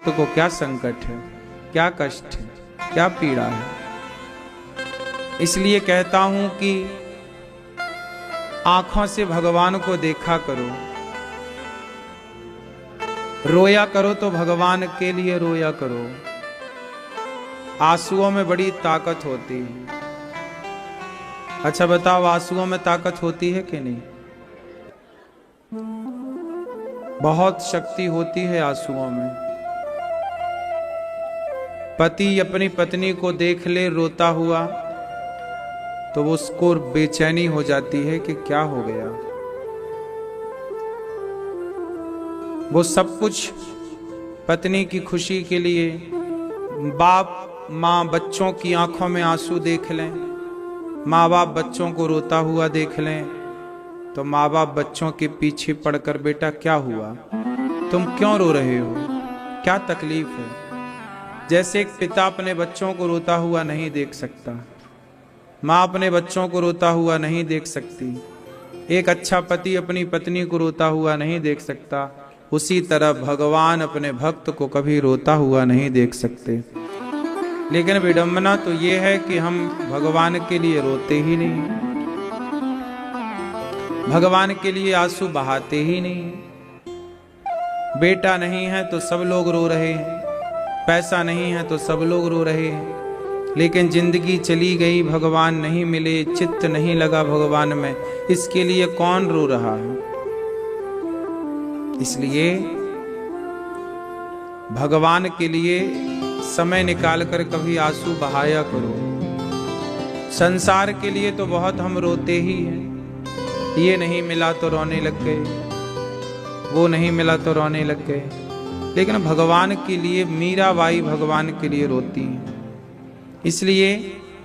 तो को क्या संकट है, क्या कष्ट है, क्या पीड़ा है। इसलिए कहता हूं कि आंखों से भगवान को देखा करो, रोया करो तो भगवान के लिए रोया करो। आंसुओं में बड़ी ताकत होती है। अच्छा बताओ, आंसुओं में ताकत होती है कि नहीं? बहुत शक्ति होती है आंसुओं में। पति अपनी पत्नी को देख ले रोता हुआ तो वो उसको बेचैनी हो जाती है कि क्या हो गया। वो सब कुछ पत्नी की खुशी के लिए, बाप माँ बच्चों की आंखों में आंसू देख लें, माँ बाप बच्चों को रोता हुआ देख लें, तो माँ बाप बच्चों के पीछे पड़कर बेटा क्या हुआ, तुम क्यों रो रहे हो, क्या तकलीफ है। जैसे एक पिता अपने बच्चों को रोता हुआ नहीं देख सकता, माँ अपने बच्चों को रोता हुआ नहीं देख सकती, एक अच्छा पति अपनी पत्नी को रोता हुआ नहीं देख सकता, उसी तरह भगवान अपने भक्त को कभी रोता हुआ नहीं देख सकते। लेकिन विडंबना तो ये है कि हम भगवान के लिए रोते ही नहीं, भगवान के लिए आंसू बहाते ही नहीं। बेटा नहीं है तो सब लोग रो रहे हैं, पैसा नहीं है तो सब लोग रो रहे हैं, लेकिन जिंदगी चली गई, भगवान नहीं मिले, चित्त नहीं लगा भगवान में, इसके लिए कौन रो रहा है? इसलिए भगवान के लिए समय निकाल कर कभी आंसू बहाया करो। संसार के लिए तो बहुत हम रोते ही हैं, ये नहीं मिला तो रोने लग गए, वो नहीं मिला तो रोने लग गए, लेकिन भगवान के लिए मीराबाई भगवान के लिए रोती हैं। इसलिए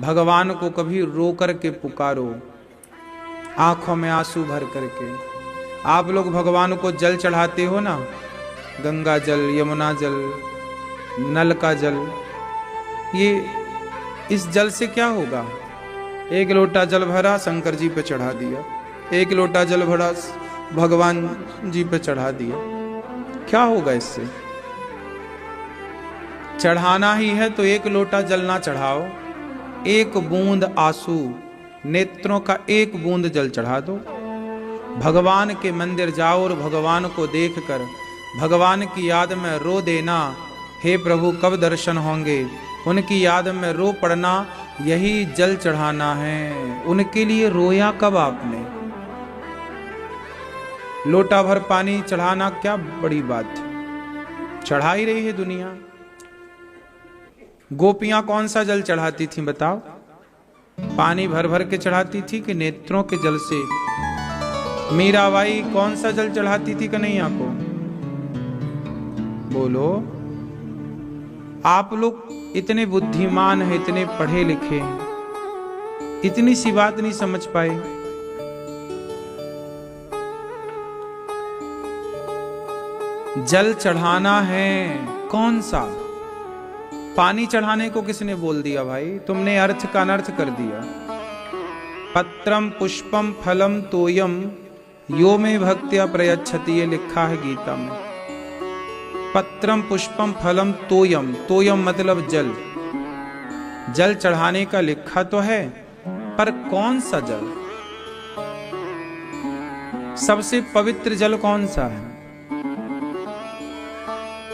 भगवान को कभी रो करके पुकारो, आंखों में आंसू भर करके। आप लोग भगवान को जल चढ़ाते हो ना, गंगा जल, यमुना जल, नल का जल, ये इस जल से क्या होगा? एक लोटा जल भरा शंकर जी पे चढ़ा दिया, एक लोटा जल भरा भगवान जी पे चढ़ा दिया, क्या होगा इससे? चढ़ाना ही है तो एक लोटा जल ना चढ़ाओ, एक बूंद आंसू, नेत्रों का एक बूंद जल चढ़ा दो। भगवान के मंदिर जाओ और भगवान को देखकर भगवान की याद में रो देना, हे प्रभु कब दर्शन होंगे, उनकी याद में रो पड़ना, यही जल चढ़ाना है। उनके लिए रोया कब आपने? लोटा भर पानी चढ़ाना क्या बड़ी बात है, चढ़ा ही रही है दुनिया। गोपियां कौन सा जल चढ़ाती थी बताओ? पानी भर भर के चढ़ाती थी कि नेत्रों के जल से? मीराबाई कौन सा जल चढ़ाती थी कन्हैया को? बोलो। आप लोग इतने बुद्धिमान हैं, इतने पढ़े लिखे हैं, इतनी सी बात नहीं समझ पाए। जल चढ़ाना है कौन सा? पानी चढ़ाने को किसने बोल दिया भाई? तुमने अर्थ का अनर्थ कर दिया। पत्रम पुष्पम फलम तोयम यो में भक्त्या प्रयच्छति, ये लिखा है गीता में। पत्रम पुष्पम फलम तोयम, तोयम मतलब जल, जल चढ़ाने का लिखा तो है, पर कौन सा जल? सबसे पवित्र जल कौन सा है?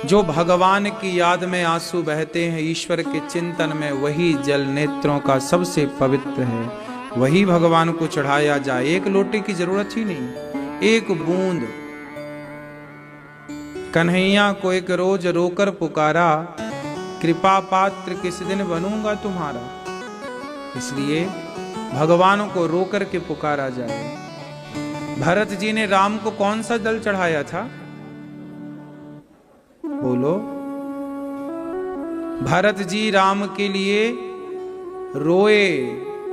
जो भगवान की याद में आंसू बहते हैं, ईश्वर के चिंतन में, वही जल नेत्रों का सबसे पवित्र है, वही भगवान को चढ़ाया जाए। एक लोटे की जरूरत ही नहीं, एक बूंद। कन्हैया को एक रोज रोकर पुकारा, कृपा पात्र किस दिन बनूंगा तुम्हारा। इसलिए भगवान को रोकर के पुकारा जाए। भरत जी ने राम को कौन सा जल चढ़ाया था? बोलो। भरत जी राम के लिए रोए,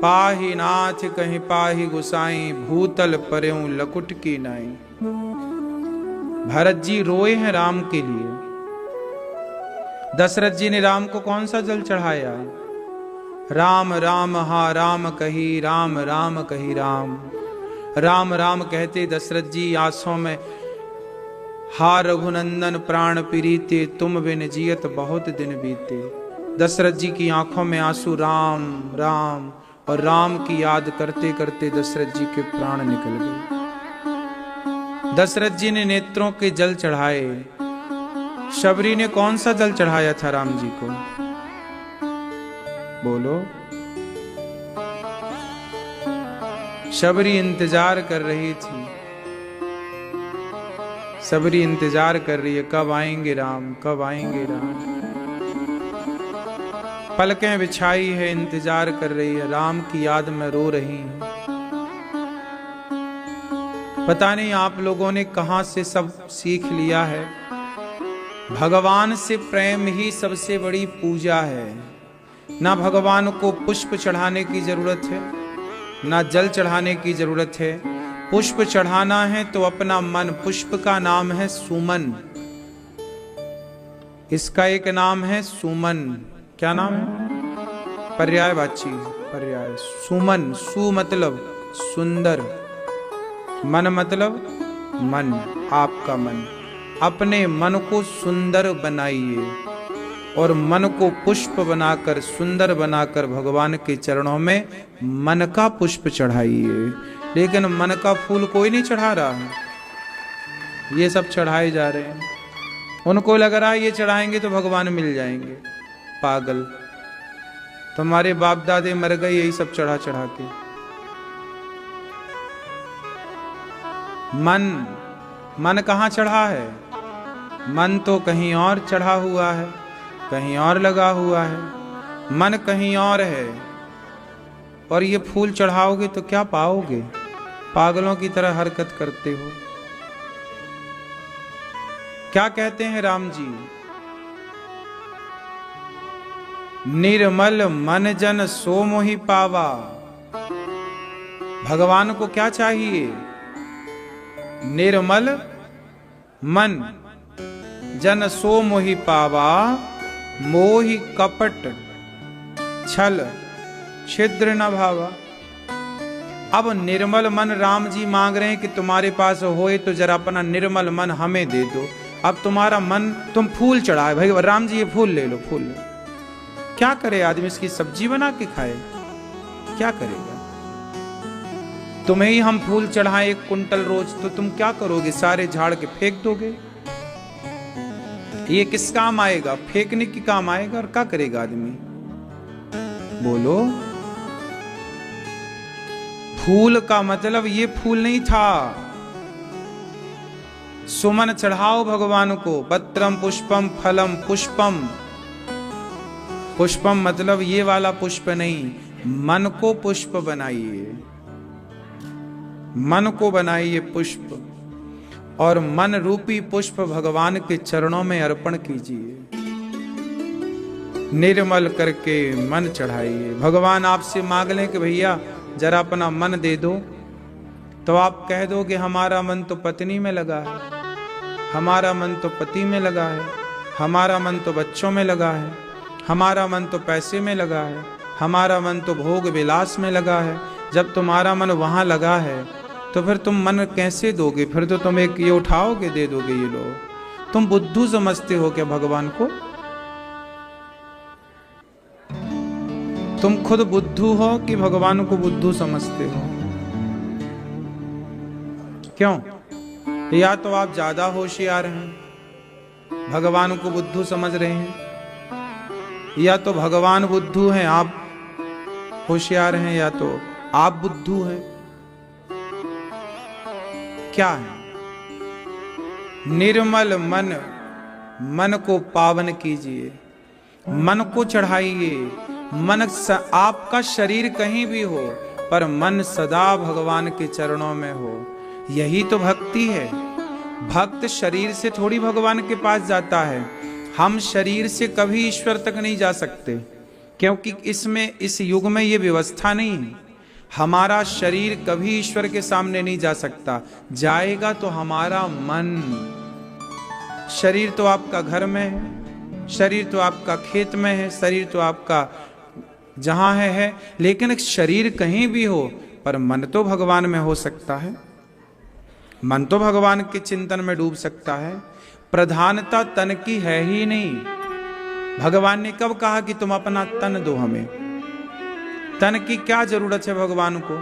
पाहि नाथ कहीं पाहि गुसाई, भूतल पर्यों लकुट की नाई। भरत जी रोए हैं राम के लिए। दशरथ जी ने राम को कौन सा जल चढ़ाया? राम राम हा राम कही, राम राम कही राम। राम राम कहते दशरथ जी आंसुओं में हा रघुनंदन प्राण प्रीते, तुम बिन जियत बहुत दिन बीते। दशरथ जी की आंखों में आंसू, राम राम और राम की याद करते करते दशरथ जी के प्राण निकल गए। दशरथ जी ने नेत्रों के जल चढ़ाए। शबरी ने कौन सा जल चढ़ाया था राम जी को? बोलो। शबरी इंतजार कर रही थी। शबरी इंतजार कर रही है, कब आएंगे राम, कब आएंगे राम। पलकें बिछाई है, इंतजार कर रही है, राम की याद में रो रही है। पता नहीं आप लोगों ने कहां से सब सीख लिया है। भगवान से प्रेम ही सबसे बड़ी पूजा है। ना भगवान को पुष्प चढ़ाने की जरूरत है, ना जल चढ़ाने की जरूरत है। पुष्प चढ़ाना है तो अपना मन, पुष्प का नाम है सुमन। इसका एक नाम है सुमन। क्या नाम है? पर्यायवाची पर्याय। सुमन, सु मतलब सुंदर, मन मतलब मन, आपका मन। अपने मन को सुंदर बनाइए और मन को पुष्प बनाकर, सुंदर बनाकर भगवान के चरणों में मन का पुष्प चढ़ाइए। लेकिन मन का फूल कोई नहीं चढ़ा रहा है, ये सब चढ़ाए जा रहे हैं। उनको लग रहा है ये चढ़ाएंगे तो भगवान मिल जाएंगे। पागल, तुम्हारे बाप दादे मर गए यही सब चढ़ा चढ़ा के। मन कहाँ चढ़ा है? मन तो कहीं और चढ़ा हुआ है, कहीं और लगा हुआ है। मन कहीं और है और ये फूल चढ़ाओगे तो क्या पाओगे? पागलों की तरह हरकत करते हो। क्या कहते हैं राम जी? निर्मल मन जन सो मोहि पावा। भगवान को क्या चाहिए? निर्मल मन जन सो मोहि पावा, मोहि कपट छल छिद्र न भावा। अब निर्मल मन राम जी मांग रहे हैं कि तुम्हारे पास होए तो जरा अपना निर्मल मन हमें दे दो। अब तुम्हारा मन, तुम फूल चढ़ाए, भाई राम जी ये फूल ले लो, फूल ले। क्या करे आदमी? इसकी सब्जी बना के खाए? क्या करेगा? तुम्हें ही हम फूल चढ़ाए 1 कुंटल रोज, तो तुम क्या करोगे? सारे झाड़ के फेंक दोगे? ये किस काम आएगा? फेंकने की काम आएगा। और क्या करेगा आदमी? बोलो। फूल का मतलब ये फूल नहीं था। सुमन चढ़ाओ भगवान को। पत्रम पुष्पम फलम पुष्पम। पुष्पम मतलब ये वाला पुष्प नहीं, मन को पुष्प बनाइए। मन को बनाइए पुष्प, और मन रूपी पुष्प भगवान के चरणों में अर्पण कीजिए। निर्मल करके मन चढ़ाइए। भगवान आपसे मांग लें कि भैया जरा अपना मन दे दो, तो आप कह दो कि हमारा मन तो पत्नी में लगा है, हमारा मन तो पति में लगा है, हमारा मन तो बच्चों में लगा है, हमारा मन तो पैसे में लगा है, हमारा मन तो भोग विलास में लगा है। जब तुम्हारा मन वहां लगा है तो फिर तुम मन कैसे दोगे? फिर तो तुम एक ये उठाओगे दे दोगे। ये लो, तुम बुद्धू समझते हो क्या भगवान को? तुम खुद बुद्धू हो कि भगवान को बुद्धू समझते हो? क्यों? या तो आप ज्यादा होशियार हैं, भगवान को बुद्धू समझ रहे हैं, या तो भगवान बुद्धू हैं, आप होशियार हैं, या तो आप बुद्धू हैं। क्या है? निर्मल मन, मन को पावन कीजिए, मन को चढ़ाइए। मन आपका शरीर कहीं भी हो, पर मन सदा भगवान के चरणों में हो। यही तो भक्ति है। भक्त शरीर से थोड़ी भगवान के पास जाता है। हम शरीर से कभी ईश्वर तक नहीं जा सकते, क्योंकि इसमें, इस युग में ये व्यवस्था नहीं है। हमारा शरीर कभी ईश्वर के सामने नहीं जा सकता। जाएगा तो हमारा मन। शरीर तो आपका घर में है, शरीर तो आपका खेत में है, शरीर तो आपका जहां है, लेकिन शरीर कहीं भी हो, पर मन तो भगवान में हो सकता है। मन तो भगवान के चिंतन में डूब सकता है। प्रधानता तन की है ही नहीं। भगवान ने कब कहा कि तुम अपना तन दो हमें? तन की क्या जरूरत है भगवान को?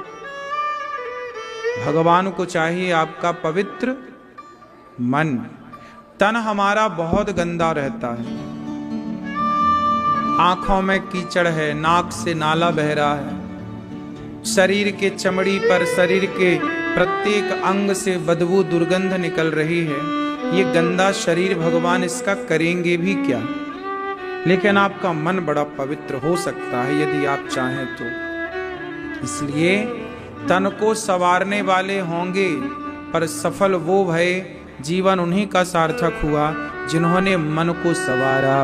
भगवान को चाहिए आपका पवित्र मन। तन हमारा बहुत गंदा रहता है, आंखों में कीचड़ है, नाक से नाला बह रहा है, शरीर के चमड़ी पर, शरीर के प्रत्येक अंग से बदबू दुर्गंध निकल रही है। ये गंदा शरीर भगवान इसका करेंगे भी क्या? लेकिन आपका मन बड़ा पवित्र हो सकता है यदि आप चाहें तो। इसलिए तन को संवारने वाले होंगे, पर सफल वो भय, जीवन उन्हीं का सार्थक हुआ जिन्होंने मन को संवारा।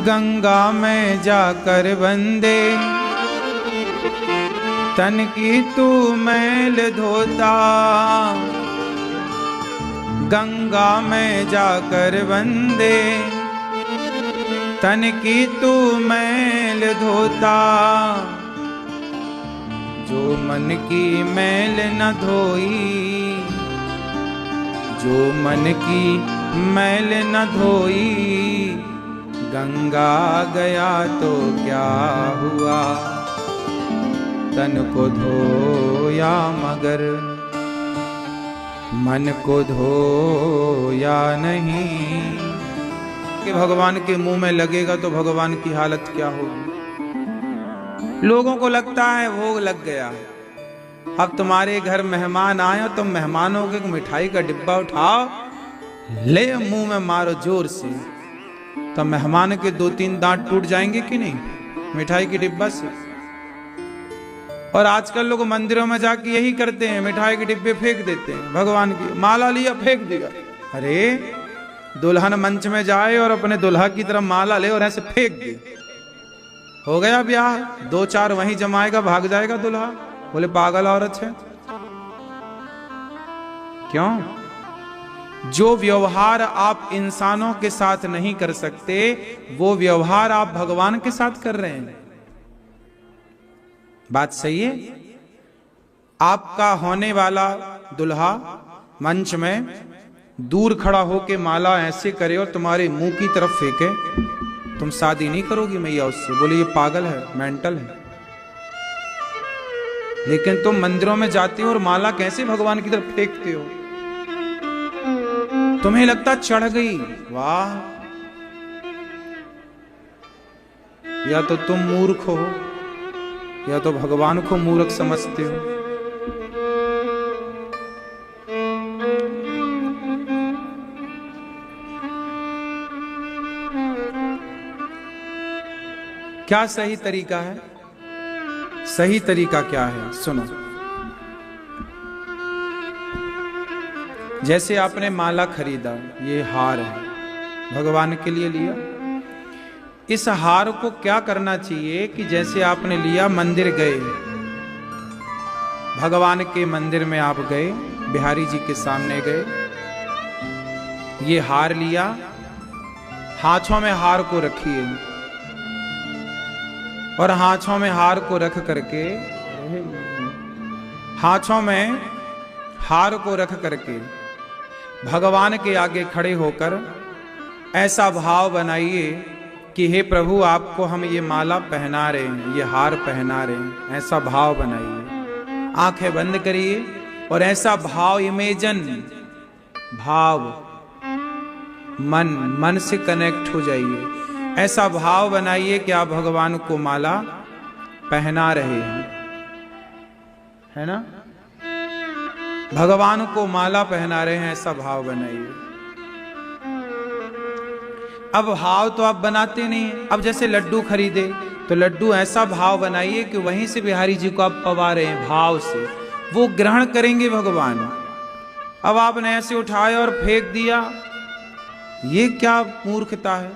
गंगा में जाकर वंदे तन की तू मैल धोता, गंगा में जाकर वंदे तन की तू मैल धोता, जो मन की मैल न धोई, जो मन की मैल न धोई, गंगा गया तो क्या हुआ, तन को धोया मगर मन को धोया नहीं। कि भगवान के मुंह में लगेगा तो भगवान की हालत क्या होगी? लोगों को लगता है भोग लग गया। अब तुम्हारे घर मेहमान आए तो मेहमानों के मिठाई का डिब्बा उठाओ, ले मुंह में मारो जोर से, तो मेहमान के 2-3 दांत टूट जाएंगे कि नहीं मिठाई के डिब्बा से। और आजकल लोग मंदिरों में जाके यही करते हैं, मिठाई के डिब्बे फेंक देते हैं। भगवान की माला लिया फेंक दिया। अरे दुल्हन मंच में जाए और अपने दुल्हा की तरफ माला ले और ऐसे फेंक दे, हो गया ब्याह। 2-4 वहीं जमाएगा, भाग जाएगा दुल्हा। बोले पागल औरत है। क्यों? जो व्यवहार आप इंसानों के साथ नहीं कर सकते, वो व्यवहार आप भगवान के साथ कर रहे हैं। बात सही है? आपका होने वाला दुल्हा मंच में दूर खड़ा होके माला ऐसे करे और तुम्हारे मुंह की तरफ फेंके, तुम शादी नहीं करोगी मैया उससे। बोले ये पागल है, मेंटल है। लेकिन तुम मंदिरों में जाते हो और माला कैसे भगवान की तरफ फेंकते हो? तुम्हें लगता चढ़ गई, वाह। या तो तुम मूर्ख हो या तो भगवान को मूर्ख समझते हो। क्या सही तरीका है? सही तरीका क्या है? सुनो। जैसे आपने माला खरीदा, ये हार है, भगवान के लिए लिया। इस हार को क्या करना चाहिए कि जैसे आपने लिया, मंदिर गए, भगवान के मंदिर में आप गए, बिहारी जी के सामने गए, ये हार लिया, हाथों में हार को रखिए और हाथों में हार को रख करके, हाथों में हार को रख करके भगवान के आगे खड़े होकर ऐसा भाव बनाइए कि हे प्रभु, आपको हम ये माला पहना रहे हैं, ये हार पहना रहे हैं। ऐसा भाव बनाइए। आंखें बंद करिए और ऐसा भाव, इमेजन भाव, मन से कनेक्ट हो जाइए। ऐसा भाव बनाइए कि आप भगवान को माला पहना रहे हैं, है ना? भगवान को माला पहना रहे हैं, ऐसा भाव बनाइए। अब भाव तो आप बनाते नहीं। अब जैसे लड्डू खरीदे तो लड्डू ऐसा भाव बनाइए कि वहीं से बिहारी जी को आप पवा रहे हैं, भाव से वो ग्रहण करेंगे भगवान। अब आपने ऐसे उठाया और फेंक दिया, ये क्या मूर्खता है?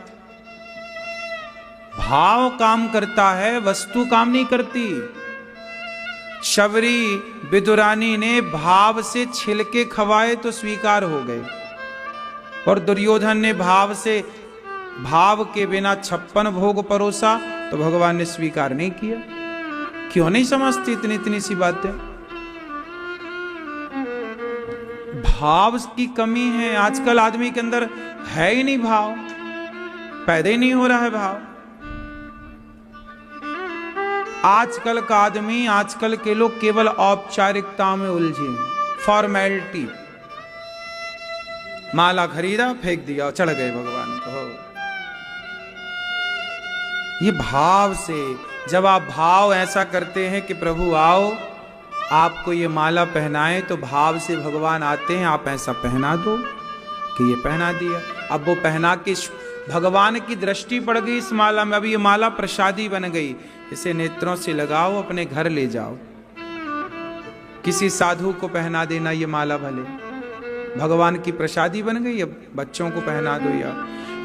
भाव काम करता है, वस्तु काम नहीं करती। शबरी विदुरानी ने भाव से छिलके खवाए तो स्वीकार हो गए, और दुर्योधन ने भाव से, भाव के बिना 56 भोग परोसा तो भगवान ने स्वीकार नहीं किया। क्यों नहीं समझती इतनी इतनी सी बातें? भाव की कमी है आजकल, आदमी के अंदर है ही नहीं भाव, पैदा ही नहीं हो रहा है भाव। आजकल का आदमी, आजकल के लोग केवल औपचारिकता में उलझे, फॉर्मेलिटी। माला खरीदा, फेंक दिया, चढ़ गए भगवान को। ये भाव से, जब आप भाव ऐसा करते हैं कि प्रभु आओ आपको ये माला पहनाए, तो भाव से भगवान आते हैं, आप ऐसा पहना दो कि ये पहना दिया। अब वो पहना के भगवान की दृष्टि पड़ गई इस माला में, अब ये माला प्रसादी बन गई, इसे नेत्रों से लगाओ, अपने घर ले जाओ, किसी साधु को पहना देना ये माला, भले भगवान की प्रसादी बन गई। अब बच्चों को पहना दो, या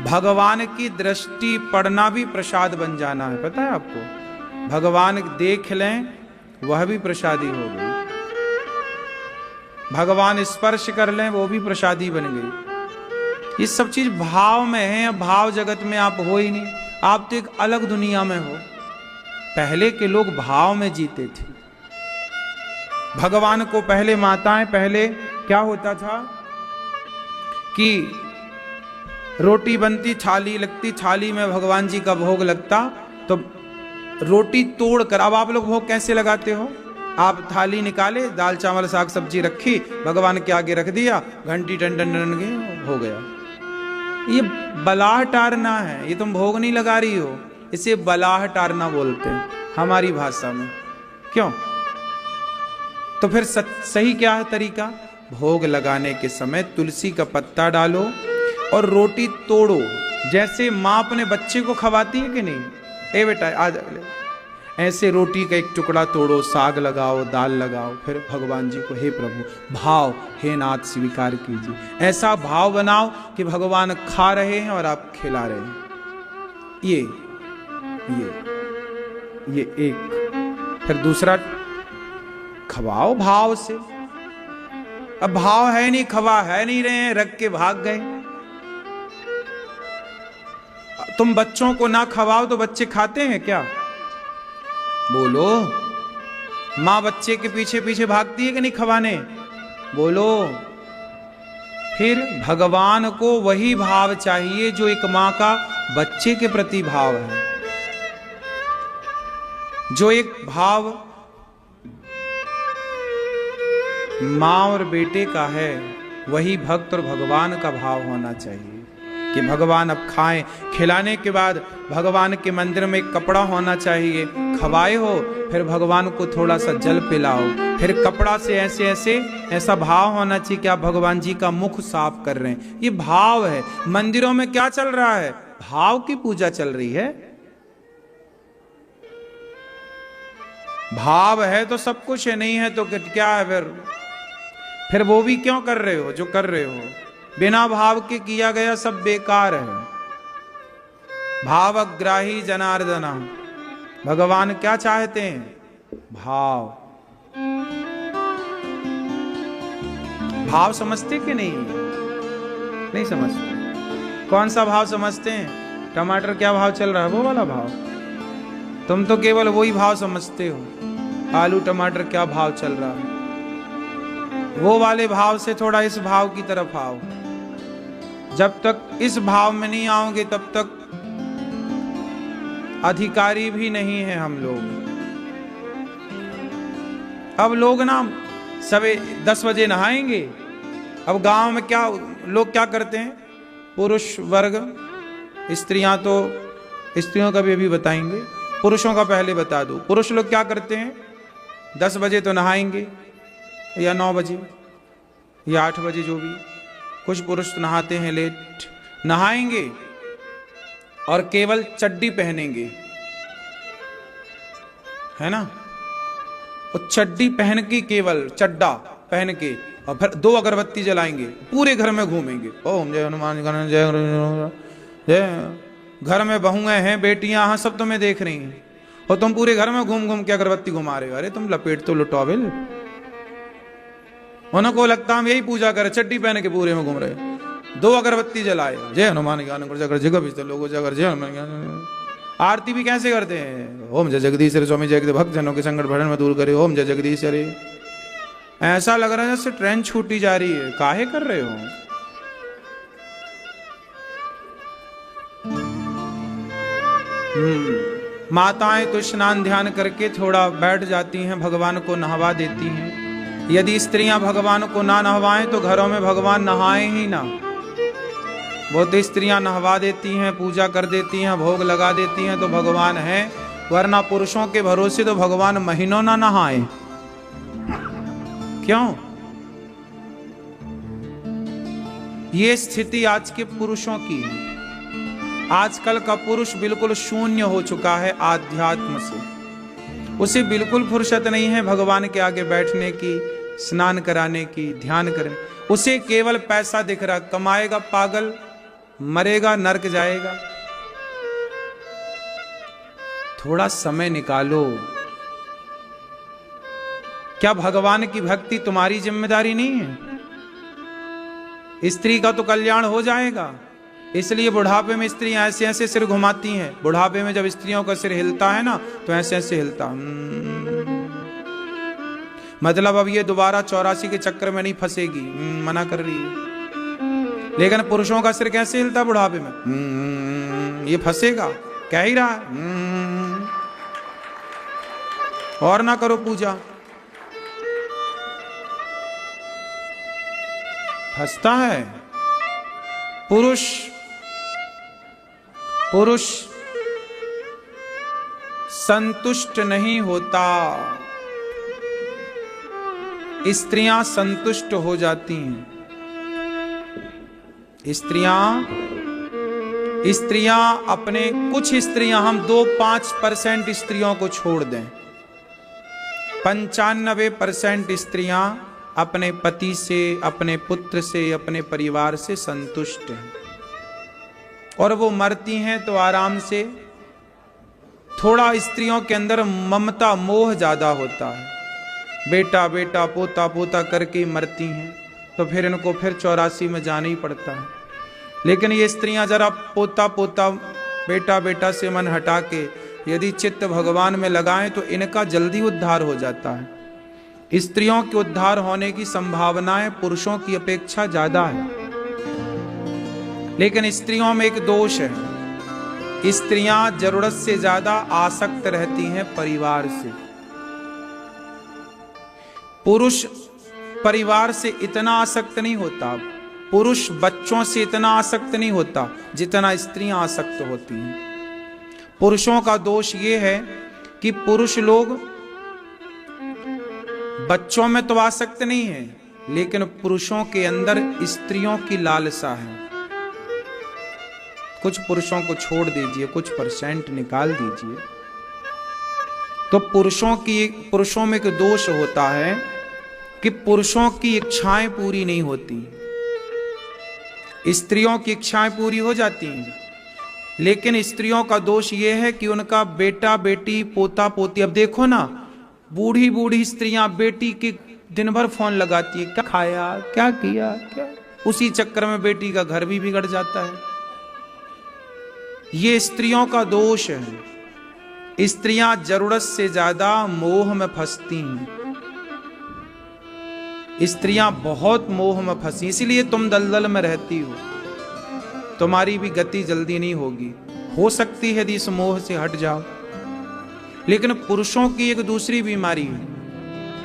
भगवान की दृष्टि पड़ना भी प्रसाद बन जाना है, पता है आपको? भगवान देख लें वह भी प्रसादी हो गई, भगवान स्पर्श कर लें वो भी प्रसादी बन गई। ये सब चीज भाव में है। भाव जगत में आप हो ही नहीं, आप तो एक अलग दुनिया में हो। पहले के लोग भाव में जीते थे। भगवान को पहले माताएं, पहले क्या होता था कि रोटी बनती, थाली लगती, थाली में भगवान जी का भोग लगता, तो रोटी तोड़कर, अब आप लोग भोग कैसे लगाते हो? आप थाली निकाले, दाल चावल साग सब्जी रखी, भगवान के आगे रख दिया, घंटी टन टन टन गए, हो गया। ये बलाह टारना है, ये तुम भोग नहीं लगा रही हो, इसे बलाह टारना बोलते हैं हमारी भाषा में। क्यों? तो फिर सही क्या है तरीका? भोग लगाने के समय तुलसी का पत्ता डालो और रोटी तोड़ो, जैसे माँ अपने बच्चे को खवाती है कि नहीं, ए बेटा आज ऐसे रोटी का एक टुकड़ा तोड़ो, साग लगाओ, दाल लगाओ, फिर भगवान जी को हे प्रभु भाव, हे नाथ स्वीकार कीजिए। ऐसा भाव बनाओ कि भगवान खा रहे हैं और आप खिला रहे हैं। ये एक। फिर दूसरा, खवाओ भाव से। अब भाव है नहीं, खवा है नहीं रहे हैं, रख के भाग गए। तुम बच्चों को ना खवाओ तो बच्चे खाते हैं क्या? बोलो। माँ बच्चे के पीछे पीछे भागती है कि नहीं खवाने? बोलो। फिर भगवान को वही भाव चाहिए जो एक माँ का बच्चे के प्रति भाव है। जो एक भाव माँ और बेटे का है, वही भक्त और भगवान का भाव होना चाहिए कि भगवान अब खाएं। खिलाने के बाद भगवान के मंदिर में एक कपड़ा होना चाहिए, खवाए हो फिर भगवान को थोड़ा सा जल पिलाओ, फिर कपड़ा से ऐसे ऐसे ऐसा भाव होना चाहिए कि आप भगवान जी का मुख साफ कर रहे हैं। ये भाव है। मंदिरों में क्या चल रहा है? भाव की पूजा चल रही है। भाव है तो सब कुछ है, नहीं है तो क्या है? फिर वो भी क्यों कर रहे हो जो कर रहे हो? बिना भाव के किया गया सब बेकार है। भावग्राही जनार्दना, भगवान क्या चाहते हैं? भाव। भाव समझते कि नहीं? नहीं समझते। कौन सा भाव समझते हैं? टमाटर क्या भाव चल रहा है, वो वाला भाव? तुम तो केवल वही भाव समझते हो। आलू टमाटर क्या भाव चल रहा है, वो वाले भाव से थोड़ा इस भाव की तरफ आओ। जब तक इस भाव में नहीं आओगे तब तक अधिकारी भी नहीं है हम लोग। अब लोग ना सवे 10 बजे नहाएंगे। अब गांव में क्या लोग क्या करते हैं? पुरुष वर्ग, स्त्रियां तो, स्त्रियों का भी अभी बताएंगे, पुरुषों का पहले बता दो। पुरुष लोग क्या करते हैं? 10 बजे तो नहाएंगे, या 9 बजे या 8 बजे, जो भी। कुछ पुरुष तो नहाते हैं लेट, नहाएंगे और केवल चड्डी पहनेंगे, है ना? और चड्डी पहन के, केवल चड्डा पहन के, और फिर 2 अगरबत्ती जलाएंगे, पूरे घर में घूमेंगे, ओम जय हनुमान जय जय। घर में बहुएं हैं, बेटियां हैं, सब तुम्हें देख रही हैं, और तुम पूरे घर में घूम घूम के अगरबत्ती घुमा रहे हो। अरे तुम लपेट तो लुटोबिल। उनको लगता हम यही पूजा करें, चड्डी पहन के पूरे में घूम रहे। 2 अगरबत्ती जलाए, जय हनुमान ज्ञान गुण जगर जगह लोगो जगर जय हनुमान ज्ञान। आरती भी कैसे करते हैं, ओम जय जगदीश हरे स्वामी जय भक्त जनों के संकट भरण में दूर करे, ओम जय जगदीश हरे। ऐसा लग रहा है जैसे ट्रेन छूटी जा रही है, काहे कर रहे हो? माताएं तो स्नान ध्यान करके थोड़ा बैठ जाती हैं, भगवान को नहवा देती हैं। यदि स्त्रियां भगवान को ना नहवाएं तो घरों में भगवान नहाए ही ना। बहुत स्त्रियां नहवा देती हैं, पूजा कर देती हैं, भोग लगा देती हैं तो भगवान है, वरना पुरुषों के भरोसे तो भगवान महीनों ना नहाए। क्यों? ये स्थिति आज के पुरुषों की है। आजकल का पुरुष बिल्कुल शून्य हो चुका है आध्यात्म से। उसे बिल्कुल फुर्सत नहीं है भगवान के आगे बैठने की, स्नान कराने की, ध्यान करने। उसे केवल पैसा दिख रहा, कमाएगा पागल, मरेगा नरक जाएगा। थोड़ा समय निकालो। क्या भगवान की भक्ति तुम्हारी जिम्मेदारी नहीं है? स्त्री का तो कल्याण हो जाएगा। इसलिए बुढ़ापे में स्त्रियां ऐसे ऐसे सिर घुमाती हैं। बुढ़ापे में जब स्त्रियों का सिर हिलता है ना तो ऐसे ऐसे हिलता, मतलब अब ये दोबारा 84 के चक्कर में नहीं फंसेगी, मना कर रही है। लेकिन पुरुषों का सिर कैसे हिलता बुढ़ापे में, ये फंसेगा, कह ही रहा है। और ना करो पूजा, फंसता है। पुरुष संतुष्ट नहीं होता, स्त्रियां संतुष्ट हो जाती हैं। स्त्रियां अपने, कुछ स्त्रियां, हम 2-5% स्त्रियों को छोड़ दें, 95% स्त्रियां अपने पति से, अपने पुत्र से, अपने परिवार से संतुष्ट हैं। और वो मरती हैं तो आराम से। थोड़ा स्त्रियों के अंदर ममता मोह ज्यादा होता है, बेटा बेटा पोता पोता करके मरती हैं, तो फिर इनको फिर 84 में जाना ही पड़ता है। लेकिन ये स्त्रियां जरा पोता पोता बेटा बेटा से मन हटा के यदि चित्त भगवान में लगाएं तो इनका जल्दी उद्धार हो जाता है। स्त्रियों के उद्धार होने की संभावनाएं पुरुषों की अपेक्षा ज्यादा है। लेकिन स्त्रियों में एक दोष है, स्त्रियां जरूरत से ज्यादा आसक्त रहती हैं परिवार से। पुरुष परिवार से इतना आसक्त नहीं होता, पुरुष बच्चों से इतना आसक्त नहीं होता जितना स्त्रियां आसक्त होती हैं। पुरुषों का दोष ये है कि पुरुष लोग बच्चों में तो आसक्त नहीं है, लेकिन पुरुषों के अंदर स्त्रियों की लालसा है। कुछ पुरुषों को छोड़ दीजिए, कुछ % निकाल दीजिए, तो पुरुषों में एक दोष होता है कि पुरुषों की इच्छाएं पूरी नहीं होती। स्त्रियों की इच्छाएं पूरी हो जाती हैं, लेकिन स्त्रियों का दोष यह है कि उनका बेटा बेटी पोता पोती, अब देखो ना, बूढ़ी बूढ़ी स्त्रियां बेटी के दिन भर फोन लगाती है, क्या खाया, क्या किया, क्या। उसी चक्कर में बेटी का घर भी बिगड़ जाता है। ये स्त्रियों का दोष है। स्त्रियां जरूरत से ज्यादा मोह में फंसती हैं। स्त्रियां बहुत मोह में फंसी, इसीलिए तुम दलदल में रहती हो। तुम्हारी भी गति जल्दी नहीं होगी, हो सकती है यदि इस मोह से हट जाओ। लेकिन पुरुषों की एक दूसरी बीमारी है।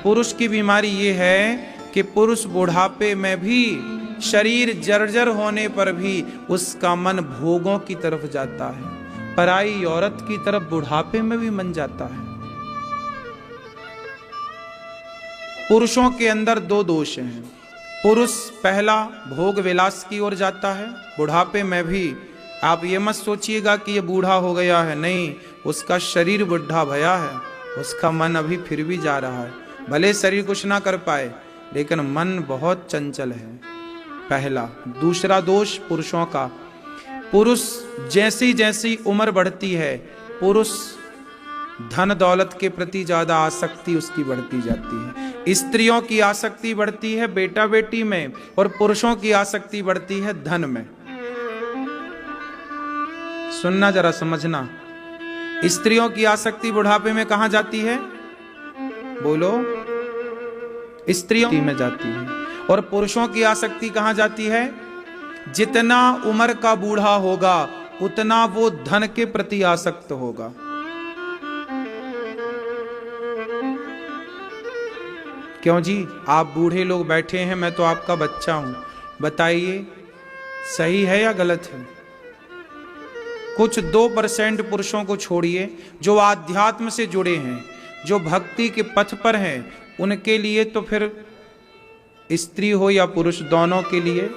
पुरुष की बीमारी ये है कि पुरुष बुढ़ापे में भी, शरीर जर्जर होने पर भी उसका मन भोगों की तरफ जाता है, पराई औरत की तरफ बुढ़ापे में भी मन जाता है। पुरुषों के अंदर 2 दोष हैं। पुरुष पहला भोग विलास की ओर जाता है बुढ़ापे में भी। आप ये मत सोचिएगा कि ये बूढ़ा हो गया है, नहीं, उसका शरीर बुढ़ा भया है, उसका मन अभी फिर भी जा रहा है। भले शरीर कुछ ना कर पाए, लेकिन मन बहुत चंचल है, पहला। दूसरा दोष पुरुषों का, पुरुष जैसी जैसी उम्र बढ़ती है, पुरुष धन दौलत के प्रति ज्यादा आसक्ति उसकी बढ़ती जाती है। स्त्रियों की आसक्ति बढ़ती है बेटा बेटी में, और पुरुषों की आसक्ति बढ़ती है धन में। सुनना जरा, समझना। स्त्रियों की आसक्ति बुढ़ापे में कहां जाती है? बोलो, स्त्रियों में जाती है। और पुरुषों की आसक्ति कहां जाती है? जितना उम्र का बूढ़ा होगा उतना वो धन के प्रति आसक्त होगा। क्यों जी, आप बूढ़े लोग बैठे हैं, मैं तो आपका बच्चा हूं, बताइए सही है या गलत है? कुछ 2% पुरुषों को छोड़िए जो आध्यात्म से जुड़े हैं, जो भक्ति के पथ पर हैं, उनके लिए तो फिर स्त्री हो या पुरुष, दोनों के लिए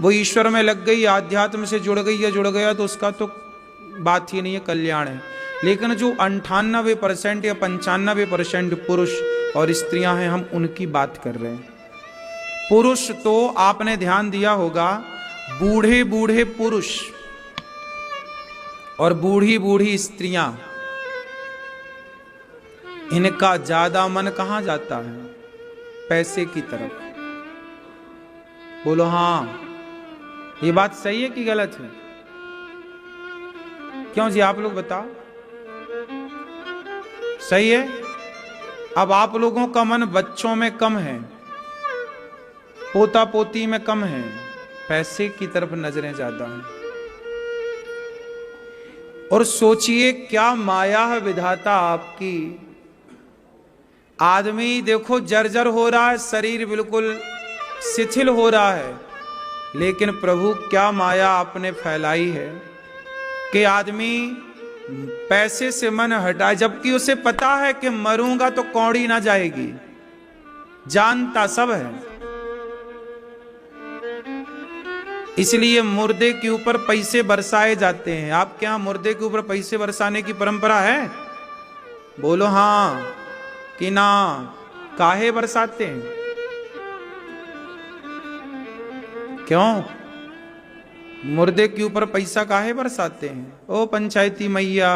वो ईश्वर में लग गई, आध्यात्म से जुड़ गई या जुड़ गया तो उसका तो बात ही नहीं है, कल्याण है। लेकिन जो 98% या 95% पुरुष और स्त्रियां हैं, हम उनकी बात कर रहे हैं। पुरुष तो आपने ध्यान दिया होगा, बूढ़े बूढ़े पुरुष और बूढ़ी बूढ़ी स्त्रियां, इनका ज्यादा मन कहां जाता है? पैसे की तरफ। बोलो हाँ, ये बात सही है कि गलत है? क्यों जी, आप लोग बताओ, सही है? अब आप लोगों का मन बच्चों में कम है, पोता पोती में कम है, पैसे की तरफ नजरें ज्यादा हैं। और सोचिए क्या माया है विधाता आपकी। आदमी देखो जर्जर हो रहा है, शरीर बिल्कुल शिथिल हो रहा है, लेकिन प्रभु क्या माया आपने फैलाई है कि आदमी पैसे से मन हटाए, जबकि उसे पता है कि मरूंगा तो कौड़ी ना जाएगी, जानता सब है। इसलिए मुर्दे के ऊपर पैसे बरसाए जाते हैं। आपके यहां मुर्दे के ऊपर पैसे बरसाने की परंपरा है? बोलो हाँ कि ना? काहे बरसाते हैं? क्यों मुर्दे के ऊपर पैसा काहे बरसाते हैं? ओ पंचायती मैया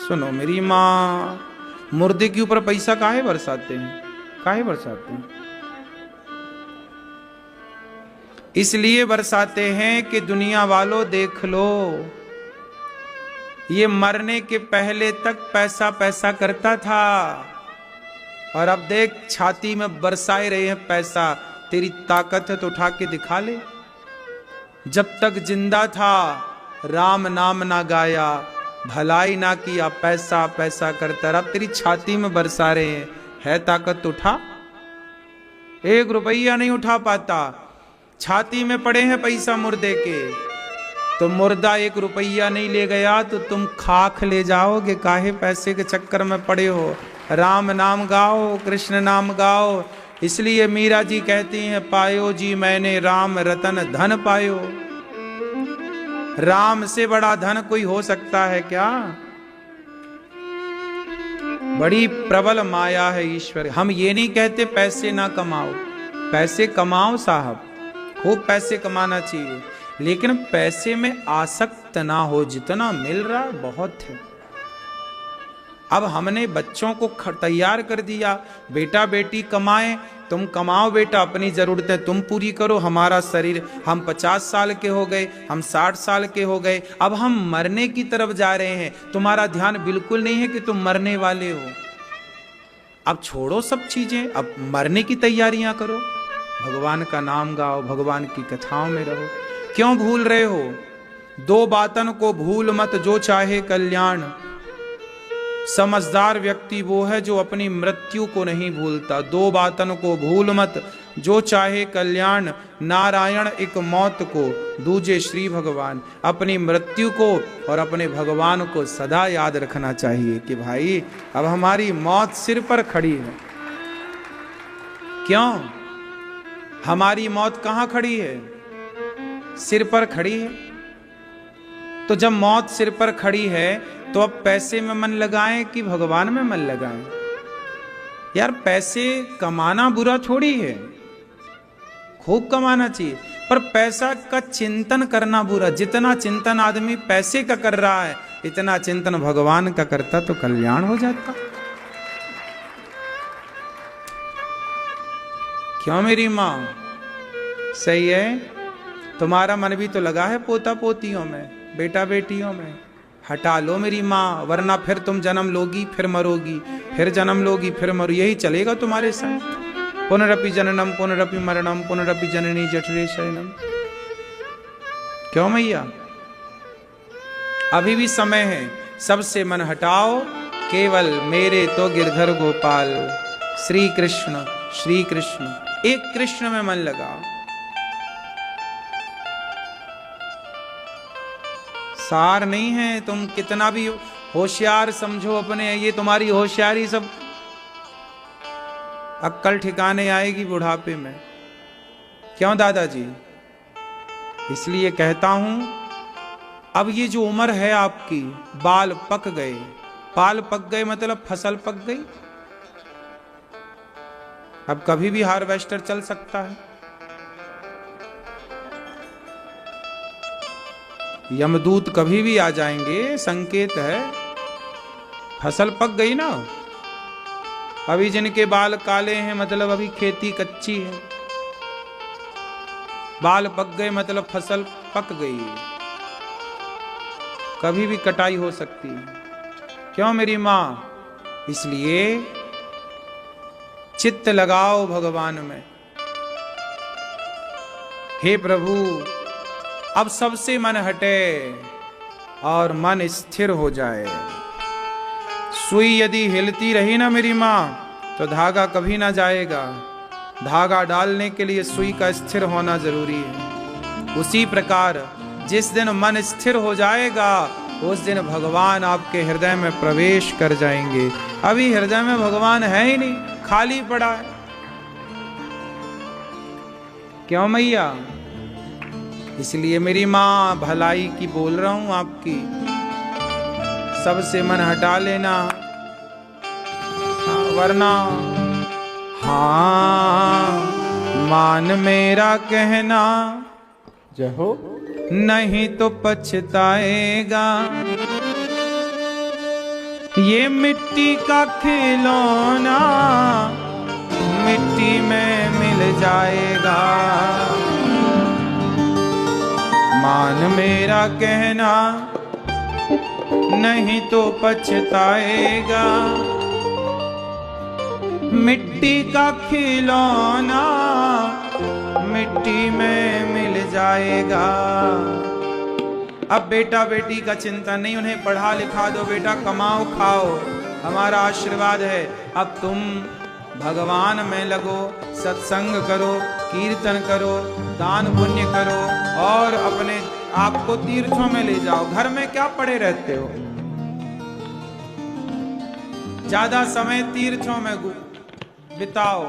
सुनो मेरी माँ, मुर्दे के ऊपर पैसा काहे बरसाते हैं? काहे बरसाते हैं? इसलिए बरसाते हैं कि दुनिया वालों देख लो, ये मरने के पहले तक पैसा पैसा करता था, और अब देख छाती में बरसाए रहे हैं पैसा। तेरी ताकत है तो उठा के दिखा ले। जब तक जिंदा था राम नाम ना गाया, भलाई ना किया, पैसा पैसा करता। अब तेरी छाती में बरसा रहे हैं, है ताकत तो उठा। 1 रुपया नहीं उठा पाता, छाती में पड़े हैं पैसा मुर्दे के। तो मुर्दा 1 रुपया नहीं ले गया तो तुम खाक ले जाओगे। काहे पैसे के चक्कर में पड़े हो? राम नाम गाओ, कृष्ण नाम गाओ। इसलिए मीरा जी कहती हैं, पायो जी मैंने राम रतन धन पायो। राम से बड़ा धन कोई हो सकता है क्या? बड़ी प्रबल माया है ईश्वर। हम ये नहीं कहते पैसे ना कमाओ, पैसे कमाओ साहब, खूब पैसे कमाना चाहिए, लेकिन पैसे में आसक्त ना हो। जितना मिल रहा है बहुत है। अब हमने बच्चों को तैयार कर दिया, बेटा बेटी कमाएं, तुम कमाओ बेटा, अपनी जरूरतें तुम पूरी करो। हमारा शरीर, हम 50 साल के हो गए, हम 60 साल के हो गए, अब हम मरने की तरफ जा रहे हैं। तुम्हारा ध्यान बिल्कुल नहीं है कि तुम मरने वाले हो। अब छोड़ो सब चीजें, अब मरने की तैयारियां करो, भगवान का नाम गाओ, भगवान की कथाओं में रहो। क्यों भूल रहे हो? 2 बातन को भूल मत जो चाहे कल्याण। समझदार व्यक्ति वो है जो अपनी मृत्यु को नहीं भूलता। 2 बातन को भूल मत जो चाहे कल्याण। नारायण एक मौत को, दूजे श्री भगवान। अपनी मृत्यु को और अपने भगवान को सदा याद रखना चाहिए कि भाई अब हमारी मौत सिर पर खड़ी है। क्यों? हमारी मौत कहां खड़ी है? सिर पर खड़ी है। तो जब मौत सिर पर खड़ी है तो अब पैसे में मन लगाएं कि भगवान में मन लगाएं? यार पैसे कमाना बुरा थोड़ी है, खूब कमाना चाहिए, पर पैसा का चिंतन करना बुरा। जितना चिंतन आदमी पैसे का कर रहा है, इतना चिंतन भगवान का करता तो कल्याण हो जाता। क्यों मेरी माँ? सही है? तुम्हारा मन भी तो लगा है पोता पोतियों में, बेटा बेटियों में, हटा लो मेरी माँ, वरना फिर तुम जन्म लोगी फिर मरोगी, फिर जन्म लोगी फिर मरो, यही चलेगा तुम्हारे संग। पुनरपि जननम पुनरपि मरणम पुनरपि जननी जठरे शयनम। क्यों मैया? अभी भी समय है, सबसे मन हटाओ, केवल मेरे तो गिरधर गोपाल श्री कृष्ण श्री कृष्ण, एक कृष्ण में मन लगाओ। सार नहीं है, तुम कितना भी होशियार समझो अपने, ये तुम्हारी होशियारी सब अक्कल ठिकाने आएगी बुढ़ापे में। क्यों दादाजी? इसलिए कहता हूं, अब ये जो उम्र है आपकी, बाल पक गए, बाल पक गए मतलब फसल पक गई। अब कभी भी हार्वेस्टर चल सकता है। यमदूत कभी भी आ जाएंगे, संकेत है, फसल पक गई ना। अभी जिनके बाल काले हैं मतलब अभी खेती कच्ची है, बाल पक गए मतलब फसल पक गई, कभी भी कटाई हो सकती है। क्यों मेरी मां? इसलिए चित्त लगाओ भगवान में। हे प्रभु, अब सबसे मन हटे और मन स्थिर हो जाए। सुई यदि हिलती रही ना मेरी मां, तो धागा कभी ना जाएगा। धागा डालने के लिए सुई का स्थिर होना जरूरी है। उसी प्रकार जिस दिन मन स्थिर हो जाएगा, उस दिन भगवान आपके हृदय में प्रवेश कर जाएंगे। अभी हृदय में भगवान है ही नहीं, खाली पड़ा है। क्यों मैया? इसलिए मेरी मां भलाई की बोल रहा हूं आपकी, सबसे मन हटा लेना, वरना हाँ मान मेरा कहना, जय हो, नहीं तो पछताएगा। ये मिट्टी का खिलौना मिट्टी में मिल जाएगा। मान मेरा कहना, नहीं तो पछताएगा। मिट्टी का खिलौना मिट्टी में मिल जाएगा। अब बेटा बेटी का चिंता नहीं, उन्हें पढ़ा लिखा दो, बेटा कमाओ खाओ, हमारा आशीर्वाद है। अब तुम भगवान में लगो, सत्संग करो, कीर्तन करो, दान पुण्य करो और अपने आप को तीर्थों में ले जाओ। घर में क्या पड़े रहते हो? ज्यादा समय तीर्थों में बिताओ,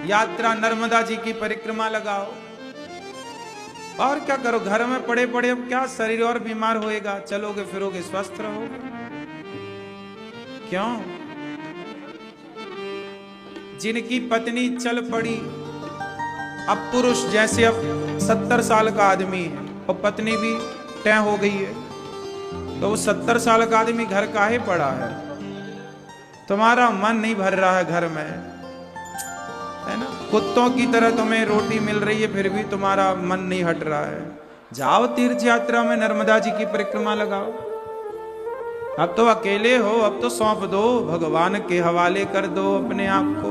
यात्रा नर्मदा जी की परिक्रमा लगाओ, और क्या करो? घर में पड़े पड़े अब क्या, शरीर और बीमार होएगा। चलोगे फिरोगे स्वस्थ रहोगे। क्यों? जिनकी पत्नी चल पड़ी, अब पुरुष जैसे अब 70 साल का आदमी है और पत्नी भी तय हो गई है, तो वो 70 साल का आदमी घर काहे पड़ा है? तुम्हारा मन नहीं भर रहा है घर में, है ना? कुत्तों की तरह तुम्हें रोटी मिल रही है, फिर भी तुम्हारा मन नहीं हट रहा है। जाओ तीर्थ यात्रा में, नर्मदा जी की परिक्रमा लगाओ। अब तो अकेले हो, अब तो सौंप दो, भगवान के हवाले कर दो अपने आप को।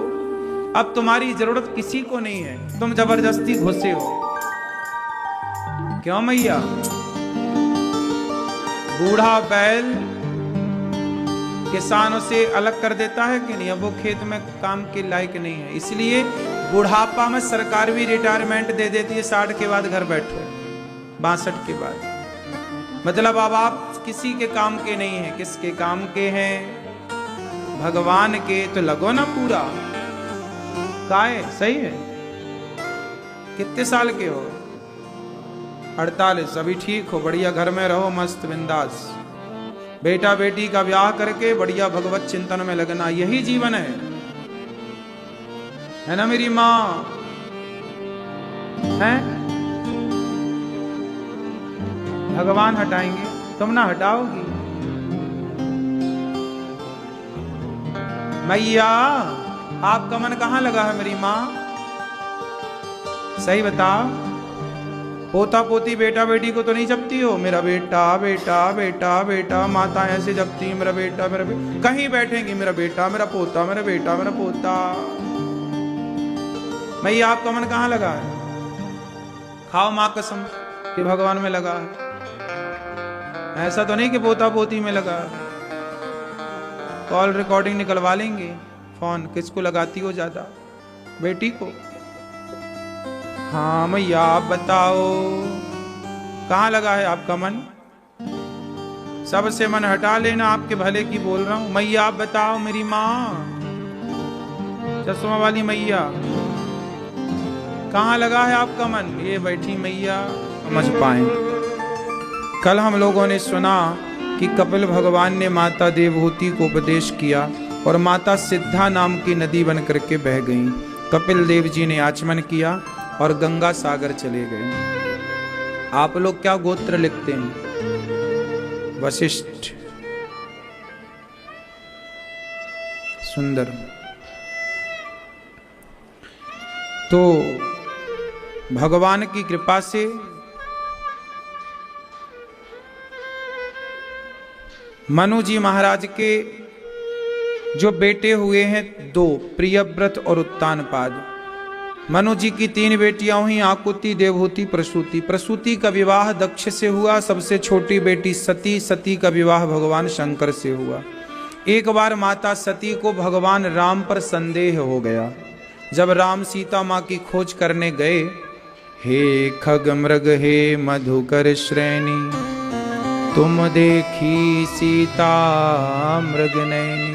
अब तुम्हारी जरूरत किसी को नहीं है, तुम जबरदस्ती घुसे हो। क्यों मैया? बूढ़ा बैल किसानों से अलग कर देता है कि नहीं? अब वो खेत में काम के लायक नहीं है, इसलिए बुढ़ापा में सरकार भी रिटायरमेंट दे देती है। 60 के बाद घर बैठो, 62 के बाद। मतलब अब आप किसी के काम के नहीं हैं। किसके काम के हैं? भगवान के। तो लगो ना पूरा। काहे? सही है। कितने साल के हो? 48। अभी ठीक हो, बढ़िया, घर में रहो मस्त बिंदास। बेटा बेटी का ब्याह करके बढ़िया भगवत चिंतन में लगना, यही जीवन है ना मेरी माँ? है? भगवान हटाएंगे, तुम ना हटाओगी। मैया, आपका मन कहां लगा है मेरी माँ? सही बताओ। पोता पोती बेटा बेटी को तो नहीं जपती हो, मेरा बेटा बेटा बेटा बेटा, माता ऐसे जपती मेरा बेटा मेरा बेटा, कहीं बैठेंगी मेरा बेटा मेरा पोता मेरा बेटा मेरा पोता। मैया आपका मन कहाँ लगा है? खाओ माँ कसम कि भगवान में लगा है, ऐसा तो नहीं कि पोता पोती में लगा है। कॉल रिकॉर्डिंग निकलवा लेंगे, फोन किसको लगाती हो ज्यादा, बेटी को? हाँ मैया आप बताओ कहाँ लगा है आपका मन? सबसे मन हटा लेना, आपके भले की बोल रहा हूं। मैया आप बताओ, मेरी माँ चश्मा वाली मैया कहाँ लगा है आपका मन? ये बैठी मैया समझ पाए। कल हम लोगों ने सुना कि कपिल भगवान ने माता देवहूति को उपदेश किया और माता सिद्धा नाम की नदी बन करके बह गई। कपिल देव जी ने आचमन किया और गंगा सागर चले गए। आप लोग क्या गोत्र लिखते हैं? वशिष्ठ। सुंदर। तो भगवान की कृपा से मनु जी महाराज के जो बेटे हुए हैं दो, प्रियव्रत और उत्तानपाद। मनु जी की 3 बेटियां हुई, आकुति, देवहूति, प्रसूति। प्रसूति का विवाह दक्ष से हुआ। सबसे छोटी बेटी सती, सती का विवाह भगवान शंकर से हुआ। एक बार माता सती को भगवान राम पर संदेह हो गया। जब राम सीता माँ की खोज करने गए, हे खग मृग हे मधुकर श्रेणी, तुम देखी सीता मृग नैनी।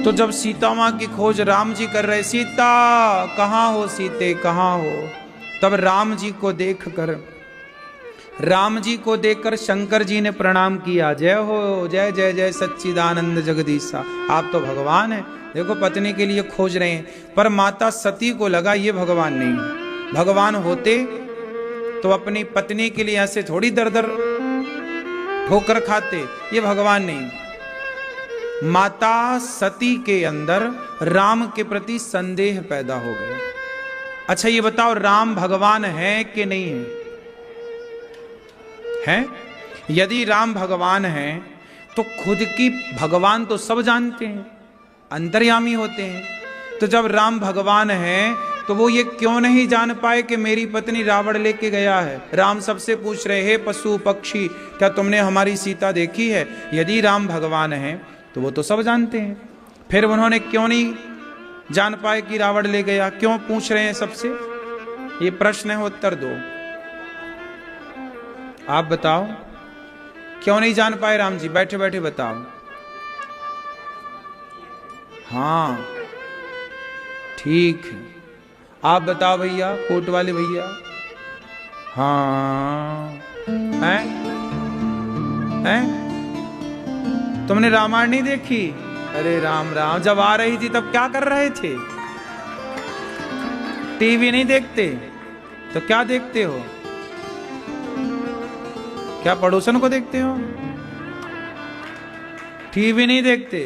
तो जब सीता माँ की खोज राम जी कर रहे, सीता कहाँ हो, सीते कहाँ हो, तब राम जी को देखकर शंकर जी ने प्रणाम किया। जय हो, जय जय जय सच्चिदानंद जगदीशा, आप तो भगवान हैं। देखो पत्नी के लिए खोज रहे हैं। पर माता सती को लगा ये भगवान नहीं। भगवान होते तो अपनी पत्नी के लिए ऐसे थोड़ी दर दर ठोकर खाते, ये भगवान नहीं। माता सती के अंदर राम के प्रति संदेह पैदा हो गया। अच्छा ये बताओ, राम भगवान है कि नहीं है? हैं? यदि राम भगवान है तो खुद की भगवान तो सब जानते हैं, अंतर्यामी होते हैं। तो जब राम भगवान है तो वो ये क्यों नहीं जान पाए कि मेरी पत्नी रावण लेके गया है? राम सबसे पूछ रहे, हे पशु पक्षी, क्या तुमने हमारी सीता देखी है? यदि राम भगवान है तो वो तो सब जानते हैं, फिर उन्होंने क्यों नहीं जान पाए कि रावण ले गया? क्यों पूछ रहे हैं सबसे? ये प्रश्न है, उत्तर दो। आप बताओ क्यों नहीं जान पाए राम जी? बैठे बैठे बताओ। हाँ ठीक है, आप बताओ भैया, कोट वाले भैया। हाँ हैं? तुमने रामायण नहीं देखी? अरे राम राम, जब आ रही थी तब क्या कर रहे थे? टीवी नहीं देखते तो क्या देखते हो? क्या पड़ोसन को देखते हो? टीवी नहीं देखते,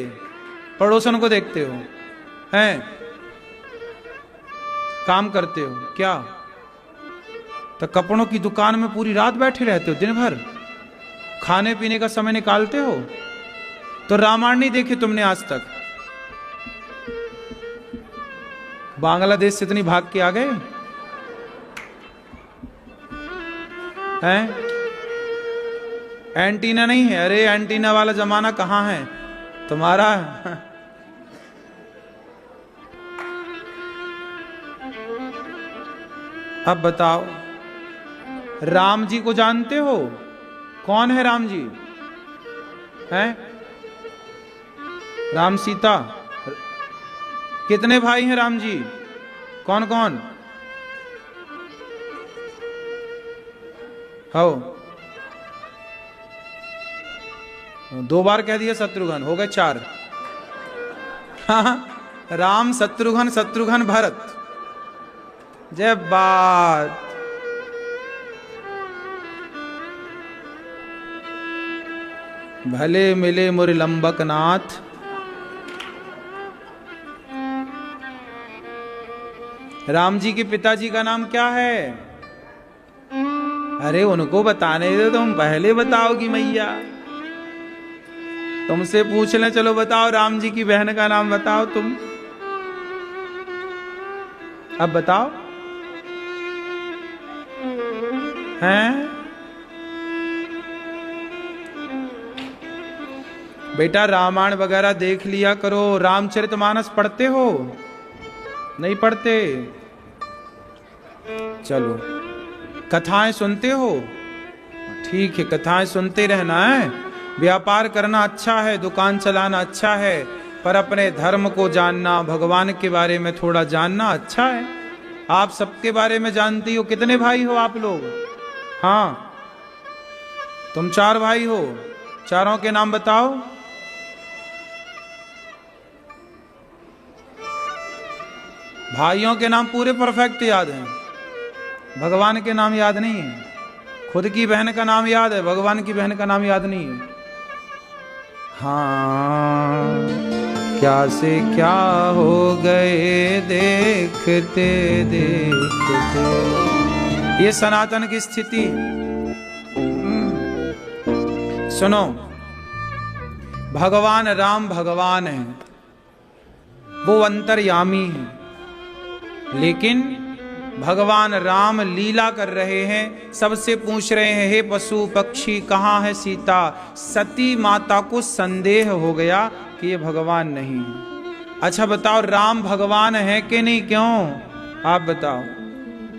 पड़ोसन को देखते हो, हैं? काम करते हो क्या? तो कपड़ों की दुकान में पूरी रात बैठे रहते हो, दिन भर खाने पीने का समय निकालते हो? तो रामायण नहीं देखी तुमने आज तक? बांग्लादेश से इतनी भाग के आ गए हैं? एंटीना नहीं है? अरे एंटीना वाला जमाना कहां है तुम्हारा? अब बताओ, राम जी को जानते हो? कौन है राम जी? हैं? राम सीता। कितने भाई हैं राम जी? कौन कौन? हो 2 बार कह दिया शत्रुघ्न, हो गए 4। हाँ, राम शत्रुघ्न, शत्रुघ्न भरत। जय बात। भले मिले मुर लंबक नाथ, राम जी के पिताजी का नाम क्या है? अरे उनको बताने दो, तुम पहले बताओगी मैया। तुमसे पूछ लें, चलो बताओ राम जी की बहन का नाम बताओ तुम। अब बताओ हैं? बेटा रामायण वगैरह देख लिया करो। रामचरितमानस पढ़ते हो? नहीं पढ़ते? चलो कथाएं सुनते हो? ठीक है, कथाएं सुनते रहना है। व्यापार करना अच्छा है, दुकान चलाना अच्छा है, पर अपने धर्म को जानना, भगवान के बारे में थोड़ा जानना अच्छा है। आप सबके बारे में जानती हो। कितने भाई हो आप लोग? हाँ, तुम 4 भाई हो। चारों के नाम बताओ। भाइयों के नाम पूरे परफेक्ट याद हैं, भगवान के नाम याद नहीं है। खुद की बहन का नाम याद है, भगवान की बहन का नाम याद नहीं है। हाँ, क्या से क्या हो गए देखते देखते। ये सनातन की स्थिति। सुनो, भगवान राम भगवान है, वो अंतर्यामी है, लेकिन भगवान राम लीला कर रहे हैं। सबसे पूछ रहे हैं, हे पशु पक्षी कहाँ है सीता? सती माता को संदेह हो गया कि ये भगवान नहीं है। अच्छा बताओ, राम भगवान है कि नहीं? क्यों आप बताओ,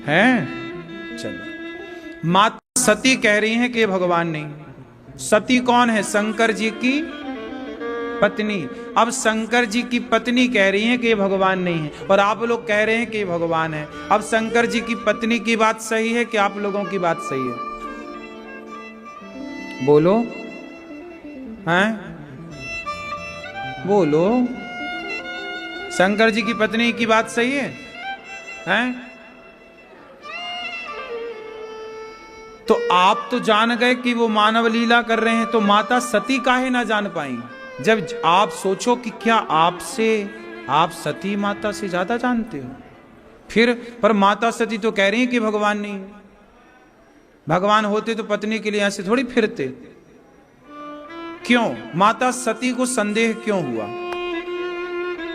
हैं? चलो, माता सती कह रही हैं कि ये भगवान नहीं। सती कौन है? शंकर जी की पत्नी। अब शंकर जी की पत्नी कह रही है कि ये भगवान नहीं है, और आप लोग कह रहे हैं कि ये भगवान है। अब शंकर जी की पत्नी की बात सही है कि आप लोगों की बात सही है? बोलो, हैं? बोलो, शंकर जी की पत्नी की बात सही है? हैं? तो आप तो जान गए कि वो मानव लीला कर रहे हैं, तो माता सती काहे ना जान पाई? जब आप सोचो कि क्या आपसे आप सती माता से ज्यादा जानते हो, फिर पर माता सती तो कह रही है कि भगवान नहीं है। भगवान होते तो पत्नी के लिए ऐसे थोड़ी फिरते। क्यों माता सती को संदेह क्यों हुआ?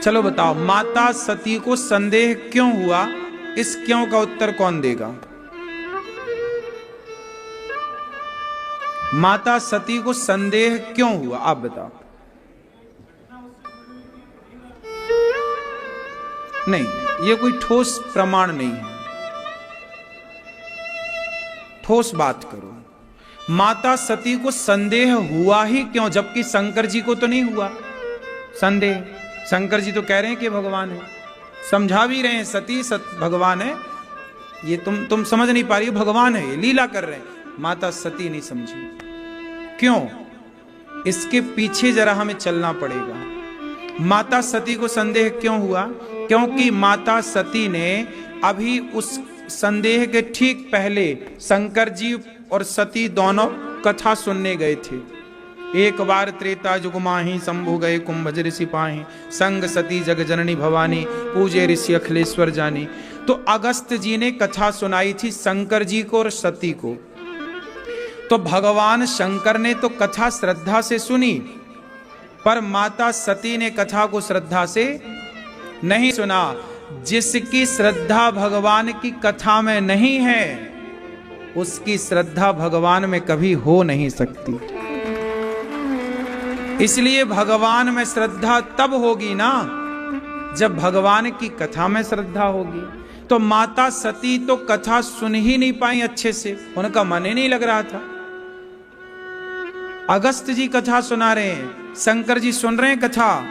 चलो बताओ, माता सती को संदेह क्यों हुआ? इस क्यों का उत्तर कौन देगा? माता सती को संदेह क्यों हुआ, आप बताओ। नहीं, ये कोई ठोस प्रमाण नहीं है। ठोस बात करो। माता सती को संदेह हुआ ही क्यों, जबकि शंकर जी को तो नहीं हुआ संदेह? शंकर जी तो कह रहे हैं कि भगवान है, समझा भी रहे हैं सती भगवान है। ये तुम समझ नहीं पा रही हो, भगवान है, ये लीला कर रहे हैं। माता सती नहीं समझी। क्यों? इसके पीछे जरा हमें चलना पड़ेगा। माता सती को संदेह क्यों हुआ? क्योंकि माता सती ने अभी उस संदेह के ठीक पहले शंकर जी और सती दोनों कथा सुनने गए थे। एक बार त्रेता जुग माही शंभु गए कुंभज ऋषि पाही, संग सती जग जननी भवानी, पूजे ऋषि अखिलेश्वर जानी। तो अगस्त जी ने कथा सुनाई थी शंकर जी को और सती को। तो भगवान शंकर ने तो कथा श्रद्धा से सुनी, पर माता सती ने कथा को श्रद्धा से नहीं सुना। जिसकी श्रद्धा भगवान की कथा में नहीं है, उसकी श्रद्धा भगवान में कभी हो नहीं सकती। इसलिए भगवान में श्रद्धा तब होगी ना जब भगवान की कथा में श्रद्धा होगी। तो माता सती तो कथा सुन ही नहीं पाई अच्छे से, उनका मन ही नहीं लग रहा था। अगस्त जी कथा सुना रहे हैं, शंकर जी सुन रहे हैं कथा।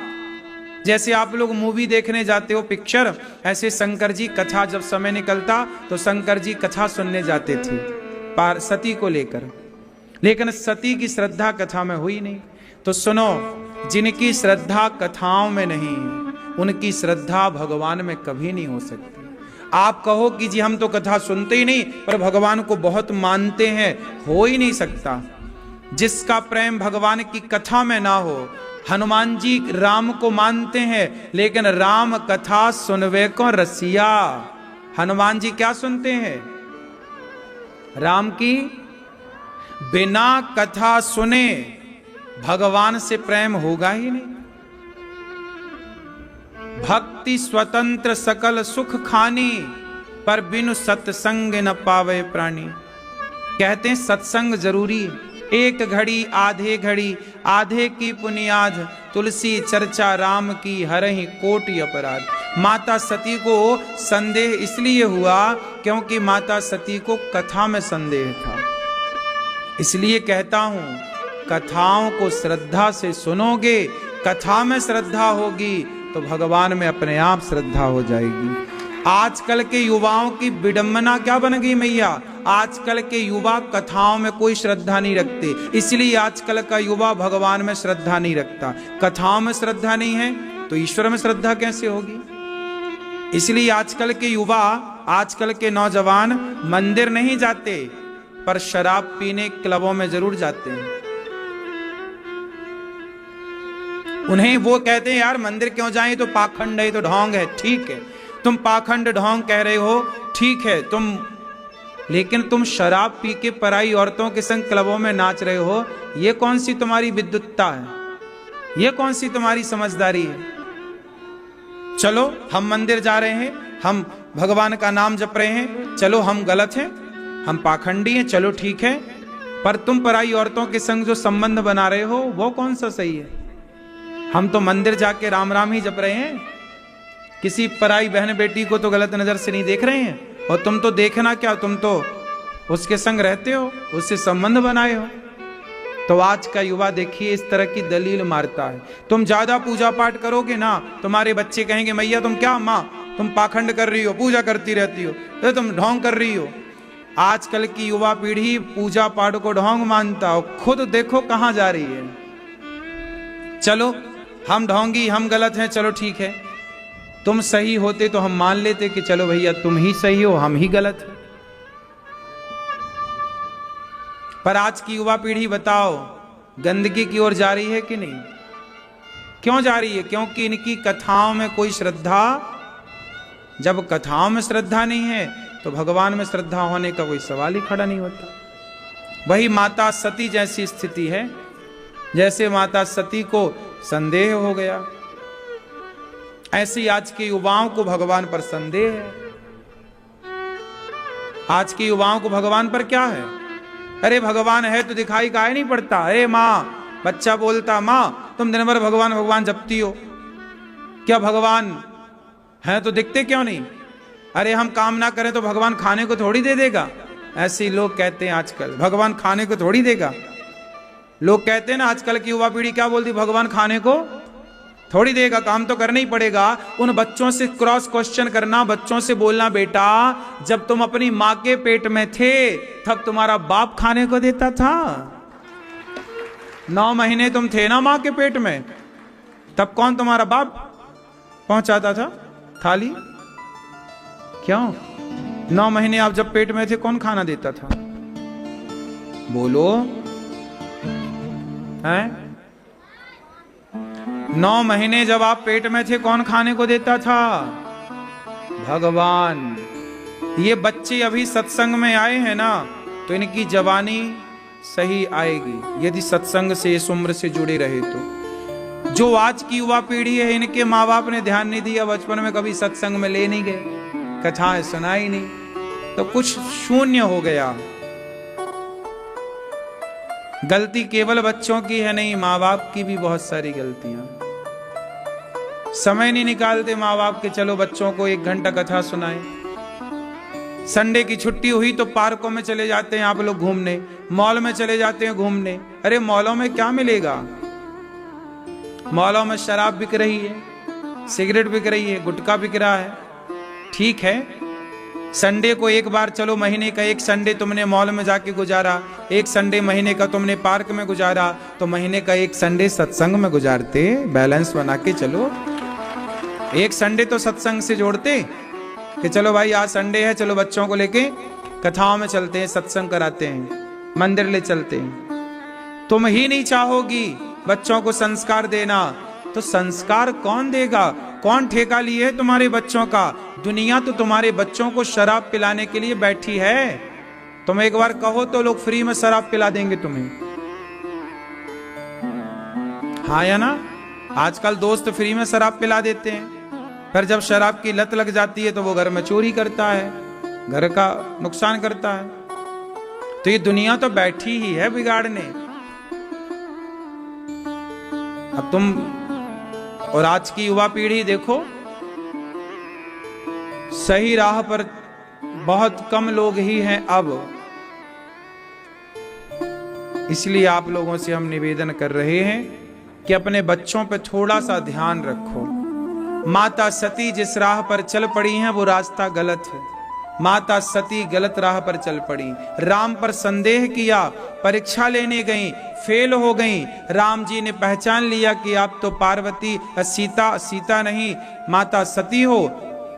जैसे आप लोग मूवी देखने जाते हो पिक्चर, ऐसे शंकर जी कथा जब समय निकलता तो शंकर जी कथा सुनने जाते थे सती को लेकर। लेकिन सती की श्रद्धा कथा में हुई नहीं। तो सुनो, जिनकी श्रद्धा कथाओं में नहीं है, उनकी श्रद्धा भगवान में कभी नहीं हो सकती। आप कहो कि जी हम तो कथा सुनते ही नहीं पर भगवान को बहुत मानते हैं, हो ही नहीं सकता। जिसका प्रेम भगवान की कथा में ना हो, हनुमान जी राम को मानते हैं लेकिन राम कथा सुनवे को रसिया। हनुमान जी क्या सुनते हैं? राम की बिना कथा सुने भगवान से प्रेम होगा ही नहीं। भक्ति स्वतंत्र सकल सुख खानी, पर बिनु सत्संग न पावे प्राणी। कहते हैं सत्संग जरूरी है। एक घड़ी आधे की पुनियाद, तुलसी चर्चा राम की हरहि कोटि अपराध। माता सती को संदेह इसलिए हुआ क्योंकि माता सती को कथा में संदेह था। इसलिए कहता हूं, कथाओं को श्रद्धा से सुनोगे, कथा में श्रद्धा होगी तो भगवान में अपने आप श्रद्धा हो जाएगी। आजकल के युवाओं की विडंबना क्या बन गई मैया, आजकल के युवा कथाओं में कोई श्रद्धा नहीं रखते, इसलिए आजकल का युवा भगवान में श्रद्धा नहीं रखता। कथाओं में श्रद्धा नहीं है तो ईश्वर में श्रद्धा कैसे होगी। इसलिए आजकल के युवा, आजकल के नौजवान मंदिर नहीं जाते, पर शराब पीने क्लबों में जरूर जाते हैं। उन्हें वो कहते हैं यार मंदिर क्यों जाएं, तो पाखंड है, तो ढोंग है। ठीक है, तुम पाखंड ढोंग कह रहे हो, ठीक है तुम, लेकिन तुम शराब पी के पराई औरतों के संग क्लबों में नाच रहे हो, ये कौन सी तुम्हारी विद्युत्ता है, ये कौन सी तुम्हारी समझदारी है। चलो हम मंदिर जा रहे हैं, हम भगवान का नाम जप रहे हैं, चलो हम गलत हैं, हम पाखंडी हैं, चलो ठीक है, पर तुम पराई औरतों के संग जो संबंध बना रहे हो वो कौन सा सही है। हम तो मंदिर जाके राम राम ही जप रहे हैं, किसी पराई बहन बेटी को तो गलत नजर से नहीं देख रहे हैं। और तुम तो देखना क्या, तुम तो उसके संग रहते हो, उससे संबंध बनाए हो। तो आज का युवा देखिए इस तरह की दलील मारता है। तुम ज्यादा पूजा पाठ करोगे ना, तुम्हारे बच्चे कहेंगे मैया तुम क्या माँ, तुम पाखंड कर रही हो, पूजा करती रहती हो, तो तुम ढोंग कर रही हो। आजकल की युवा पीढ़ी पूजा पाठ को ढोंग मानता हो, खुद देखो कहां जा रही है। चलो हम ढोंगी, हम गलत हैं, चलो ठीक है, तुम सही होते तो हम मान लेते कि चलो भैया तुम ही सही हो, हम ही गलत हैं। पर आज की युवा पीढ़ी बताओ गंदगी की ओर जा रही है कि नहीं, क्यों जा रही है, क्योंकि इनकी कथाओं में कोई श्रद्धा, जब कथाओं में श्रद्धा नहीं है तो भगवान में श्रद्धा होने का कोई सवाल ही खड़ा नहीं होता। वही माता सती जैसी स्थिति है, जैसे माता सती को संदेह हो गया, ऐसे आज के युवाओं को भगवान पर संदेह है। आज के युवाओं को भगवान पर क्या है, अरे भगवान है तो दिखाई काहे नहीं पड़ता। अरे माँ, बच्चा बोलता माँ तुम दिन भर भगवान भगवान जपती हो, क्या भगवान है तो दिखते क्यों नहीं। अरे हम काम ना करें तो भगवान खाने को थोड़ी दे देगा। ऐसे लोग कहते हैं आजकल, भगवान खाने को थोड़ी देगा। लोग कहते हैं ना, आजकल की युवा पीढ़ी क्या बोलती, भगवान खाने को थोड़ी देगा, काम तो करना ही पड़ेगा। उन बच्चों से क्रॉस क्वेश्चन करना, बच्चों से बोलना, बेटा जब तुम अपनी माँ के पेट में थे तब तुम्हारा बाप खाने को देता था। 9 महीने तुम थे ना माँ के पेट में, तब कौन तुम्हारा बाप पहुंचाता था थाली, क्यों 9 महीने आप जब पेट में थे कौन खाना देता था, बोलो हैं। 9 महीने जब आप पेट में थे कौन खाने को देता था, भगवान। ये बच्चे अभी सत्संग में आए हैं ना, तो इनकी जवानी सही आएगी यदि सत्संग से इस उम्र से जुड़े रहे तो। जो आज की युवा पीढ़ी है, इनके माँ बाप ने ध्यान नहीं दिया, बचपन में कभी सत्संग में ले नहीं गए, कथाएं सुनाई नहीं, तो कुछ शून्य हो गया। गलती केवल बच्चों की है नहीं, माँ बाप की भी बहुत सारी गलतियां। समय नहीं निकालते माँ बाप के, चलो बच्चों को 1 घंटा कथा सुनाएं। संडे की छुट्टी हुई तो पार्कों में चले जाते हैं आप लोग घूमने, मॉल में चले जाते हैं घूमने। अरे मॉलों में क्या मिलेगा, मॉलों में शराब बिक रही है, सिगरेट बिक रही है, गुटखा बिक रहा है। ठीक है, संडे को एक बार चलो, महीने का 1 संडे तुमने मॉल में जाके गुजारा, 1 संडे महीने का तुमने पार्क में गुजारा, तो महीने का 1 संडे सत्संग में गुजारते, बैलेंस बना के चलो। 1 संडे तो सत्संग से जोड़ते कि चलो भाई आज संडे है, चलो बच्चों को लेके कथाओं में चलते हैं, सत्संग कराते हैं, मंदिर ले चलते हैं। तुम ही नहीं चाहोगी बच्चों को संस्कार देना, तो संस्कार कौन देगा, कौन ठेका लिए है तुम्हारे बच्चों का। दुनिया तो तुम्हारे बच्चों को शराब पिलाने के लिए बैठी है, तुम एक बार कहो तो लोग फ्री में शराब पिला देंगे तुम्हें, हाँ या ना? आजकल दोस्त फ्री में शराब पिला देते हैं, फिर जब शराब की लत लग जाती है तो वो घर में चोरी करता है, घर का नुकसान करता है। तो ये दुनिया तो बैठी ही है बिगाड़ने। अब तुम और आज की युवा पीढ़ी देखो, सही राह पर बहुत कम लोग ही हैं अब। इसलिए आप लोगों से हम निवेदन कर रहे हैं कि अपने बच्चों पर थोड़ा सा ध्यान रखो। माता सती जिस राह पर चल पड़ी हैं वो रास्ता गलत है। माता सती गलत राह पर चल पड़ी, राम पर संदेह किया, परीक्षा लेने गई, फेल हो गई। राम जी ने पहचान लिया कि आप तो पार्वती सीता नहीं माता सती हो।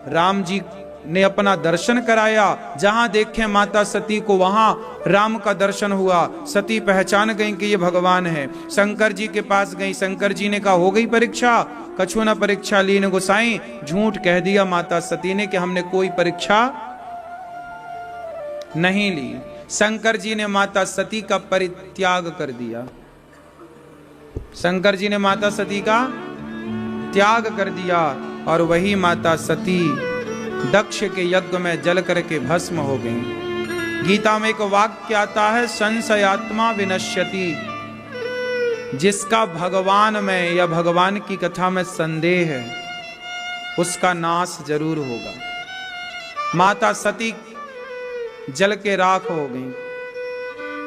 राम जी ने अपना दर्शन कराया, जहां देखे माता सती को वहां राम का दर्शन हुआ। सती पहचान गई कि ये भगवान है। शंकर जी के पास गई, शंकर जी ने कहा हो गई परीक्षा, कछु न परीक्षा लीन गोसाई। झूठ कह दिया माता सती ने कि हमने कोई परीक्षा नहीं ली। शंकर जी ने माता सती का परित्याग कर दिया। शंकर जी ने माता सती का त्याग कर दिया और वही माता सती दक्ष के यज्ञ में जल करके भस्म हो गई। गीता में एक वाक्य आता है, संशयात्मा विनश्यति। जिसका भगवान में या भगवान की कथा में संदेह है उसका नाश जरूर होगा। माता सती जल के राख हो गई।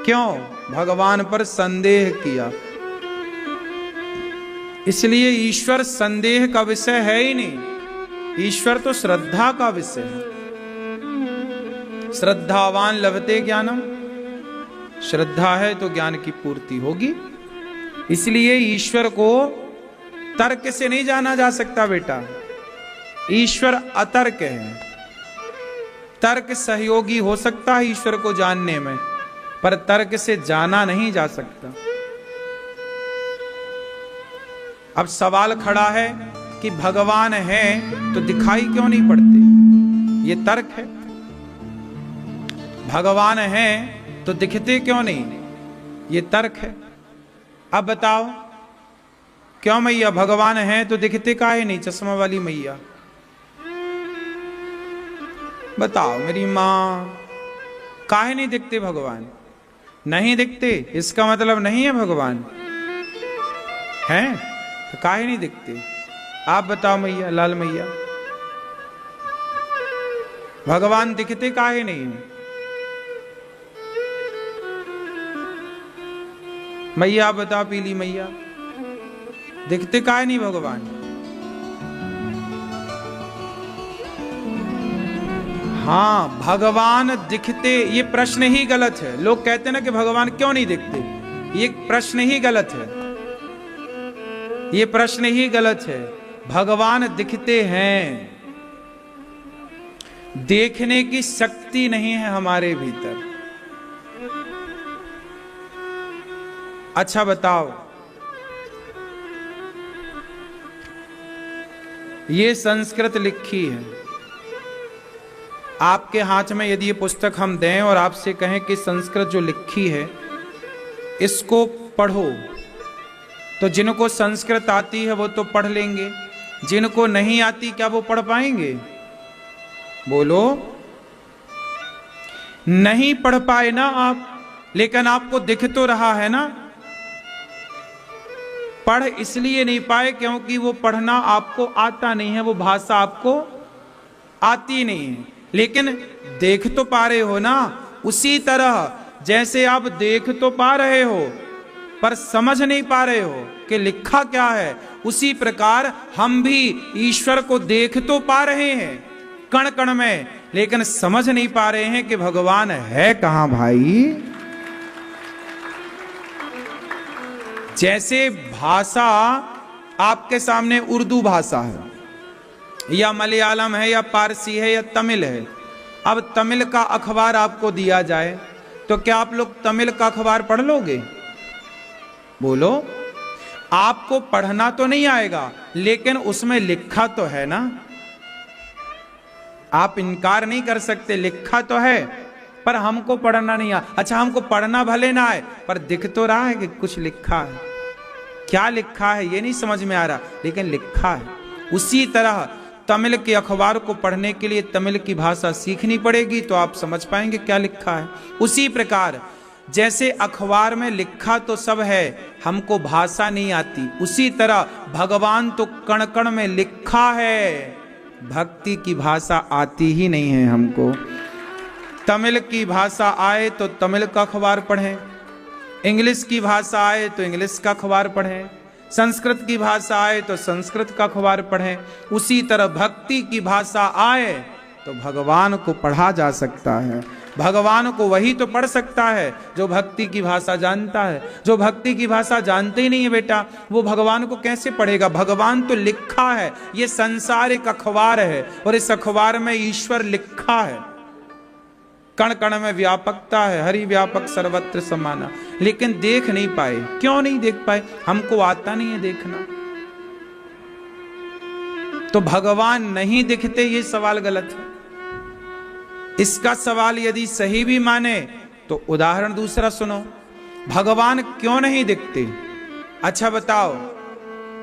क्यों? भगवान पर संदेह किया। इसलिए ईश्वर संदेह का विषय है ही नहीं, ईश्वर तो श्रद्धा का विषय है। श्रद्धावान लभते ज्ञानम, श्रद्धा है तो ज्ञान की पूर्ति होगी। इसलिए ईश्वर को तर्क से नहीं जाना जा सकता बेटा, ईश्वर अतर्क है। तर्क सहयोगी हो सकता है ईश्वर को जानने में, पर तर्क से जाना नहीं जा सकता। अब सवाल खड़ा है कि भगवान है तो दिखाई क्यों नहीं पड़ते? ये तर्क है। भगवान है तो दिखते क्यों नहीं? ये तर्क है। अब बताओ क्यों मैया भगवान है तो दिखते काहे नहीं? चश्मा वाली मैया बताओ मेरी मां, काहे नहीं दिखते भगवान? नहीं दिखते इसका मतलब नहीं है भगवान हैं, तो काहे नहीं दिखते? आप बताओ मैया, लाल मैया, भगवान दिखते काहे नहीं है? मैया आप बताओ, पीली मैया, दिखते काहे नहीं भगवान? हाँ, भगवान दिखते, ये प्रश्न ही गलत है। लोग कहते हैं ना कि भगवान क्यों नहीं दिखते, ये प्रश्न ही गलत है। ये प्रश्न ही गलत है। भगवान दिखते हैं, देखने की शक्ति नहीं है हमारे भीतर। अच्छा बताओ, ये संस्कृत लिखी है, आपके हाथ में यदि ये पुस्तक हम दें और आपसे कहें कि संस्कृत जो लिखी है इसको पढ़ो, तो जिनको संस्कृत आती है वो तो पढ़ लेंगे, जिनको नहीं आती क्या वो पढ़ पाएंगे? बोलो, नहीं पढ़ पाए ना आप, लेकिन आपको दिख तो रहा है ना। पढ़ इसलिए नहीं पाए क्योंकि वो पढ़ना आपको आता नहीं है, वो भाषा आपको आती नहीं है, लेकिन देख तो पा रहे हो ना। उसी तरह जैसे आप देख तो पा रहे हो पर समझ नहीं पा रहे हो कि लिखा क्या है, उसी प्रकार हम भी ईश्वर को देख तो पा रहे हैं कण कण में, लेकिन समझ नहीं पा रहे हैं कि भगवान है कहां भाई। जैसे भाषा आपके सामने उर्दू भाषा है या मलयालम है या पारसी है या तमिल है। अब तमिल का अखबार आपको दिया जाए तो क्या आप लोग तमिल का अखबार पढ़ लोगे? बोलो, आपको पढ़ना तो नहीं आएगा लेकिन उसमें लिखा तो है ना। आप इनकार नहीं कर सकते, लिखा तो है। पर हमको पढ़ना नहीं आता। अच्छा, हमको पढ़ना भले ना आए, पर दिख तो रहा है कि कुछ लिखा है। क्या लिखा है ये नहीं समझ में आ रहा, लेकिन लिखा है। उसी तरह तमिल के अखबार को पढ़ने के लिए तमिल की भाषा सीखनी पड़ेगी, तो आप समझ पाएंगे क्या लिखा है। उसी प्रकार जैसे अखबार में लिखा तो सब है, हमको भाषा नहीं आती, उसी तरह भगवान तो कण कण में लिखा है, भक्ति की भाषा आती ही नहीं है हमको। तमिल की भाषा आए तो तमिल का अखबार पढ़ें, इंग्लिश की भाषा आए तो इंग्लिश का अखबार पढ़ें, संस्कृत की भाषा आए तो संस्कृत का अखबार पढ़ें। उसी तरह भक्ति की भाषा आए तो भगवान को पढ़ा जा सकता है। भगवान को वही तो पढ़ सकता है जो भक्ति की भाषा जानता है। जो भक्ति की भाषा जानते ही नहीं है बेटा, वो भगवान को कैसे पढ़ेगा। भगवान तो लिखा है, ये संसार एक अखबार है और इस अखबार में ईश्वर लिखा है। कण कण में व्यापकता है, हरि व्यापक सर्वत्र समाना, लेकिन देख नहीं पाए। क्यों नहीं देख पाए? हमको आता नहीं है देखना। तो भगवान नहीं दिखते, ये सवाल गलत है। इसका सवाल यदि सही भी माने तो उदाहरण दूसरा सुनो। भगवान क्यों नहीं दिखते? अच्छा बताओ,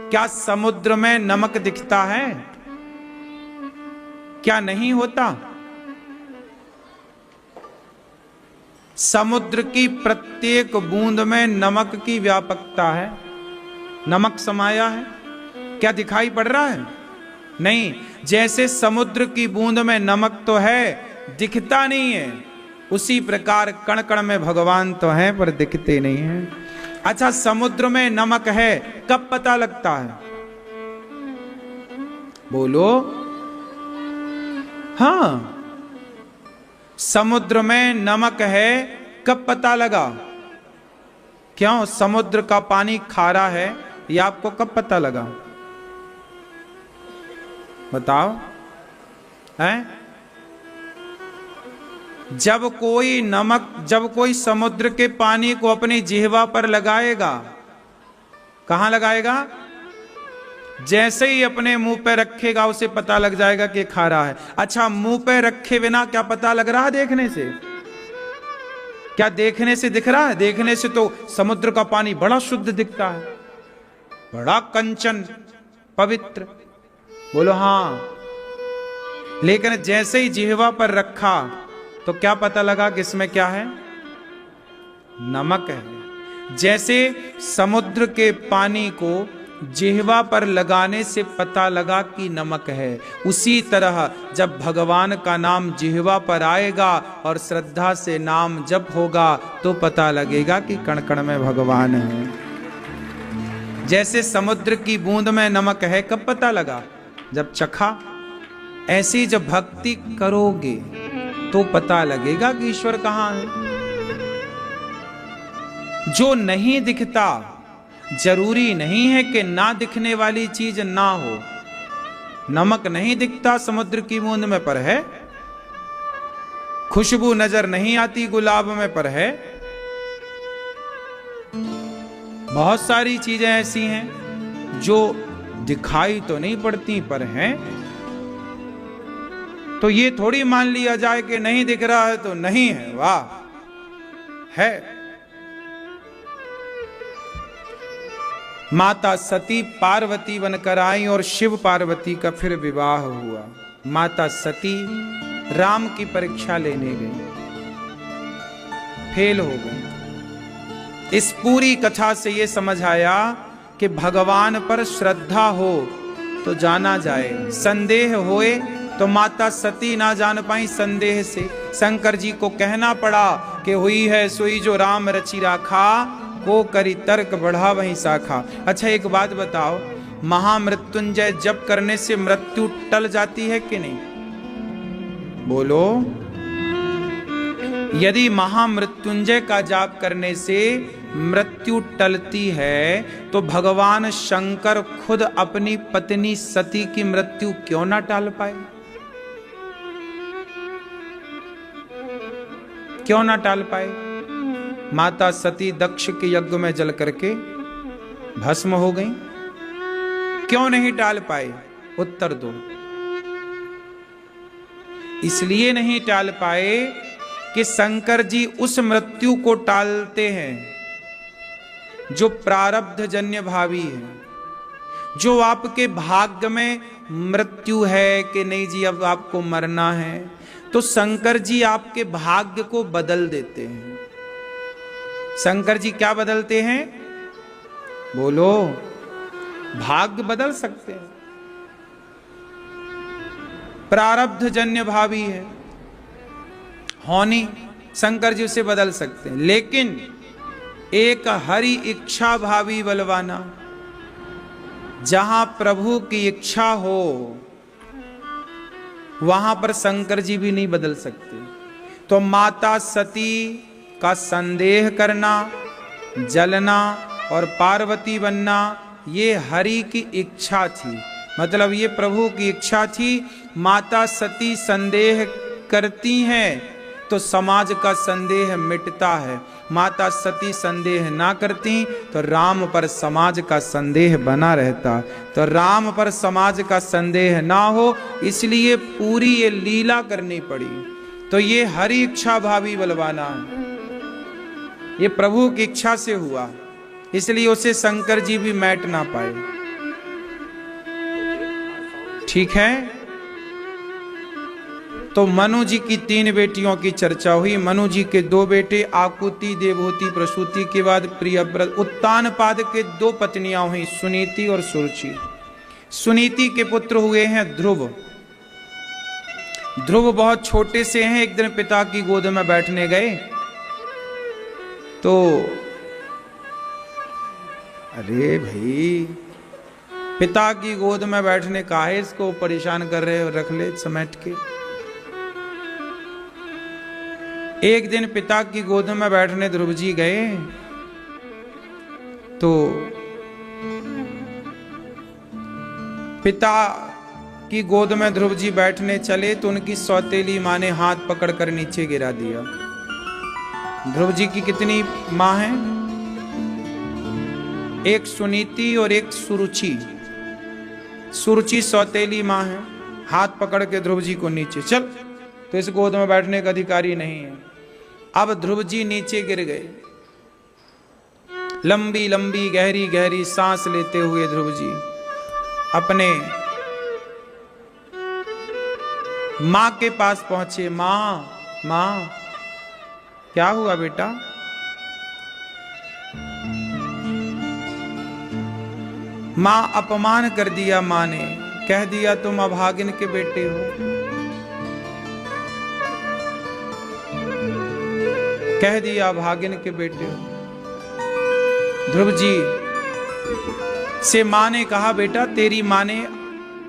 क्या समुद्र में नमक दिखता है? क्या नहीं होता? समुद्र की प्रत्येक बूंद में नमक की व्यापकता है, नमक समाया है। क्या दिखाई पड़ रहा है? नहीं। जैसे समुद्र की बूंद में नमक तो है, दिखता नहीं है, उसी प्रकार कण कण में भगवान तो हैं पर दिखते नहीं हैं। अच्छा, समुद्र में नमक है, कब पता लगता है? बोलो। हाँ, समुद्र में नमक है, कब पता लगा? क्यों? समुद्र का पानी खारा है, ये आपको कब पता लगा? बताओ। हैं? जब कोई समुद्र के पानी को अपनी जिह्वा पर लगाएगा, कहां लगाएगा? जैसे ही अपने मुंह पे रखेगा उसे पता लग जाएगा कि खारा है। अच्छा, मुंह पे रखे बिना क्या पता लग रहा है देखने से? क्या देखने से दिख रहा है? देखने से तो समुद्र का पानी बड़ा शुद्ध दिखता है, बड़ा कंचन पवित्र। बोलो हाँ। लेकिन जैसे ही जिह्वा पर रखा तो क्या पता लगा कि इसमें क्या है? नमक है। जैसे समुद्र के पानी को जिह्वा पर लगाने से पता लगा कि नमक है, उसी तरह जब भगवान का नाम जिह्वा पर आएगा और श्रद्धा से नाम जप होगा तो पता लगेगा कि कण कण में भगवान है। जैसे समुद्र की बूंद में नमक है, कब पता लगा? जब चखा। ऐसे ही जब भक्ति करोगे तो पता लगेगा कि ईश्वर कहां है। जो नहीं दिखता, जरूरी नहीं है कि ना दिखने वाली चीज ना हो। नमक नहीं दिखता समुद्र की बूंद में, पर है। खुशबू नजर नहीं आती गुलाब में, पर है। बहुत सारी चीजें ऐसी हैं जो दिखाई तो नहीं पड़ती पर हैं। तो ये थोड़ी मान लिया जाए कि नहीं दिख रहा है तो नहीं है, वाह है। माता सती पार्वती बनकर आई और शिव पार्वती का फिर विवाह हुआ। माता सती राम की परीक्षा लेने गई, फेल हो गई। इस पूरी कथा से ये समझ आया कि भगवान पर श्रद्धा हो तो जाना जाए, संदेह होए तो माता सती ना जान पाई संदेह से। शंकर जी को कहना पड़ा कि हुई है सोई जो राम रचि राखा, को करी तर्क बढ़ा वहीं शाखा। अच्छा, एक बात बताओ, महामृत्युंजय जप करने से मृत्यु टल जाती है कि नहीं? बोलो। यदि महामृत्युंजय का जाप करने से मृत्यु टलती है तो भगवान शंकर खुद अपनी पत्नी सती की मृत्यु क्यों ना टाल पाए? क्यों ना टाल पाए? माता सती दक्ष के यज्ञ में जल करके भस्म हो गई, क्यों नहीं टाल पाए? उत्तर दो। इसलिए नहीं टाल पाए कि शंकर जी उस मृत्यु को टालते हैं जो प्रारब्ध जन्य भावी है, जो आपके भाग्य में मृत्यु है कि नहीं जी अब आपको मरना है, तो शंकर जी आपके भाग्य को बदल देते हैं। शंकर जी क्या बदलते हैं? बोलो, भाग्य बदल सकते हैं। प्रारब्ध जन्य भावी है, होनी, शंकर जी उसे बदल सकते हैं। लेकिन एक हरि इच्छा भावी बलवाना, जहां प्रभु की इच्छा हो वहां पर शंकर जी भी नहीं बदल सकते। तो माता सती का संदेह करना, जलना और पार्वती बनना, ये हरि की इच्छा थी। मतलब ये प्रभु की इच्छा थी। माता सती संदेह करती हैं तो समाज का संदेह मिटता है। माता सती संदेह ना करती तो राम पर समाज का संदेह बना रहता। तो राम पर समाज का संदेह ना हो, इसलिए पूरी ये लीला करनी पड़ी। तो ये हरि इच्छा भावी बलवाना है, ये प्रभु की इच्छा से हुआ, इसलिए उसे शंकर जी भी मैट ना पाए। ठीक है। तो मनु जी की 3 बेटियों की चर्चा हुई। मनु जी के 2 बेटे, आकुति, देवहूति, प्रसूति के बाद प्रियव्रत। उत्तानपाद के 2 पत्नियां हुई, सुनीति और सुरुचि। सुनीति के पुत्र हुए हैं ध्रुव। ध्रुव बहुत छोटे से हैं। एक दिन पिता की गोद में बैठने गए तो अरे भाई, पिता की गोद में बैठने का है, इसको परेशान कर रहे हो, रख ले समेट के। एक दिन पिता की गोद में बैठने ध्रुव जी गए तो पिता की गोद में ध्रुव जी बैठने चले तो उनकी सौतेली माँ ने हाथ पकड़कर नीचे गिरा दिया। ध्रुव जी की कितनी माँ हैं? एक सुनीति और एक सुरुचि। सुरुचि सौतेली माँ है। हाथ पकड़ के ध्रुव जी को नीचे, चल, तो इस गोद में बैठने का अधिकारी नहीं है। अब ध्रुव जी नीचे गिर गए। लंबी लंबी गहरी गहरी सांस लेते हुए ध्रुव जी अपने मां के पास पहुंचे। मां, मां, क्या हुआ बेटा? मां, अपमान कर दिया मां ने, कह दिया तुम अभागिन के बेटे हो, कह दिया अभागिन के बेटे हो। ध्रुव जी से मां ने कहा, बेटा तेरी मां ने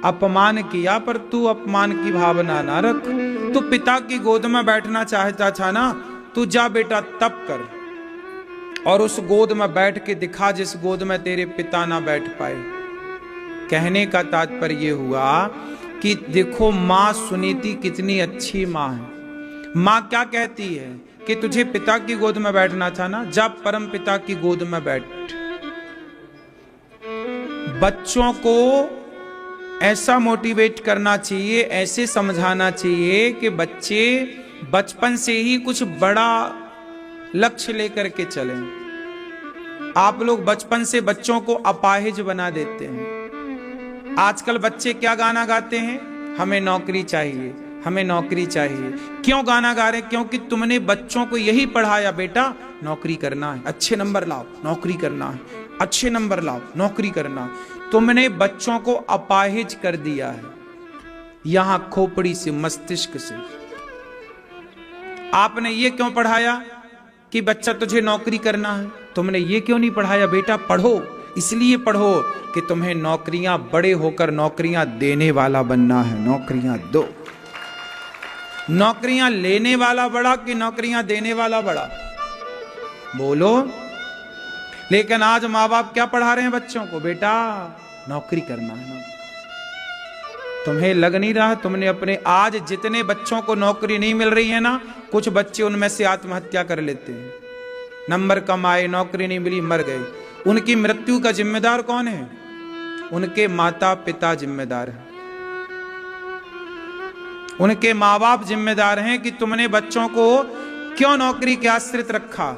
अपमान किया पर तू अपमान की भावना ना रख। तू पिता की गोद में बैठना चाहता था ना, तू जा बेटा तप कर और उस गोद में बैठ के दिखा जिस गोद में तेरे पिता ना बैठ पाए। कहने का तात्पर्य यह हुआ कि देखो मां सुनीति कितनी अच्छी मां है। मां क्या कहती है कि तुझे पिता की गोद में बैठना था ना, जा परम पिता की गोद में बैठ। बच्चों को ऐसा मोटिवेट करना चाहिए, ऐसे समझाना चाहिए कि बच्चे बचपन से ही कुछ बड़ा लक्ष्य लेकर के चलें। आप लोग बचपन से बच्चों को अपाहिज बना देते हैं। आजकल बच्चे क्या गाना गाते हैं? हमें नौकरी चाहिए, हमें नौकरी चाहिए। क्यों गाना गा रहे? क्योंकि तुमने बच्चों को यही पढ़ाया, बेटा नौकरी करना है, अच्छे नंबर लाओ, नौकरी करना है, अच्छे नंबर लाओ, नौकरी करना। तुमने बच्चों को अपाहिज कर दिया है, यहां खोपड़ी से, मस्तिष्क से। आपने ये क्यों पढ़ाया कि बच्चा तुझे नौकरी करना है? तुमने ये क्यों नहीं पढ़ाया, बेटा पढ़ो, इसलिए पढ़ो कि तुम्हें नौकरियां, बड़े होकर नौकरियां देने वाला बनना है। नौकरियां दो। नौकरियां लेने वाला बड़ा कि नौकरियां देने वाला बड़ा? बोलो। लेकिन आज माँ बाप क्या पढ़ा रहे हैं बच्चों को? बेटा नौकरी करना है ना। तुम्हें लग नहीं रहा? तुमने अपने, आज जितने बच्चों को नौकरी नहीं मिल रही है ना, कुछ बच्चे उनमें से आत्महत्या कर लेते हैं। नंबर कम आए, नौकरी नहीं मिली, मर गए। उनकी मृत्यु का जिम्मेदार कौन है? उनके माता पिता जिम्मेदार हैं, उनके माँ बाप जिम्मेदार हैं कि तुमने बच्चों को क्यों नौकरी के आश्रित रखा?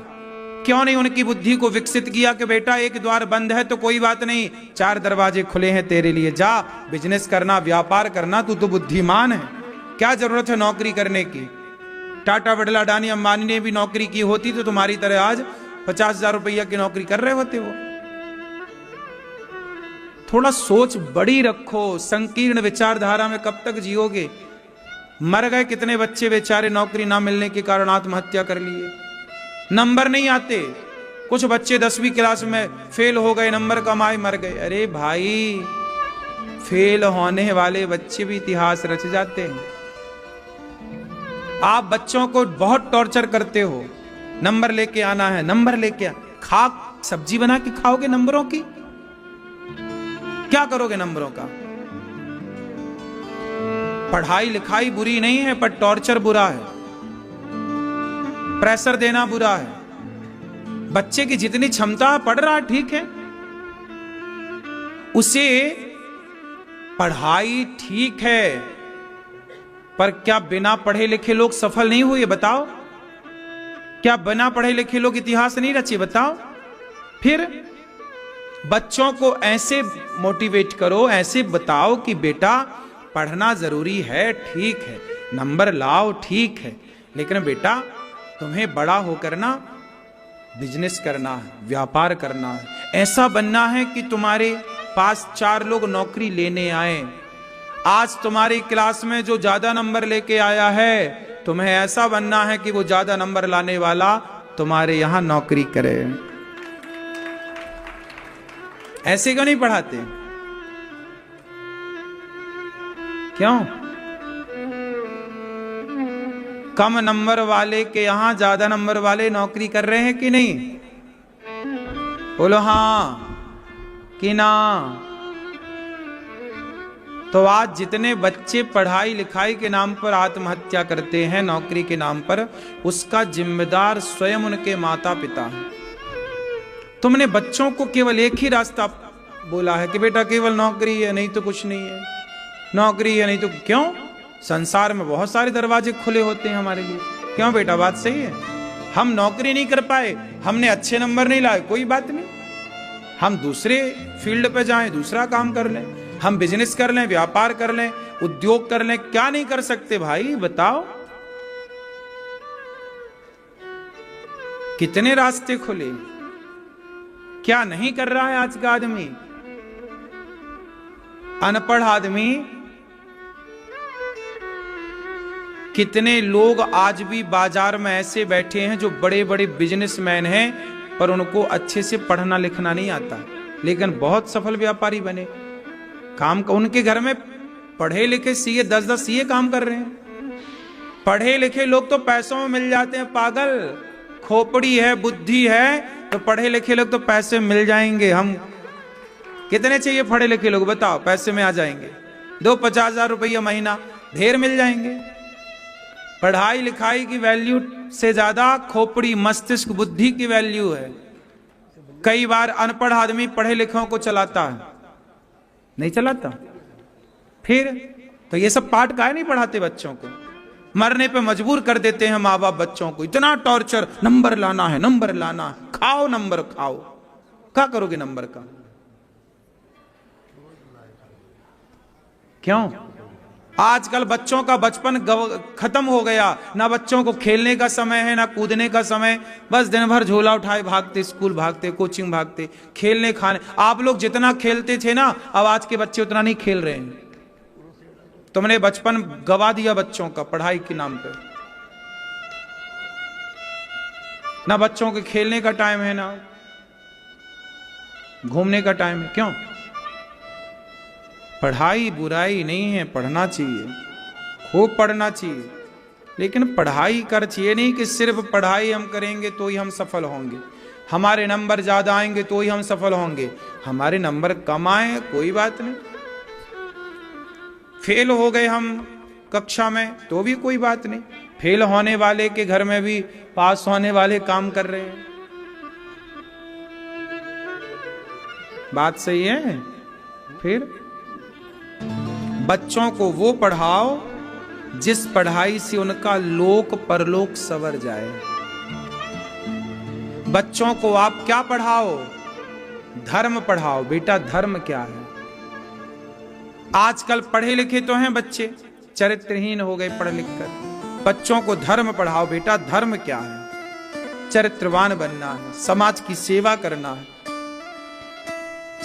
क्यों नहीं उनकी बुद्धि को विकसित किया कि बेटा एक द्वार बंद है तो कोई बात नहीं, 4 दरवाजे खुले हैं तेरे लिए, जा बिजनेस करना, व्यापार करना, तू तो बुद्धिमान है, क्या जरूरत है नौकरी करने की? टाटा, बिड़ला, अडानी, अंबानी ने भी नौकरी की होती तो तुम्हारी तरह आज 50,000 रुपया की नौकरी कर रहे होते वो। थोड़ा सोच बड़ी रखो, संकीर्ण विचारधारा में कब तक जियोगे? मर गए कितने बच्चे बेचारे नौकरी ना मिलने के कारण आत्महत्या कर लिए, नंबर नहीं आते। कुछ बच्चे 10वीं क्लास में फेल हो गए, नंबर कम आए, मर गए। अरे भाई, फेल होने वाले बच्चे भी इतिहास रच जाते हैं। आप बच्चों को बहुत टॉर्चर करते हो, नंबर लेके आना है, नंबर लेके खा, सब्जी बना के खाओगे नंबरों की? क्या करोगे नंबरों का? पढ़ाई लिखाई बुरी नहीं है, पर टॉर्चर बुरा है, प्रेशर देना बुरा है। बच्चे की जितनी क्षमता पढ़ रहा ठीक है, उसे पढ़ाई ठीक है, पर क्या बिना पढ़े लिखे लोग सफल नहीं हुए? बताओ, क्या बिना पढ़े लिखे लोग इतिहास नहीं रचे? बताओ। फिर बच्चों को ऐसे मोटिवेट करो, ऐसे बताओ कि बेटा पढ़ना जरूरी है, ठीक है, नंबर लाओ, ठीक है, लेकिन बेटा तुम्हें बड़ा होकर ना बिजनेस करना है, व्यापार करना है, ऐसा बनना है कि तुम्हारे पास 4 लोग नौकरी लेने आए। आज तुम्हारी क्लास में जो ज्यादा नंबर लेके आया है, तुम्हें ऐसा बनना है कि वो ज्यादा नंबर लाने वाला तुम्हारे यहां नौकरी करे। ऐसे क्यों नहीं पढ़ाते? क्यों? कम नंबर वाले के यहां ज्यादा नंबर वाले नौकरी कर रहे हैं कि नहीं? बोलो हां कि ना? तो आज जितने बच्चे पढ़ाई लिखाई के नाम पर आत्महत्या करते हैं, नौकरी के नाम पर, उसका जिम्मेदार स्वयं उनके माता पिता हैं। तुमने बच्चों को केवल एक ही रास्ता बोला है कि बेटा केवल नौकरी है, नहीं तो कुछ नहीं है, नौकरी है नहीं तो क्यों? संसार में बहुत सारे दरवाजे खुले होते हैं हमारे लिए। क्यों बेटा, बात सही है। हम नौकरी नहीं कर पाए, हमने अच्छे नंबर नहीं लाए, कोई बात नहीं, हम दूसरे फील्ड पे जाएं, दूसरा काम कर लें, हम बिजनेस कर लें, व्यापार कर लें, उद्योग कर लें, क्या नहीं कर सकते भाई? बताओ, कितने रास्ते खुले। क्या नहीं कर रहा है आज का आदमी? अनपढ़ आदमी, कितने लोग आज भी बाजार में ऐसे बैठे हैं जो बड़े बड़े बिजनेसमैन हैं, पर उनको अच्छे से पढ़ना लिखना नहीं आता, लेकिन बहुत सफल व्यापारी बने। काम का उनके घर में पढ़े लिखे सीए 10-10 सीए काम कर रहे हैं। पढ़े लिखे लोग तो पैसों में मिल जाते हैं, पागल, खोपड़ी है, बुद्धि है, तो पढ़े लिखे लोग तो पैसे मिल जाएंगे। हम कितने चाहिए पढ़े लिखे लोग बताओ, पैसे में आ जाएंगे। 50,000 रुपया महीना ढेर मिल जाएंगे। पढ़ाई लिखाई की वैल्यू से ज्यादा खोपड़ी, मस्तिष्क, बुद्धि की वैल्यू है। कई बार अनपढ़ आदमी पढ़े लिखों को चलाता है, नहीं चलाता। फिर तो ये सब पाठ काहे नहीं पढ़ाते बच्चों को? मरने पे मजबूर कर देते हैं माँ बाप बच्चों को, इतना टॉर्चर, नंबर लाना है, नंबर लाना है, खाओ नंबर खाओ। क्या करोगे नंबर का? क्यों? आजकल बच्चों का बचपन खत्म हो गया, ना बच्चों को खेलने का समय है, ना कूदने का समय, बस दिन भर झोला उठाए भागते, स्कूल भागते, कोचिंग भागते, खेलने खाने। आप लोग जितना खेलते थे ना, अब आज के बच्चे उतना नहीं खेल रहे हैं। तुमने बचपन गवा दिया बच्चों का पढ़ाई के नाम पे। ना बच्चों के खेलने का टाइम है, ना घूमने का टाइम है। क्यों? पढ़ाई बुराई नहीं है, पढ़ना चाहिए, खूब पढ़ना चाहिए, लेकिन पढ़ाई कर चाहिए नहीं कि सिर्फ पढ़ाई हम करेंगे तो ही हम सफल होंगे, हमारे नंबर ज्यादा आएंगे तो ही हम सफल होंगे। हमारे नंबर कम आए कोई बात नहीं, फेल हो गए हम कक्षा में तो भी कोई बात नहीं, फेल होने वाले के घर में भी पास होने वाले काम कर रहे हैं। बात सही है। फिर बच्चों को वो पढ़ाओ जिस पढ़ाई से उनका लोक परलोक संवर जाए। बच्चों को आप क्या पढ़ाओ? धर्म पढ़ाओ। बेटा धर्म क्या है? आजकल पढ़े लिखे तो हैं बच्चे, चरित्रहीन हो गए पढ़ लिख कर। बच्चों को धर्म पढ़ाओ। बेटा धर्म क्या है? चरित्रवान बनना है, समाज की सेवा करना है।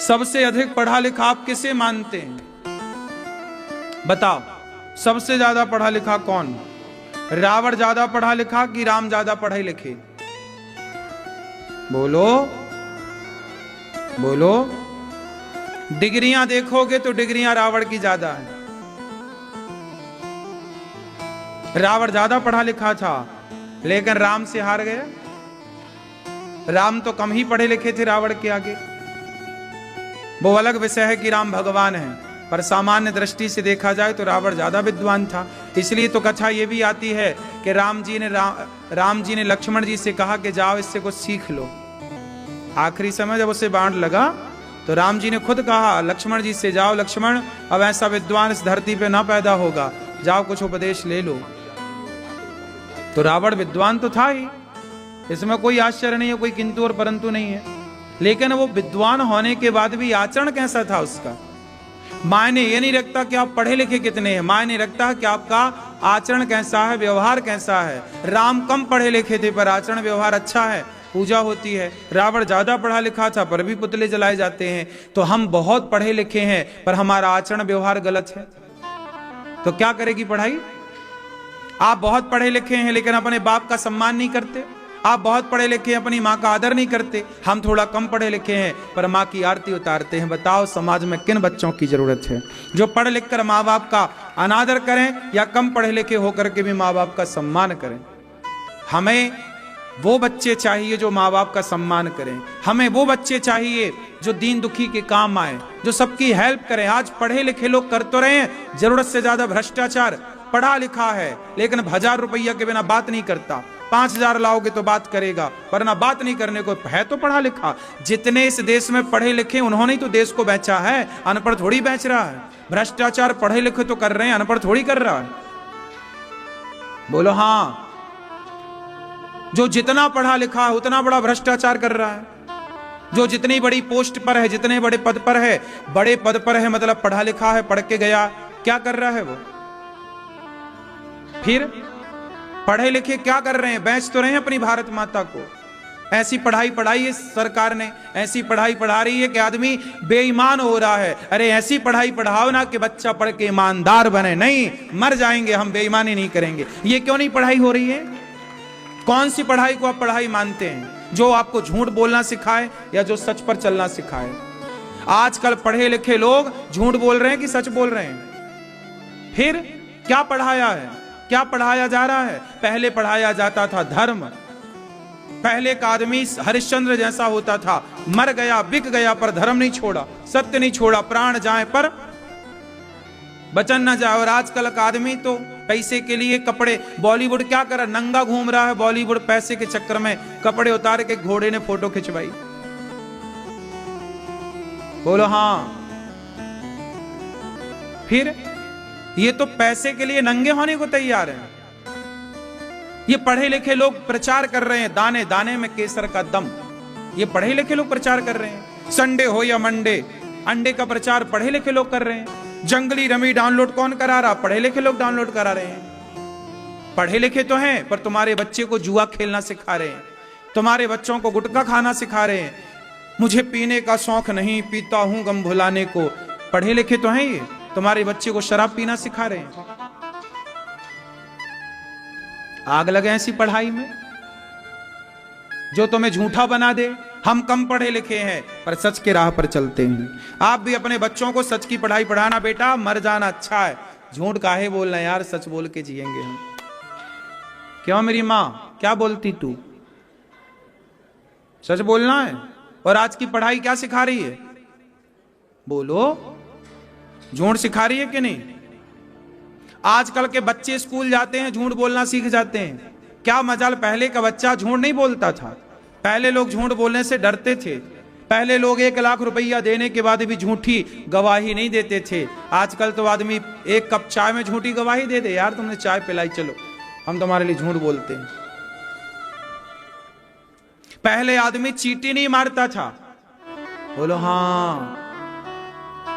सबसे अधिक पढ़ा लिखा आप किसे मानते हैं? बताओ, सबसे ज्यादा पढ़ा लिखा कौन? रावण ज्यादा पढ़ा लिखा कि राम ज्यादा पढ़े लिखे? बोलो बोलो। डिग्रियां देखोगे तो डिग्रियां रावण की ज्यादा है। रावण ज्यादा पढ़ा लिखा था लेकिन राम से हार गया। राम तो कम ही पढ़े लिखे थे रावण के आगे। वो अलग विषय है कि राम भगवान है, पर सामान्य दृष्टि से देखा जाए तो रावण ज्यादा विद्वान था। इसलिए तो कथा ये भी आती है कि राम जी ने लक्ष्मण जी से कहा कि जाओ इससे कुछ सीख लो। आखिरी समय जब उसे बाण लगा तो राम जी ने खुद कहा लक्ष्मण जी से, जाओ लक्ष्मण, अब ऐसा विद्वान इस धरती पे ना पैदा होगा, जाओ कुछ उपदेश ले लो। तो रावण विद्वान तो था ही, इसमें कोई आश्चर्य नहीं है, कोई किंतु और परंतु नहीं है। लेकिन वो विद्वान होने के बाद भी आचरण कैसा था उसका? मायने ये नहीं रखता कि आप पढ़े लिखे कितने हैं, मायने रखता है कि आपका आचरण कैसा है, व्यवहार कैसा है। राम कम पढ़े लिखे थे पर आचरण व्यवहार अच्छा है, पूजा होती है। रावण ज्यादा पढ़ा लिखा था पर भी पुतले जलाए जाते हैं। तो हम बहुत पढ़े लिखे हैं पर हमारा आचरण व्यवहार गलत है, तो क्या करेगी पढ़ाई? आप बहुत पढ़े लिखे हैं लेकिन अपने बाप का सम्मान नहीं करते। आप बहुत पढ़े लिखे हैं, अपनी माँ का आदर नहीं करते। हम थोड़ा कम पढ़े लिखे हैं पर माँ की आरती उतारते हैं। बताओ समाज में किन बच्चों की जरूरत है जो पढ़ लिख कर माँ बाप का अनादर करें या कम पढ़े लिखे होकर के भी माँ बाप का सम्मान करें? हमें वो बच्चे चाहिए जो माँ बाप का सम्मान करें। हमें वो बच्चे चाहिए जो दीन दुखी के काम आए, जो सबकी हेल्प करें। आज पढ़े लिखे लोग कर तो रहे हैं, जरूरत से ज्यादा भ्रष्टाचार। पढ़ा लिखा है लेकिन 1000 रुपया के बिना बात नहीं करता, 5000 लाओगे तो बात करेगा, वरना बात नहीं करने को है। तो पढ़ा लिखा जितने इस देश में पढ़े लिखे उन्होंने ही तो देश को बेचा है, अनपढ़ थोड़ी बेच रहा है। भ्रष्टाचार पढ़े लिखे तो कर रहे हैं, अनपढ़ थोड़ी कर रहा है। बोलो हाँ। जो जितना पढ़ा लिखा है उतना बड़ा भ्रष्टाचार कर रहा है। जो जितनी बड़ी पोस्ट पर है, जितने बड़े पद पर है, बड़े पद पर है मतलब पढ़ा लिखा है, पढ़ के गया, क्या कर रहा है वो? फिर पढ़े लिखे क्या कर रहे हैं? बेच तो रहे हैं अपनी भारत माता को। ऐसी पढ़ाई पढ़ाई है सरकार ने, ऐसी पढ़ाई पढ़ा रही है कि आदमी बेईमान हो रहा है। अरे ऐसी पढ़ाई पढ़ाओ ना कि बच्चा पढ़ के ईमानदार बने। नहीं, मर जाएंगे हम, बेईमानी नहीं करेंगे। ये क्यों नहीं पढ़ाई हो रही है? कौन सी पढ़ाई को आप पढ़ाई मानते हैं? जो आपको झूठ बोलना सिखाए या जो सच पर चलना सिखाए? आजकल पढ़े लिखे लोग झूठ बोल रहे हैं कि सच बोल रहे हैं? फिर क्या पढ़ाया है, क्या पढ़ाया जा रहा है? पहले पढ़ाया जाता था धर्म। पहले का आदमी हरिश्चंद्र जैसा होता था, मर गया बिक गया पर धर्म नहीं छोड़ा, सत्य नहीं छोड़ा, प्राण जाए पर बचन न जाए। और आजकल का आदमी तो पैसे के लिए कपड़े, बॉलीवुड क्या कर रहा है? नंगा घूम रहा है बॉलीवुड। पैसे के चक्कर में कपड़े उतार के घोड़े ने फोटो खिंचवाई। बोलो हाँ। फिर ये तो पैसे के लिए नंगे होने को तैयार हैं। ये पढ़े लिखे लोग प्रचार कर रहे हैं, दाने दाने में केसर का दम। ये पढ़े लिखे लोग प्रचार कर रहे हैं। संडे हो या मंडे, अंडे का प्रचार पढ़े लिखे लोग कर रहे हैं। जंगली रमी डाउनलोड कौन करा रहा? पढ़े लिखे लोग डाउनलोड करा रहे हैं। पढ़े लिखे तो हैं पर तुम्हारे बच्चे को जुआ खेलना सिखा रहे हैं, तुम्हारे बच्चों को गुटखा खाना सिखा रहे हैं। मुझे पीने का शौक नहीं, पीता हूं गम भुलाने को। पढ़े लिखे तो हैं ये, तुम्हारे बच्चे को शराब पीना सिखा रहे हैं। आग लगे ऐसी पढ़ाई में जो तुम्हें झूठा बना दे। हम कम पढ़े लिखे हैं पर सच के राह पर चलते हैं। आप भी अपने बच्चों को सच की पढ़ाई पढ़ाना। बेटा मर जाना अच्छा है, झूठ काहे बोलना यार, सच बोल के जिएंगे हम। क्यों मेरी माँ, क्या बोलती तू? सच बोलना है। और आज की पढ़ाई क्या सिखा रही है? बोलो, झूठ सिखा रही है कि नहीं? आजकल के बच्चे स्कूल जाते हैं, झूठ बोलना सीख जाते हैं। क्या मजाल, पहले का बच्चा झूठ नहीं बोलता था। पहले लोग झूठ बोलने से डरते थे। पहले लोग 1 लाख रुपया देने के बाद भी झूठी गवाही नहीं देते थे। आजकल तो आदमी 1 कप चाय में झूठी गवाही दे दे, यार तुमने चाय पिलाई, चलो हम तुम्हारे लिए झूठ बोलते हैं। पहले आदमी चींटी नहीं मारता था, बोलो हाँ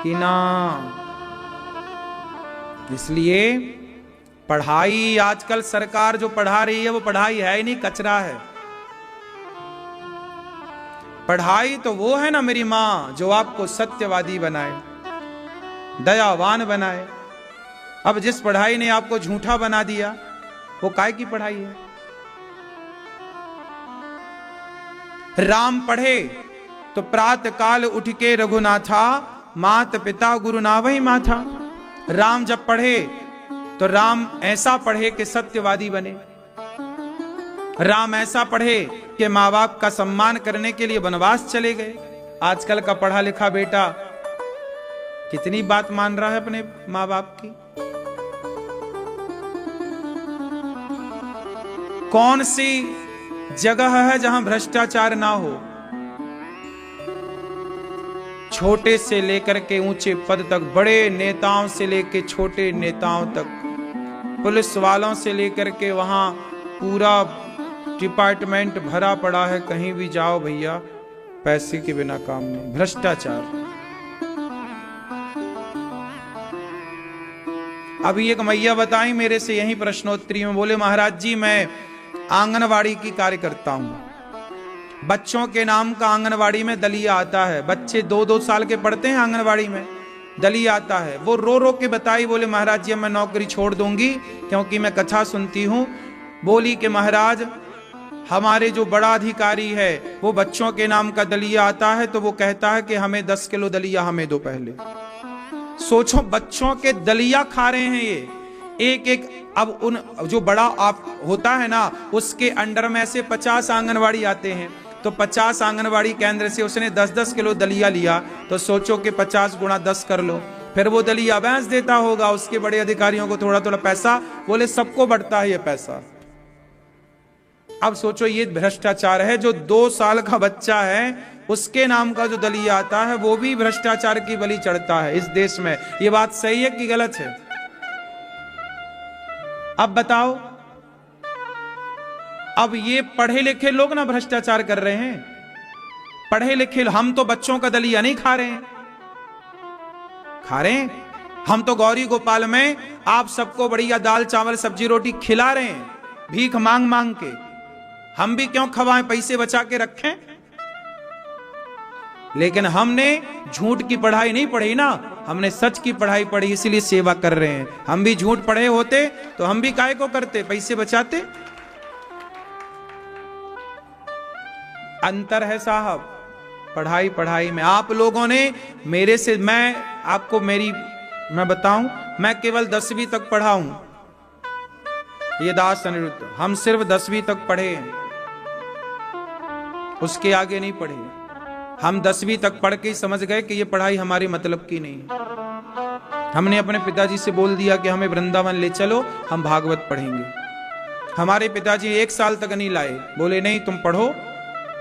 कि ना। इसलिए पढ़ाई, आजकल सरकार जो पढ़ा रही है वो पढ़ाई है ही नहीं, कचरा है। पढ़ाई तो वो है ना मेरी मां, जो आपको सत्यवादी बनाए, दयावान बनाए। अब जिस पढ़ाई ने आपको झूठा बना दिया, वो काय की पढ़ाई है? राम पढ़े तो प्रातः काल उठ के रघुनाथा, मात पिता गुरु ना वही माथा। राम जब पढ़े तो राम ऐसा पढ़े कि सत्यवादी बने। राम ऐसा पढ़े कि माँ बाप का सम्मान करने के लिए वनवास चले गए। आजकल का पढ़ा लिखा बेटा कितनी बात मान रहा है अपने माँ बाप की। कौन सी जगह है जहां भ्रष्टाचार ना हो? छोटे से लेकर के ऊंचे पद तक, बड़े नेताओं से लेकर छोटे नेताओं तक, पुलिस वालों से लेकर के वहां पूरा डिपार्टमेंट भरा पड़ा है। कहीं भी जाओ भैया, पैसे के बिना काम नहीं, भ्रष्टाचार। अभी एक मैया बताई मेरे से यही प्रश्नोत्तरी में, बोले महाराज जी मैं आंगनवाड़ी की कार्य करता हूं। बच्चों के नाम का आंगनवाड़ी में दलिया आता है, बच्चे 2-2 साल के पढ़ते हैं आंगनवाड़ी में, दलिया आता है। वो रो रो के बताई, बोले महाराज जी मैं नौकरी छोड़ दूंगी क्योंकि मैं कथा सुनती हूं। बोली कि महाराज हमारे जो बड़ा अधिकारी है वो बच्चों के नाम का दलिया आता है तो वो कहता है कि हमें 10 किलो दलिया हमें दो पहले। सोचो बच्चों के दलिया खा रहे हैं ये एक एक। अब उन जो बड़ा आप होता है ना, उसके अंडर में से 50 आंगनवाड़ी आते हैं, तो 50 आंगनवाड़ी केंद्र से उसने 10-10 किलो दलिया लिया, तो सोचो कि 50 गुणा 10 कर लो, फिर वो दलिया बेच देता होगा उसके बड़े अधिकारियों को थोड़ा थोड़ा पैसा, बोले सबको बढ़ता है ये पैसा। अब सोचो ये भ्रष्टाचार है। जो 2 साल का बच्चा है उसके नाम का जो दलिया आता है वो भी भ्रष्टाचार की बलि चढ़ता है इस देश में। ये बात सही है कि गलत है? अब बताओ। अब ये पढ़े लिखे लोग ना भ्रष्टाचार कर रहे हैं, पढ़े लिखे। हम तो बच्चों का दलिया नहीं खा रहे हैं, खा रहे हैं हम तो गौरी गोपाल में आप सबको बढ़िया दाल चावल सब्जी रोटी खिला रहे हैं, भीख मांग मांग के। हम भी क्यों खवाएं, पैसे बचा के रखें? लेकिन हमने झूठ की पढ़ाई नहीं पढ़ी ना, हमने सच की पढ़ाई पढ़ी, इसलिए सेवा कर रहे हैं। हम भी झूठ पढ़े होते तो हम भी काहे को करते, पैसे बचाते। अंतर है साहब पढ़ाई पढ़ाई में। आप लोगों ने मेरे से, मैं आपको मैं बताऊं, मैं केवल 10वीं तक पढ़ा हूं। ये दास अनिरुद्ध, हम सिर्फ 10वीं तक पढ़े हैं, उसके आगे नहीं पढ़े। हम 10वीं तक पढ़ के समझ गए कि ये पढ़ाई हमारे मतलब की नहीं है। हमने अपने पिताजी से बोल दिया कि हमें वृंदावन ले चलो, हम भागवत पढ़ेंगे। हमारे पिताजी 1 साल तक नहीं लाए, बोले नहीं तुम पढ़ो,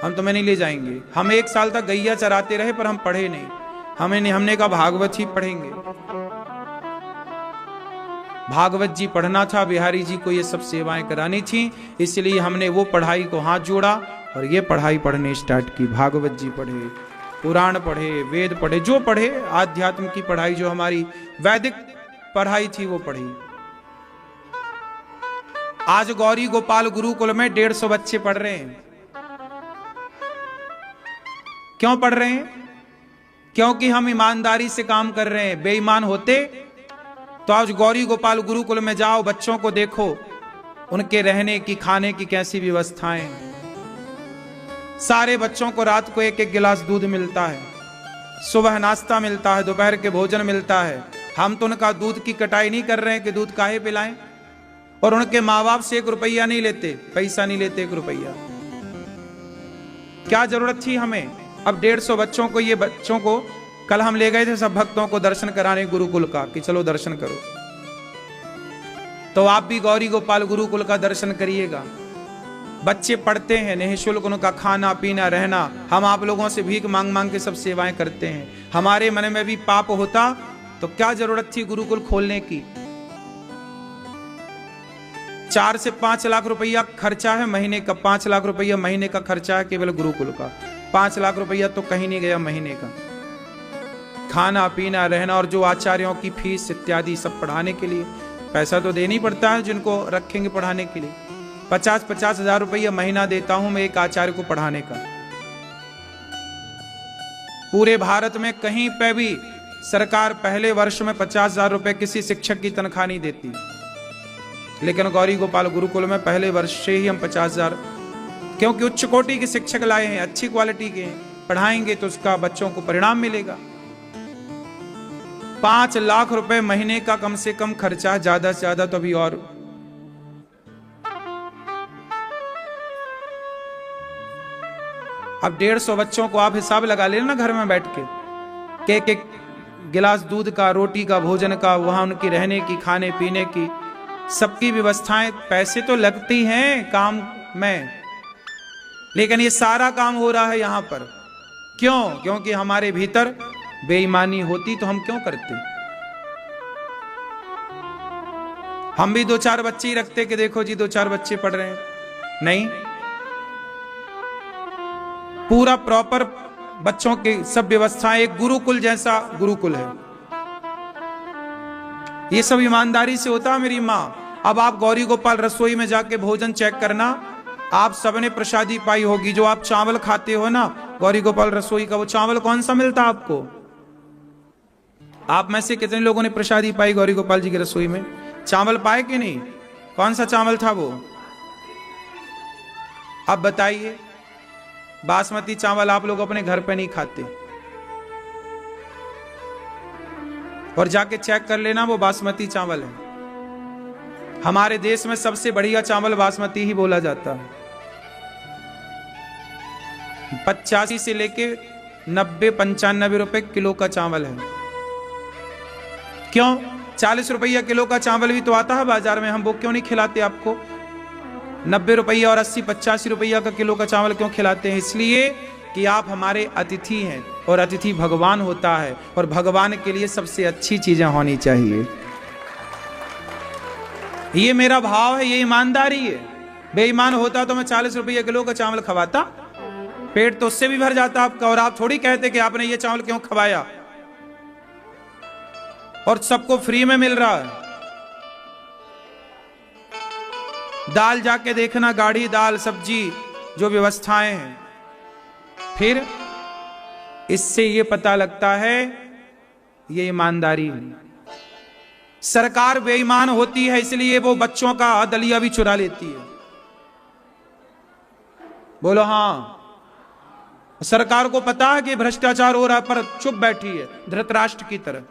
हम तुम्हें नहीं ले जाएंगे। हम 1 साल तक गैया चराते रहे पर हम पढ़े नहीं। हमने कहा भागवत ही पढ़ेंगे। भागवत जी पढ़ना था, बिहारी जी को ये सब सेवाएं करानी थी, इसलिए हमने वो पढ़ाई को हाथ जोड़ा और ये पढ़ाई पढ़ने स्टार्ट की। भागवत जी पढ़े, पुराण पढ़े, वेद पढ़े, जो पढ़े, आध्यात्म की पढ़ाई जो हमारी वैदिक पढ़ाई थी वो पढ़ी। आज गौरी गोपाल गुरुकुल में 150 बच्चे पढ़ रहे हैं। क्यों पढ़ रहे हैं? क्योंकि हम ईमानदारी से काम कर रहे हैं। बेईमान होते तो आज गौरी गोपाल गुरुकुल में जाओ, बच्चों को देखो, उनके रहने की, खाने की कैसी व्यवस्थाएं। सारे बच्चों को रात को 1-1 गिलास दूध मिलता है, सुबह नाश्ता मिलता है, दोपहर के भोजन मिलता है। हम तो उनका दूध की कटाई नहीं कर रहे हैं कि दूध काहे पिलाएं, और उनके माँ बाप से 1 रुपया नहीं लेते, पैसा नहीं लेते 1 रुपया। क्या जरूरत थी हमें? अब 150 बच्चों को, ये बच्चों को कल हम ले गए थे सब भक्तों को दर्शन कराने गुरुकुल का, कि चलो दर्शन करो। तो आप भी गौरी गोपाल गुरुकुल का दर्शन करिएगा। बच्चे पढ़ते हैं, निःशुल्क उनका खाना पीना रहना, हम आप लोगों से भीख मांग मांग के सब सेवाएं करते हैं। हमारे मन में भी पाप होता तो क्या जरूरत थी गुरुकुल खोलने की। 4 से 5 लाख रुपया खर्चा है महीने का, 5 लाख रुपया महीने का खर्चा है केवल गुरुकुल का। 5 लाख रुपया तो कहीं नहीं गया महीने का, खाना पीना रहना और जो आचार्यों की फीस इत्यादि सब पढ़ाने के लिए पैसा तो देना ही पड़ता है, जिनको रखेंगे पढ़ाने के लिए। 50-50 हजार रुपया महीना देता हूं मैं एक आचार्य को पढ़ाने का। पूरे भारत में कहीं पे भी सरकार पहले वर्ष में 50,000 रुपए किसी शिक्षक की तनख्वाह नहीं देती, लेकिन गौरी गोपाल गुरुकुल में पहले वर्ष से ही हम 50,000, क्योंकि उच्च कोटि के शिक्षक लाए हैं, अच्छी क्वालिटी के हैं, पढ़ाएंगे तो उसका बच्चों को परिणाम मिलेगा। 5 लाख रुपए महीने का कम से कम खर्चा, ज्यादा से ज्यादा तो अभी और। अब 150 बच्चों को आप हिसाब लगा लेना घर में बैठ के, एक गिलास दूध का, रोटी का, भोजन का, वहां उनकी रहने की, खाने पीने की सबकी व्यवस्थाएं, पैसे तो लगती हैं काम में, लेकिन ये सारा काम हो रहा है यहां पर। क्यों? क्योंकि हमारे भीतर बेईमानी होती तो हम क्यों करते। हम भी 2-4 बच्चे ही रखते कि देखो जी 2-4 बच्चे पढ़ रहे हैं, नहीं, पूरा प्रॉपर बच्चों की सब व्यवस्थाएं, एक गुरुकुल जैसा गुरुकुल है। ये सब ईमानदारी से होता है मेरी माँ। अब आप गौरी गोपाल रसोई में जाके भोजन चेक करना, आप सबने प्रसादी पाई होगी। जो आप चावल खाते हो ना गौरी गोपाल रसोई का, वो चावल कौन सा मिलता आपको? आप में से कितने लोगों ने प्रसादी पाई गौरी गोपाल जी की रसोई में? चावल पाए कि नहीं? कौन सा चावल था वो? अब बताइए। बासमती चावल आप लोग अपने घर पे नहीं खाते, और जाके चेक कर लेना वो बासमती चावल है। हमारे देश में सबसे बढ़िया चावल बासमती ही बोला जाता है। 85 से लेके 90-95 रुपए किलो का चावल है। क्यों? 40 रुपया किलो का चावल भी तो आता है बाजार में, हम वो क्यों नहीं खिलाते आपको? 90 रुपया और 80-85 रुपया का किलो का चावल क्यों खिलाते हैं? इसलिए कि आप हमारे अतिथि हैं, और अतिथि भगवान होता है, और भगवान के लिए सबसे अच्छी चीजें होनी चाहिए। ये मेरा भाव है, ये ईमानदारी है। बेईमान होता तो मैं 40 रुपये किलो का चावल खवाता, पेट तो उससे भी भर जाता आपका। और आप थोड़ी कहते कि आपने ये चावल क्यों खवाया, और सबको फ्री में मिल रहा है। दाल जाके देखना, गाढ़ी दाल, सब्जी, जो व्यवस्थाएं हैं, फिर इससे ये पता लगता है ये ईमानदारी है। सरकार बेईमान होती है, इसलिए वो बच्चों का दलिया भी चुरा लेती है। बोलो हाँ। सरकार को पता है कि भ्रष्टाचार हो रहा है, पर चुप बैठी है धृतराष्ट्र की तरह।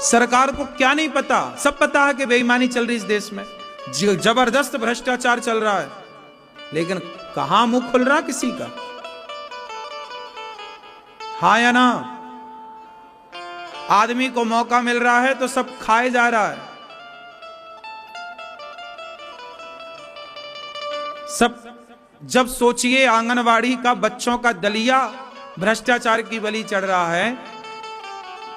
सरकार को क्या नहीं पता? सब पता है कि बेईमानी चल रही इस देश में, जबरदस्त भ्रष्टाचार चल रहा है, लेकिन कहां मुंह खुल रहा किसी का? हाँ या ना? आदमी को मौका मिल रहा है तो सब खाए जा रहा है। सब जब सोचिए आंगनवाड़ी का बच्चों का दलिया भ्रष्टाचार की बलि चढ़ रहा है,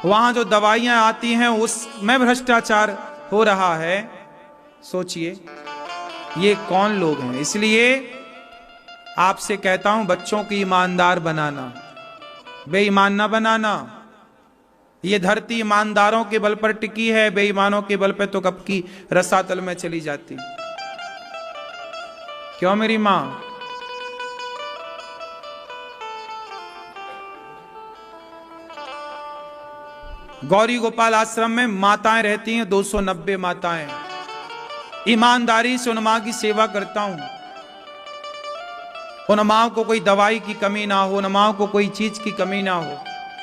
वहां जो दवाइयां आती हैं उसमें भ्रष्टाचार हो रहा है। सोचिए ये कौन लोग हैं? इसलिए आपसे कहता हूं बच्चों की ईमानदार बनाना, बेईमान ना बनाना। ये धरती ईमानदारों के बल पर टिकी है, बेईमानों के बल पर तो कब की रसातल में चली जाती। क्यों मेरी मां? गौरी गोपाल आश्रम में माताएं रहती हैं, 290 माताएं। ईमानदारी से उन मां की सेवा करता हूं। उन मां को कोई दवाई की कमी ना हो, उन मां को कोई चीज की कमी ना हो।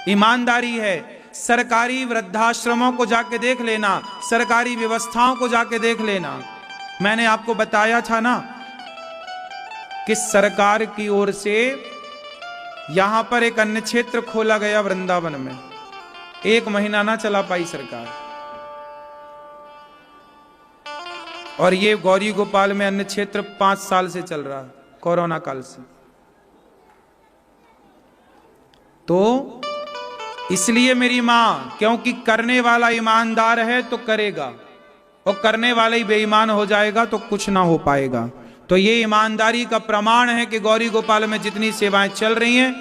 ईमानदारी है। सरकारी वृद्धाश्रमों को जाके देख लेना, सरकारी व्यवस्थाओं को जाके देख लेना। मैंने आपको बताया था ना कि सरकार की ओर से यहां पर एक अन्य क्षेत्र खोला गया वृंदावन में। 1 महीना ना चला पाई सरकार। और ये गौरी गोपाल में अन्न क्षेत्र 5 साल से चल रहा है, कोरोना काल से। तो इसलिए मेरी मां, क्योंकि करने वाला ईमानदार है तो करेगा, और करने वाला ही बेईमान हो जाएगा तो कुछ ना हो पाएगा। तो ये ईमानदारी का प्रमाण है कि गौरी गोपाल में जितनी सेवाएं चल रही हैं,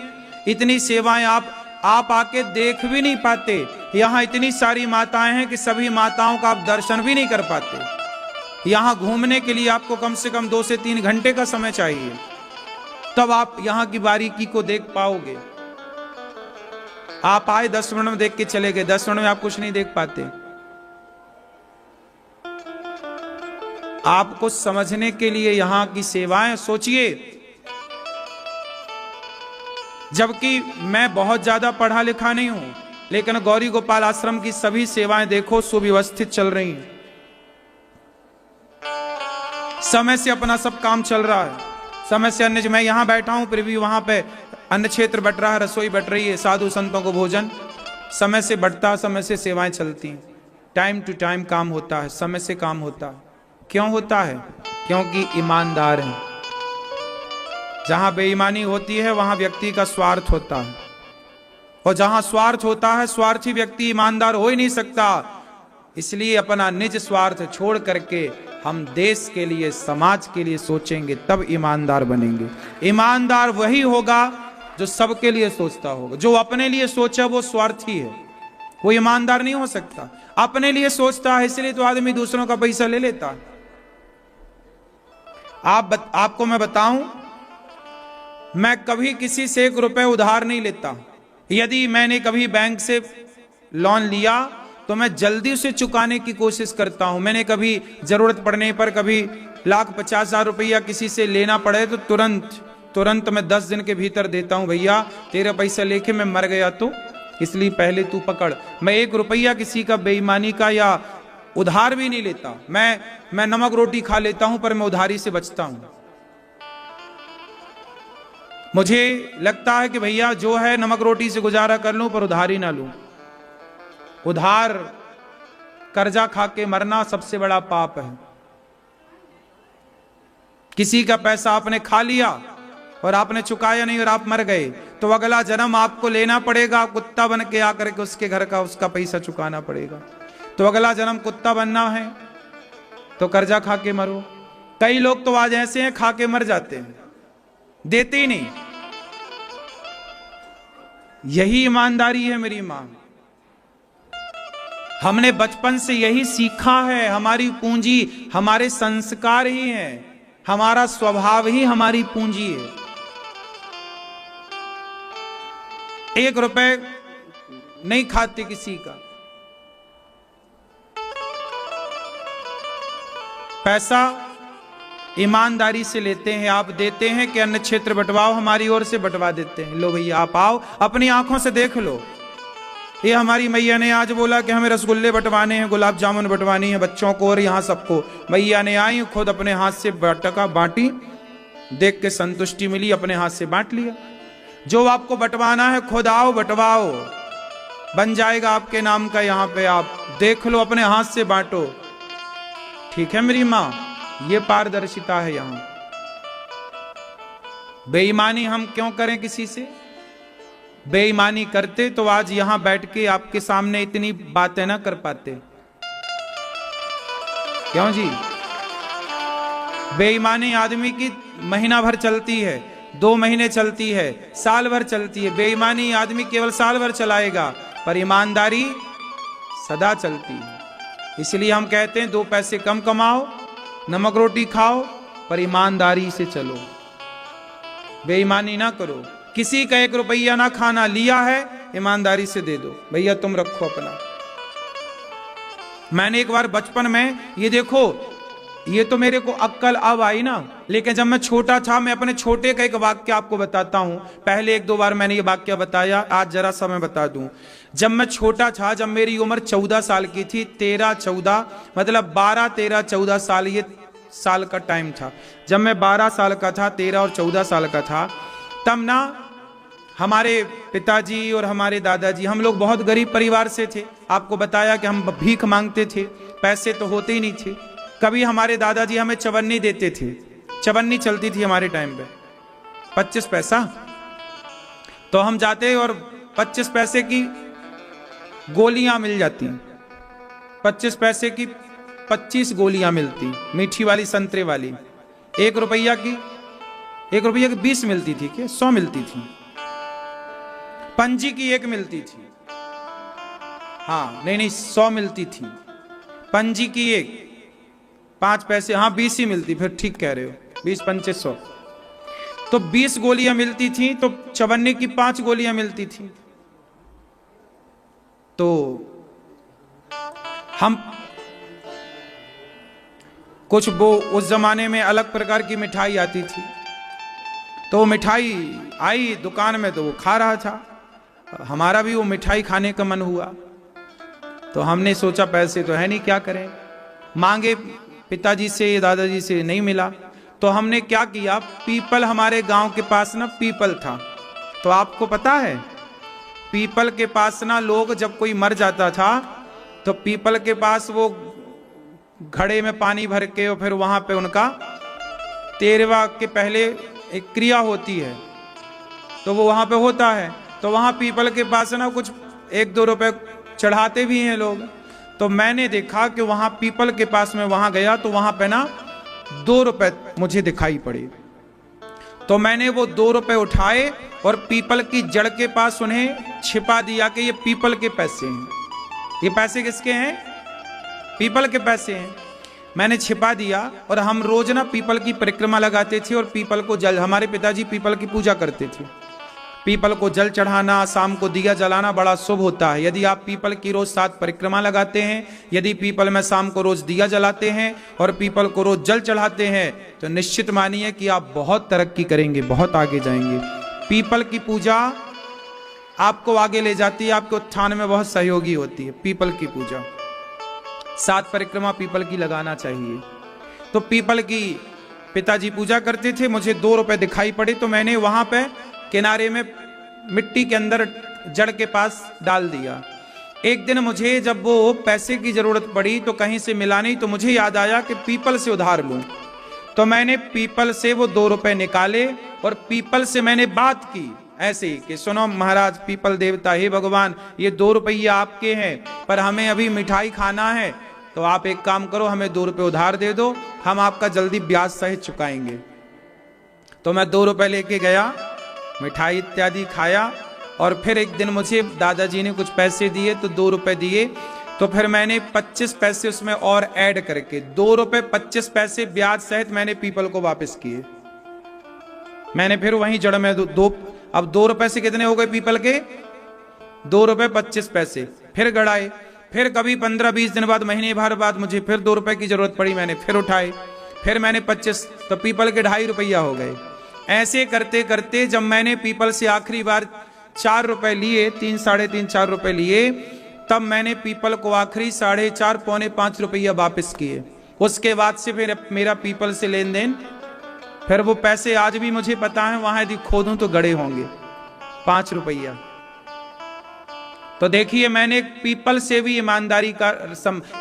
इतनी सेवाएं आप आके देख भी नहीं पाते। यहां इतनी सारी माताएं हैं कि सभी माताओं का आप दर्शन भी नहीं कर पाते। यहां घूमने के लिए आपको कम से कम 2 से 3 घंटे का समय चाहिए, तब आप यहां की बारीकी को देख पाओगे। आप आए 10 मिनट में देख के चले गए, 10 मिनट में आप कुछ नहीं देख पाते। आपको समझने के लिए यहां की सेवाएं सोचिए। जबकि मैं बहुत ज्यादा पढ़ा लिखा नहीं हूं, लेकिन गौरी गोपाल आश्रम की सभी सेवाएं देखो सुव्यवस्थित चल रही हैं। समय से अपना सब काम चल रहा है, समय से अन्य, मैं यहां बैठा हूं फिर भी वहां पे अन्न क्षेत्र बट रहा है, रसोई बट रही है, साधु संतों को भोजन समय से बटता, समय से सेवाएं चलती हैं, टाइम टू टाइम काम होता है, समय से काम होता है। क्यों होता है? क्योंकि ईमानदार हैं। जहां बेईमानी होती है वहां व्यक्ति का स्वार्थ होता है, और जहां स्वार्थ होता है, स्वार्थी व्यक्ति ईमानदार हो ही नहीं सकता। इसलिए अपना निज स्वार्थ छोड़ करके हम देश के लिए, समाज के लिए सोचेंगे, तब ईमानदार बनेंगे। ईमानदार वही होगा जो सबके लिए सोचता होगा। जो अपने लिए सोचा वो स्वार्थी है, वो ईमानदार नहीं हो सकता। अपने लिए सोचता है, इसलिए तो आदमी दूसरों का पैसा ले लेता है। आपको मैं बताऊं, मैं कभी किसी से 1 रुपए उधार नहीं लेता। यदि मैंने कभी बैंक से लोन लिया तो मैं जल्दी उसे चुकाने की कोशिश करता हूं। मैंने कभी जरूरत पड़ने पर कभी 1,50,000 रुपया किसी से लेना पड़े तो तुरंत मैं 10 दिन के भीतर देता हूं। भैया तेरा पैसा लेके मैं मर गया तो इसलिए पहले तू पकड़। मैं 1 रुपया किसी का बेईमानी का या उधार भी नहीं लेता। मैं नमक रोटी खा लेता हूं पर मैं उधारी से बचता हूं। मुझे लगता है कि भैया जो है नमक रोटी से गुजारा कर लूं पर उधारी ना लूं। उधार कर्जा खा के मरना सबसे बड़ा पाप है। किसी का पैसा आपने खा लिया और आपने चुकाया नहीं और आप मर गए तो अगला जन्म आपको लेना पड़ेगा, कुत्ता बन के आकर के उसके घर का उसका पैसा चुकाना पड़ेगा। तो अगला जन्म कुत्ता बनना है तो कर्जा खा के मरो। कई लोग तो आज ऐसे हैं खा के मर जाते हैं, देते ही नहीं। यही ईमानदारी है मेरी मां। हमने बचपन से यही सीखा है। हमारी पूंजी हमारे संस्कार ही हैं, हमारा स्वभाव ही हमारी पूंजी है। 1 रुपए नहीं खाते किसी का। पैसा ईमानदारी से लेते हैं। आप देते हैं कि अन्न क्षेत्र बंटवाओ, हमारी ओर से बंटवा देते हैं। लो भैया आप आओ, अपनी आंखों से देख लो। ये हमारी मैया ने आज बोला कि हमें रसगुल्ले बंटवाने हैं, गुलाब जामुन बंटवानी है बच्चों को और यहाँ सबको। मैया ने आई खुद अपने हाथ से बांटी, देख के संतुष्टि मिली, अपने हाथ से बांट लिया। जो आपको बंटवाना है खुद आओ बंटवाओ, बन जाएगा आपके नाम का। यहाँ पे आप देख लो, अपने हाथ से बांटो। ठीक है मेरी माँ, ये पारदर्शिता है यहां। बेईमानी हम क्यों करें किसी से? बेईमानी करते तो आज यहां बैठ के आपके सामने इतनी बातें ना कर पाते। क्यों जी? बेईमानी आदमी की महीना भर चलती है, 2 महीने चलती है, साल भर चलती है। बेईमानी आदमी केवल साल भर चलाएगा, पर ईमानदारी सदा चलती है। इसलिए हम कहते हैं 2 पैसे कम कमाओ, नमक रोटी खाओ, पर ईमानदारी से चलो, बेईमानी ना करो। किसी का 1 रुपया ना खाना, लिया है ईमानदारी से दे दो। भैया तुम रखो अपना। मैंने एक बार बचपन में, ये देखो, ये तो मेरे को अक्ल अब आई ना, लेकिन जब मैं छोटा था, मैं अपने छोटे का एक वाक्य आपको बताता हूं। पहले 1-2 बार मैंने ये वाक्य बताया, आज जरा सा मैं बता दूं। जब मैं छोटा था, जब मेरी उम्र 14 साल की थी, 13-14 मतलब 12-13-14 साल, ये साल का टाइम था। जब मैं 12 साल का था, 13 और 14 साल का था, तब ना हमारे पिताजी और हमारे दादाजी, हम लोग बहुत गरीब परिवार से थे। आपको बताया कि हम भीख मांगते थे, पैसे तो होते ही नहीं थे। कभी हमारे दादाजी हमें चवन्नी देते थे, चवन्नी चलती थी हमारे टाइम पे, 25 पैसा। तो हम जाते और 25 पैसे की गोलियां मिल जाती, 25 पैसे की 25 गोलियां मिलती, मीठी वाली संतरे वाली। 1 रुपया की 20 मिलती थी, क्या 100 मिलती थी। पंजी की 1 मिलती थी, हाँ नहीं 100 मिलती थी। पंजी की 1 5 पैसे, हाँ 20 ही मिलती, फिर ठीक कह रहे हो, 20 पंचे 100। तो 20 गोलियां मिलती थी, तो चवन्नी की 5 गोलियां मिलती थी। तो हम कुछ वो उस जमाने में अलग प्रकार की मिठाई आती थी, तो वो मिठाई आई दुकान में, तो वो खा रहा था। हमारा भी वो मिठाई खाने का मन हुआ, तो हमने सोचा पैसे तो है नहीं, क्या करें। मांगे पिताजी से, दादाजी से, नहीं मिला। तो हमने क्या किया, पीपल, हमारे गांव के पास ना पीपल था। तो आपको पता है, पीपल के पास ना लोग जब कोई मर जाता था तो पीपल के पास वो घड़े में पानी भर के और फिर वहां पे उनका 13वां के पहले एक क्रिया होती है, तो वो वहां पे होता है। तो वहां पीपल के पास ना कुछ 1-2 रुपए चढ़ाते भी हैं लोग। तो मैंने देखा कि वहां पीपल के पास में वहां गया, तो वहां पे ना 2 रुपए मुझे दिखाई पड़े। तो मैंने वो 2 रुपए उठाए और पीपल की जड़ के पास उन्हें छिपा दिया कि ये पीपल के पैसे हैं। ये पैसे किसके हैं? पीपल के पैसे हैं। मैंने छिपा दिया और हम रोज ना पीपल की परिक्रमा लगाते थे और पीपल को जल, हमारे पिताजी पीपल की पूजा करते थे। पीपल को जल चढ़ाना, शाम को दिया जलाना बड़ा शुभ होता है। यदि आप पीपल की रोज 7 परिक्रमा लगाते हैं, यदि पीपल में शाम को रोज दिया जलाते हैं और पीपल को रोज जल चढ़ाते हैं, तो निश्चित मानिए कि आप बहुत तरक्की करेंगे, बहुत आगे जाएंगे। पीपल की पूजा आपको आगे ले जाती है, आपके उत्थान में बहुत सहयोगी होती है। पीपल की पूजा 7 परिक्रमा पीपल की लगाना चाहिए। तो पीपल की पिताजी पूजा करते थे, मुझे 2 रुपए दिखाई पड़े, तो मैंने वहां पे किनारे में मिट्टी के अंदर जड़ के पास डाल दिया। एक दिन मुझे जब वो पैसे की जरूरत पड़ी तो कहीं से मिला नहीं, तो मुझे याद आया कि पीपल से उधार लूं। तो मैंने पीपल से वो 2 रुपए निकाले और पीपल से मैंने बात की ऐसे ही कि सुनो महाराज पीपल देवता, हे भगवान, ये 2 रुपये आपके हैं, पर हमें अभी मिठाई खाना है, तो आप एक काम करो, हमें 2 रुपए उधार दे दो, हम आपका जल्दी ब्याज सहित चुकाएंगे। तो मैं 2 रुपए लेके गया, मिठाई इत्यादि खाया, और फिर एक दिन मुझे दादाजी ने कुछ पैसे दिए, तो 2 रुपए दिए, तो फिर मैंने 25 पैसे उसमें और ऐड करके 2 रुपए 25 पैसे ब्याज सहित मैंने पीपल को वापस किए। मैंने फिर वहीं जड़ में अब 2 रुपए से कितने हो गए पीपल के? 2 रुपए 25 पैसे। फिर गड़ाए, फिर कभी 15-20 दिन बाद, महीने भर बाद मुझे फिर 2 रुपए की जरूरत पड़ी, मैंने फिर उठाए, फिर मैंने 25, तो पीपल के 2.5 रुपया हो गए। ऐसे करते करते जब मैंने पीपल से आखिरी बार 4 रुपए लिए, 3, साढ़े 3, 4 रुपए लिए, तब मैंने पीपल को आखिरी 4.5, पौने 5 रुपया वापस किए। उसके बाद से फिर मेरा पीपल से लेन देन, फिर वो पैसे आज भी मुझे पता है, वहां यदि खोदूं तो गड़े होंगे 5 रुपया। तो देखिए, मैंने पीपल से भी ईमानदारी का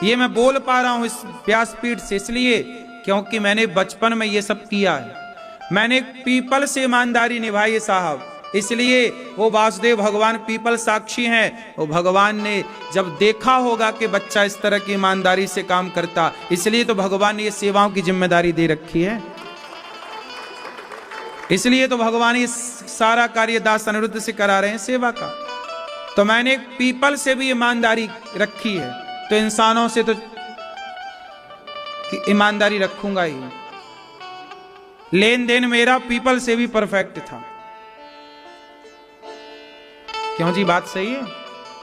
ये मैं बोल पा रहा हूं इस व्यासपीठ से, इसलिए क्योंकि मैंने बचपन में ये सब किया है। मैंने पीपल से ईमानदारी निभाई है साहब, इसलिए वो वासुदेव भगवान पीपल साक्षी हैं। वो भगवान ने जब देखा होगा कि बच्चा इस तरह की ईमानदारी से काम करता, इसलिए तो भगवान ने ये सेवाओं की जिम्मेदारी दे रखी है। इसलिए तो भगवान ये सारा कार्य दास अनिरुद्ध से करा रहे हैं, सेवा का। तो मैंने पीपल से भी ईमानदारी रखी है, तो इंसानों से तो ईमानदारी रखूंगा ही। लेन देन मेरा पीपल से भी परफेक्ट था। क्यों जी, बात सही है?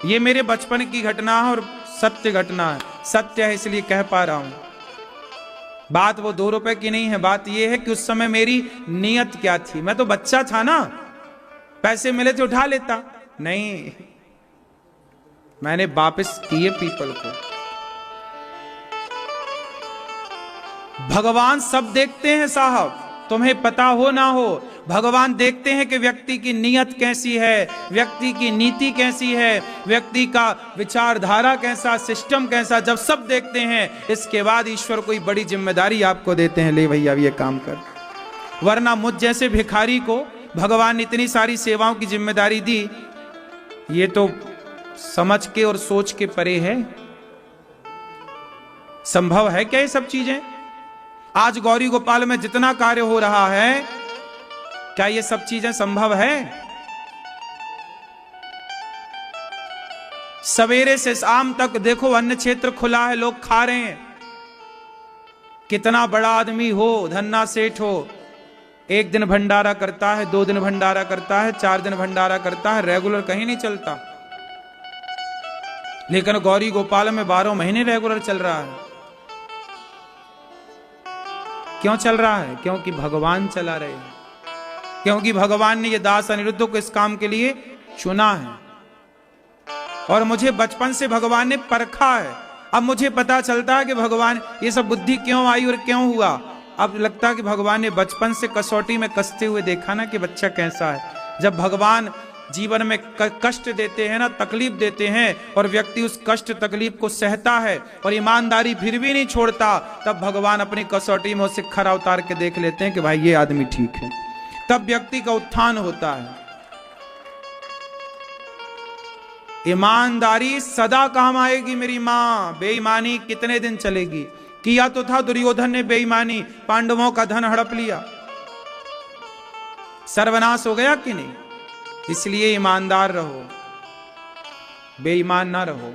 ये मेरे बचपन की घटना है और सत्य घटना है, सत्य है इसलिए कह पा रहा हूं। बात वो 2 रुपए की नहीं है, बात ये है कि उस समय मेरी नीयत क्या थी। मैं तो बच्चा था ना, पैसे मिले तो उठा लेता, नहीं, मैंने वापस किए पीपल को। भगवान सब देखते हैं साहब, तुम्हें पता हो ना हो, भगवान देखते हैं कि व्यक्ति की नीयत कैसी है, व्यक्ति की नीति कैसी है, व्यक्ति का विचारधारा कैसा, सिस्टम कैसा। जब सब देखते हैं, इसके बाद ईश्वर कोई बड़ी जिम्मेदारी आपको देते हैं, ले भैया ये काम कर। वरना मुझ जैसे भिखारी को भगवान ने इतनी सारी सेवाओं की जिम्मेदारी दी, ये तो समझ के और सोच के परे है। संभव है क्या ये सब चीजें? आज गौरी गोपाल में जितना कार्य हो रहा है, क्या ये सब चीजें संभव है? सवेरे से शाम तक देखो अन्न क्षेत्र खुला है, लोग खा रहे हैं। कितना बड़ा आदमी हो, धन्ना सेठ हो, एक दिन भंडारा करता है, 2 दिन भंडारा करता है, 4 दिन भंडारा करता है, रेगुलर कहीं नहीं चलता। लेकिन गौरी गोपाल में 12 महीने रेगुलर चल रहा है। क्यों चल रहा है? क्योंकि भगवान चला रहे हैं, क्योंकि भगवान ने ये दास अनिरुद्ध को इस काम के लिए चुना है। और मुझे बचपन से भगवान ने परखा है। अब मुझे पता चलता है कि भगवान ये सब बुद्धि क्यों आई और क्यों हुआ। अब लगता है कि भगवान ने बचपन से कसौटी में कसते हुए देखा ना कि बच्चा कैसा है। जब भगवान जीवन में कष्ट देते हैं ना, तकलीफ देते हैं, और व्यक्ति उस कष्ट तकलीफ को सहता है और ईमानदारी फिर भी नहीं छोड़ता, तब भगवान अपनी कसौटी में उसे खरा उतार के देख लेते हैं कि भाई ये आदमी ठीक है। तब व्यक्ति का उत्थान होता है। ईमानदारी सदा काम आएगी मेरी मां, बेईमानी कितने दिन चलेगी। किया तो था दुर्योधन ने बेईमानी, पांडवों का धन हड़प लिया, सर्वनाश हो गया कि नहीं? इसलिए ईमानदार रहो, बेईमान ना रहो।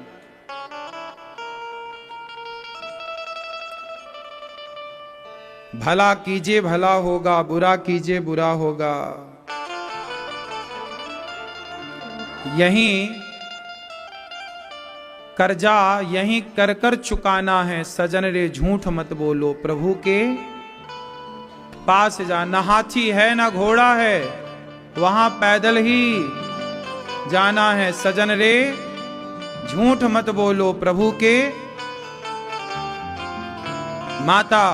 भला कीजिए भला होगा, बुरा कीजिए बुरा होगा। यहीं कर्जा यहीं कर कर चुकाना है, सजन रे झूठ मत बोलो, प्रभु के पास जा। न हाथी है न घोड़ा है, वहां पैदल ही जाना है, सजन रे झूठ मत बोलो, प्रभु के। माता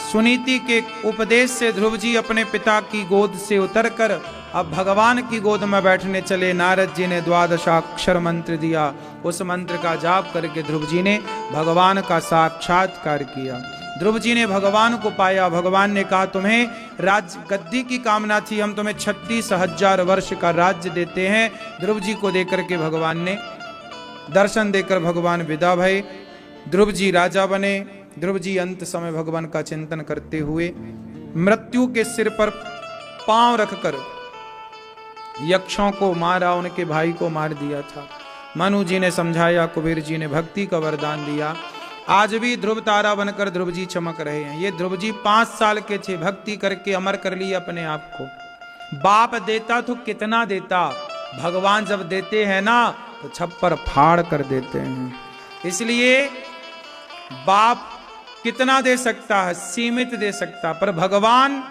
सुनीति के उपदेश से ध्रुव जी अपने पिता की गोद से उतरकर अब भगवान की गोद में बैठने चले। नारद जी ने 12 मंत्र दिया, उस मंत्र का जाप करके ध्रुव जी ने भगवान का साक्षात्कार किया। ध्रुव जी ने भगवान को पाया। भगवान ने कहा तुम्हें राज्य गद्दी की कामना थी, हम तुम्हें 36,000 वर्ष का राज्य देते हैं। ध्रुव जी को देकर के भगवान ने दर्शन देकर भगवान विदा भये। ध्रुव जी राजा बने। ध्रुव जी अंत समय भगवान का चिंतन करते हुए मृत्यु के सिर पर पांव रखकर यक्षों को मारा, उनके भाई को मार दिया था। मनु जी ने समझाया, कुबेर जी ने भक्ति का वरदान दिया। आज भी ध्रुव तारा बनकर ध्रुव जी चमक रहे हैं। ये ध्रुव जी 5 साल के थे, भक्ति करके अमर कर लिया अपने आप को। बाप देता तो कितना देता, भगवान जब देते हैं ना तो छप्पर फाड़ कर देते हैं। इसलिए बाप कितना दे सकता है, सीमित दे सकता, पर भगवान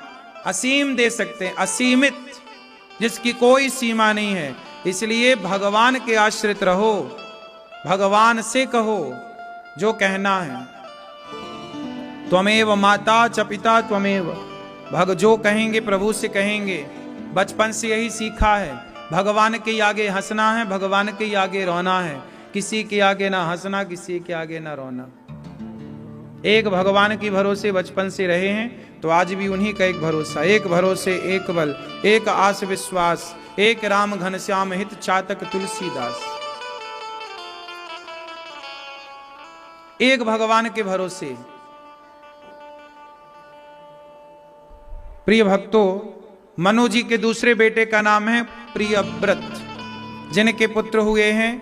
असीम दे सकते हैं, असीमित, जिसकी कोई सीमा नहीं है। इसलिए भगवान के आश्रित रहो, भगवान से कहो जो कहना है। त्वमेव माता च पिता त्वमेव, भग जो कहेंगे प्रभु से कहेंगे। बचपन से यही सीखा है, भगवान के आगे हंसना है, भगवान के आगे रोना है। किसी के आगे ना हंसना, किसी के आगे ना रोना। एक भगवान की भरोसे बचपन से रहे हैं, तो आज भी उन्हीं का एक भरोसा, एक भरोसे एक बल, एक आस विश्वास, एक राम घनश्याम हित चातक तुलसीदास। एक भगवान के भरोसे। प्रिय भक्तों, मनु जी के दूसरे बेटे का नाम है प्रियव्रत, जिनके पुत्र हुए हैं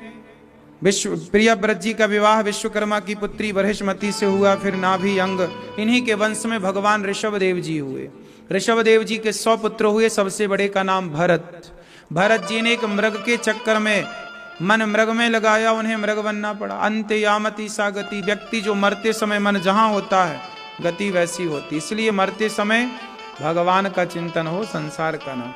प्रियव्रत जी का विवाह विश्वकर्मा की पुत्री बृहस्पति से हुआ, फिर नाभि अंग। इन्हीं के वंश में भगवान ऋषभदेव जी हुए। ऋषभदेव जी के 100 पुत्र हुए, सबसे बड़े का नाम भरत। भरत जी ने एक मृग के चक्कर में मन मृग में लगाया, उन्हें मृग बनना पड़ा। अंत यामति सा गति, व्यक्ति जो मरते समय मन जहां होता है गति वैसी होती। इसलिए मरते समय भगवान का चिंतन हो, संसार का ना।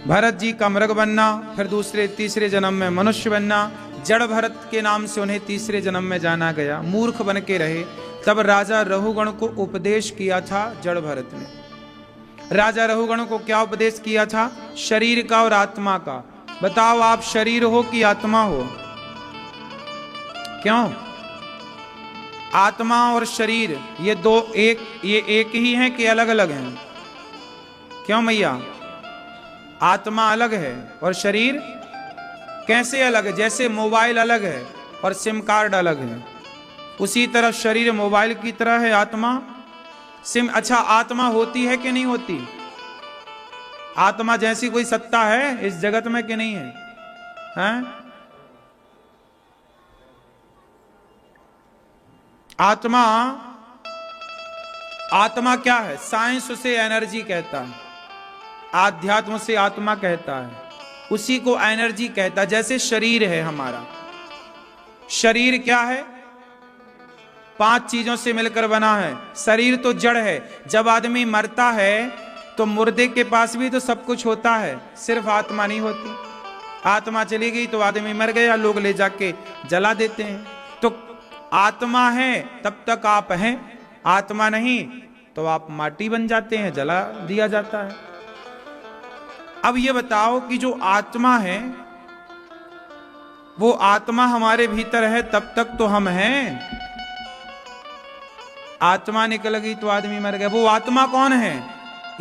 भरत जी का मृग बनना, फिर दूसरे तीसरे जन्म में मनुष्य बनना। जड़ भरत के नाम से उन्हें तीसरे जन्म में जाना गया। मूर्ख बन के रहे, तब राजा रहुगण को उपदेश किया था जड़ भरत ने। राजा रहुगण को क्या उपदेश किया था? शरीर का और आत्मा का। बताओ आप शरीर हो कि आत्मा हो? क्यों? आत्मा और शरीर ये एक ही हैं कि अलग अलग हैं? क्यों मैया? आत्मा अलग है और शरीर कैसे अलग है? जैसे मोबाइल अलग है और सिम कार्ड अलग है, उसी तरह शरीर मोबाइल की तरह है, आत्मा सिम। अच्छा, आत्मा होती है कि नहीं होती? आत्मा जैसी कोई सत्ता है इस जगत में कि नहीं है? हैं? आत्मा क्या है? साइंस उसे एनर्जी कहता है, आध्यात्म से आत्मा कहता है, उसी को एनर्जी कहता है। जैसे शरीर है हमारा, शरीर क्या है? 5 चीजों से मिलकर बना है। शरीर तो जड़ है। जब आदमी मरता है तो मुर्दे के पास भी तो सब कुछ होता है, सिर्फ आत्मा नहीं होती। आत्मा चली गई तो आदमी मर गया, लोग ले जाके जला देते हैं। तो आत्मा है तब तक आप हैं, आत्मा नहीं तो आप माटी बन जाते हैं, जला दिया जाता है। अब ये बताओ कि जो आत्मा है वो आत्मा हमारे भीतर है तब तक तो हम हैं। आत्मा निकल गई तो आदमी मर गया। वो आत्मा कौन है?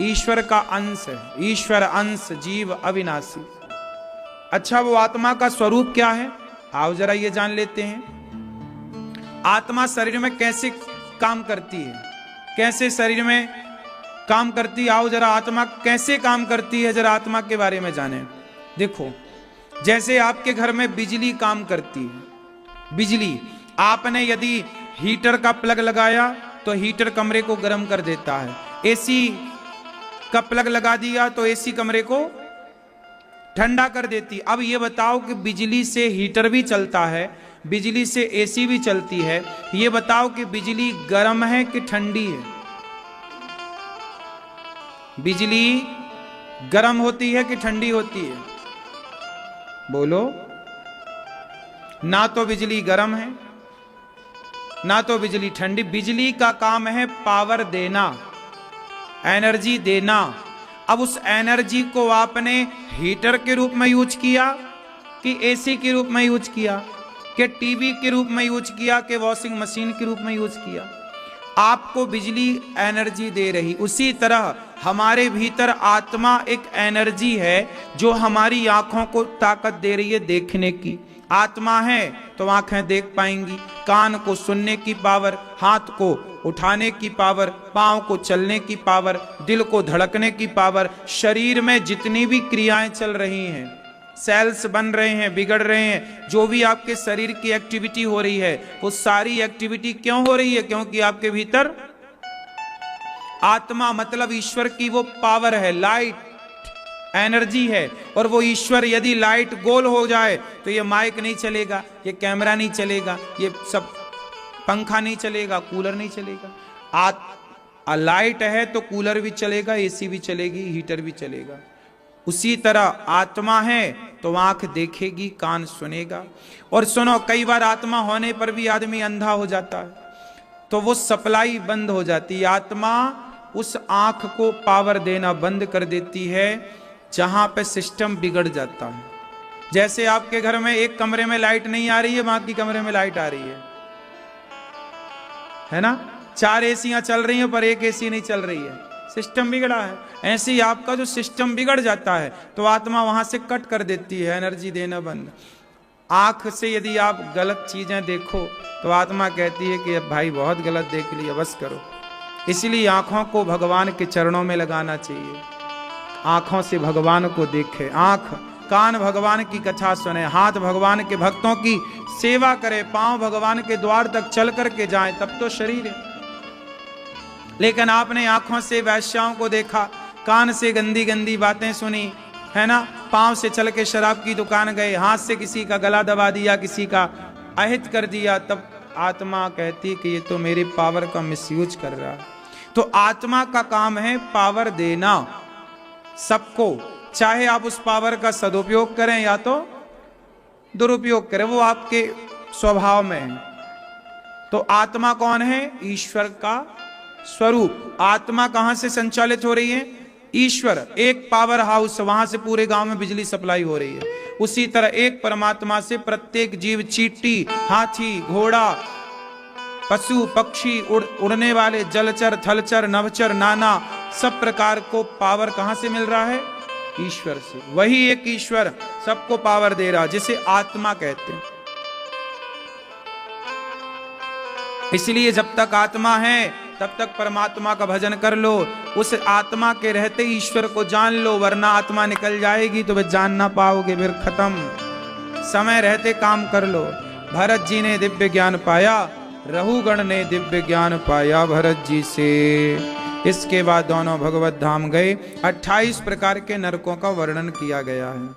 ईश्वर का अंश है, ईश्वर अंश, जीव अविनाशी। अच्छा, वो आत्मा का स्वरूप क्या है? आओ जरा ये जान लेते हैं। आत्मा शरीर में कैसे काम करती है, कैसे शरीर में काम करती है? आओ जरा आत्मा कैसे काम करती है, जरा आत्मा के बारे में जाने। देखो, जैसे आपके घर में बिजली काम करती है। बिजली, आपने यदि हीटर का प्लग लगाया तो हीटर कमरे को गर्म कर देता है। एसी का प्लग लगा दिया तो एसी कमरे को ठंडा कर देती। अब ये बताओ कि बिजली से हीटर भी चलता है, बिजली से एसी भी चलती है। ये बताओ कि बिजली गर्म है कि ठंडी है? बिजली गर्म होती है कि ठंडी होती है? बोलो। ना तो बिजली गर्म है ना तो बिजली ठंडी। बिजली का काम है पावर देना, एनर्जी देना। अब उस एनर्जी को आपने हीटर के रूप में यूज किया कि एसी के रूप में यूज किया कि टीवी के रूप में यूज किया कि वॉशिंग मशीन के रूप में यूज किया? आपको बिजली एनर्जी दे रही। उसी तरह हमारे भीतर आत्मा एक एनर्जी है जो हमारी आंखों को ताकत दे रही है देखने की। आत्मा है तो आंखें देख पाएंगी, कान को सुनने की पावर, हाथ को उठाने की पावर, पांव को चलने की पावर, दिल को धड़कने की पावर। शरीर में जितनी भी क्रियाएं चल रही हैं, सेल्स बन रहे हैं, बिगड़ रहे हैं, जो भी आपके शरीर की एक्टिविटी हो रही है, वो सारी एक्टिविटी क्यों हो रही है? क्योंकि आपके भीतर आत्मा मतलब ईश्वर की वो पावर है, लाइट एनर्जी है। और वो ईश्वर, यदि लाइट गोल हो जाए तो ये माइक नहीं चलेगा, ये कैमरा नहीं चलेगा, ये सब पंखा नहीं चलेगा, कूलर नहीं चलेगा। लाइट है तो कूलर भी चलेगा, एसी भी चलेगी, हीटर भी चलेगा। उसी तरह आत्मा है तो आंख देखेगी, कान सुनेगा। और सुनो, कई बार आत्मा होने पर भी आदमी अंधा हो जाता है तो वो सप्लाई बंद हो जाती है। आत्मा उस आंख को पावर देना बंद कर देती है जहां पे सिस्टम बिगड़ जाता है। जैसे आपके घर में एक कमरे में लाइट नहीं आ रही है, बाकी कमरे में लाइट आ रही है ना? 4 एसियां चल रही हैं पर एक एसी नहीं चल रही है, सिस्टम बिगड़ा है। ऐसे ही आपका जो सिस्टम बिगड़ जाता है तो आत्मा वहां से कट कर देती है, एनर्जी देना बंद। आंख से यदि आप गलत चीजें देखो तो आत्मा कहती है कि अब भाई बहुत गलत देख लिया, बस करो। इसलिए आंखों को भगवान के चरणों में लगाना चाहिए, आंखों से भगवान को देखे। आंख, कान भगवान की कथा सुने, हाथ भगवान के भक्तों की सेवा करे, पांव भगवान के द्वार तक चल करके जाए, तब तो शरीर है। लेकिन आपने आंखों से वैश्याओं को देखा, कान से गंदी गंदी बातें सुनी, है ना? पांव से चल के शराब की दुकान गए, हाथ से किसी का गला दबा दिया, किसी का अहित कर दिया, तब आत्मा कहती कि ये तो मेरी पावर का मिसयूज कर रहा है। तो आत्मा का काम है पावर देना सबको, चाहे आप उस पावर का सदुपयोग करें या तो दुरुपयोग करें, वो आपके स्वभाव में है। तो आत्मा कौन है? ईश्वर का स्वरूप। आत्मा कहां से संचालित हो रही है? ईश्वर। एक पावर हाउस, वहां से पूरे गांव में बिजली सप्लाई हो रही है। उसी तरह एक परमात्मा से प्रत्येक जीव, चींटी, हाथी, घोड़ा, पशु, पक्षी, उड़ने वाले, जलचर, थलचर, नभचर, नाना सब प्रकार को पावर कहां से मिल रहा है? ईश्वर से। वही एक ईश्वर सबको पावर दे रहा, जिसे आत्मा कहते हैं। इसलिए जब तक आत्मा है तब तक परमात्मा का भजन कर लो। उस आत्मा के रहते ईश्वर को जान लो, वरना आत्मा निकल जाएगी तो वे जान ना पाओगे, फिर खत्म। समय रहते काम कर लो। भरत जी ने दिव्य ज्ञान पाया, रहुगण ने दिव्य ज्ञान पाया भरत जी से। इसके बाद दोनों भगवत धाम गए। 28 प्रकार के नरकों का वर्णन किया गया है।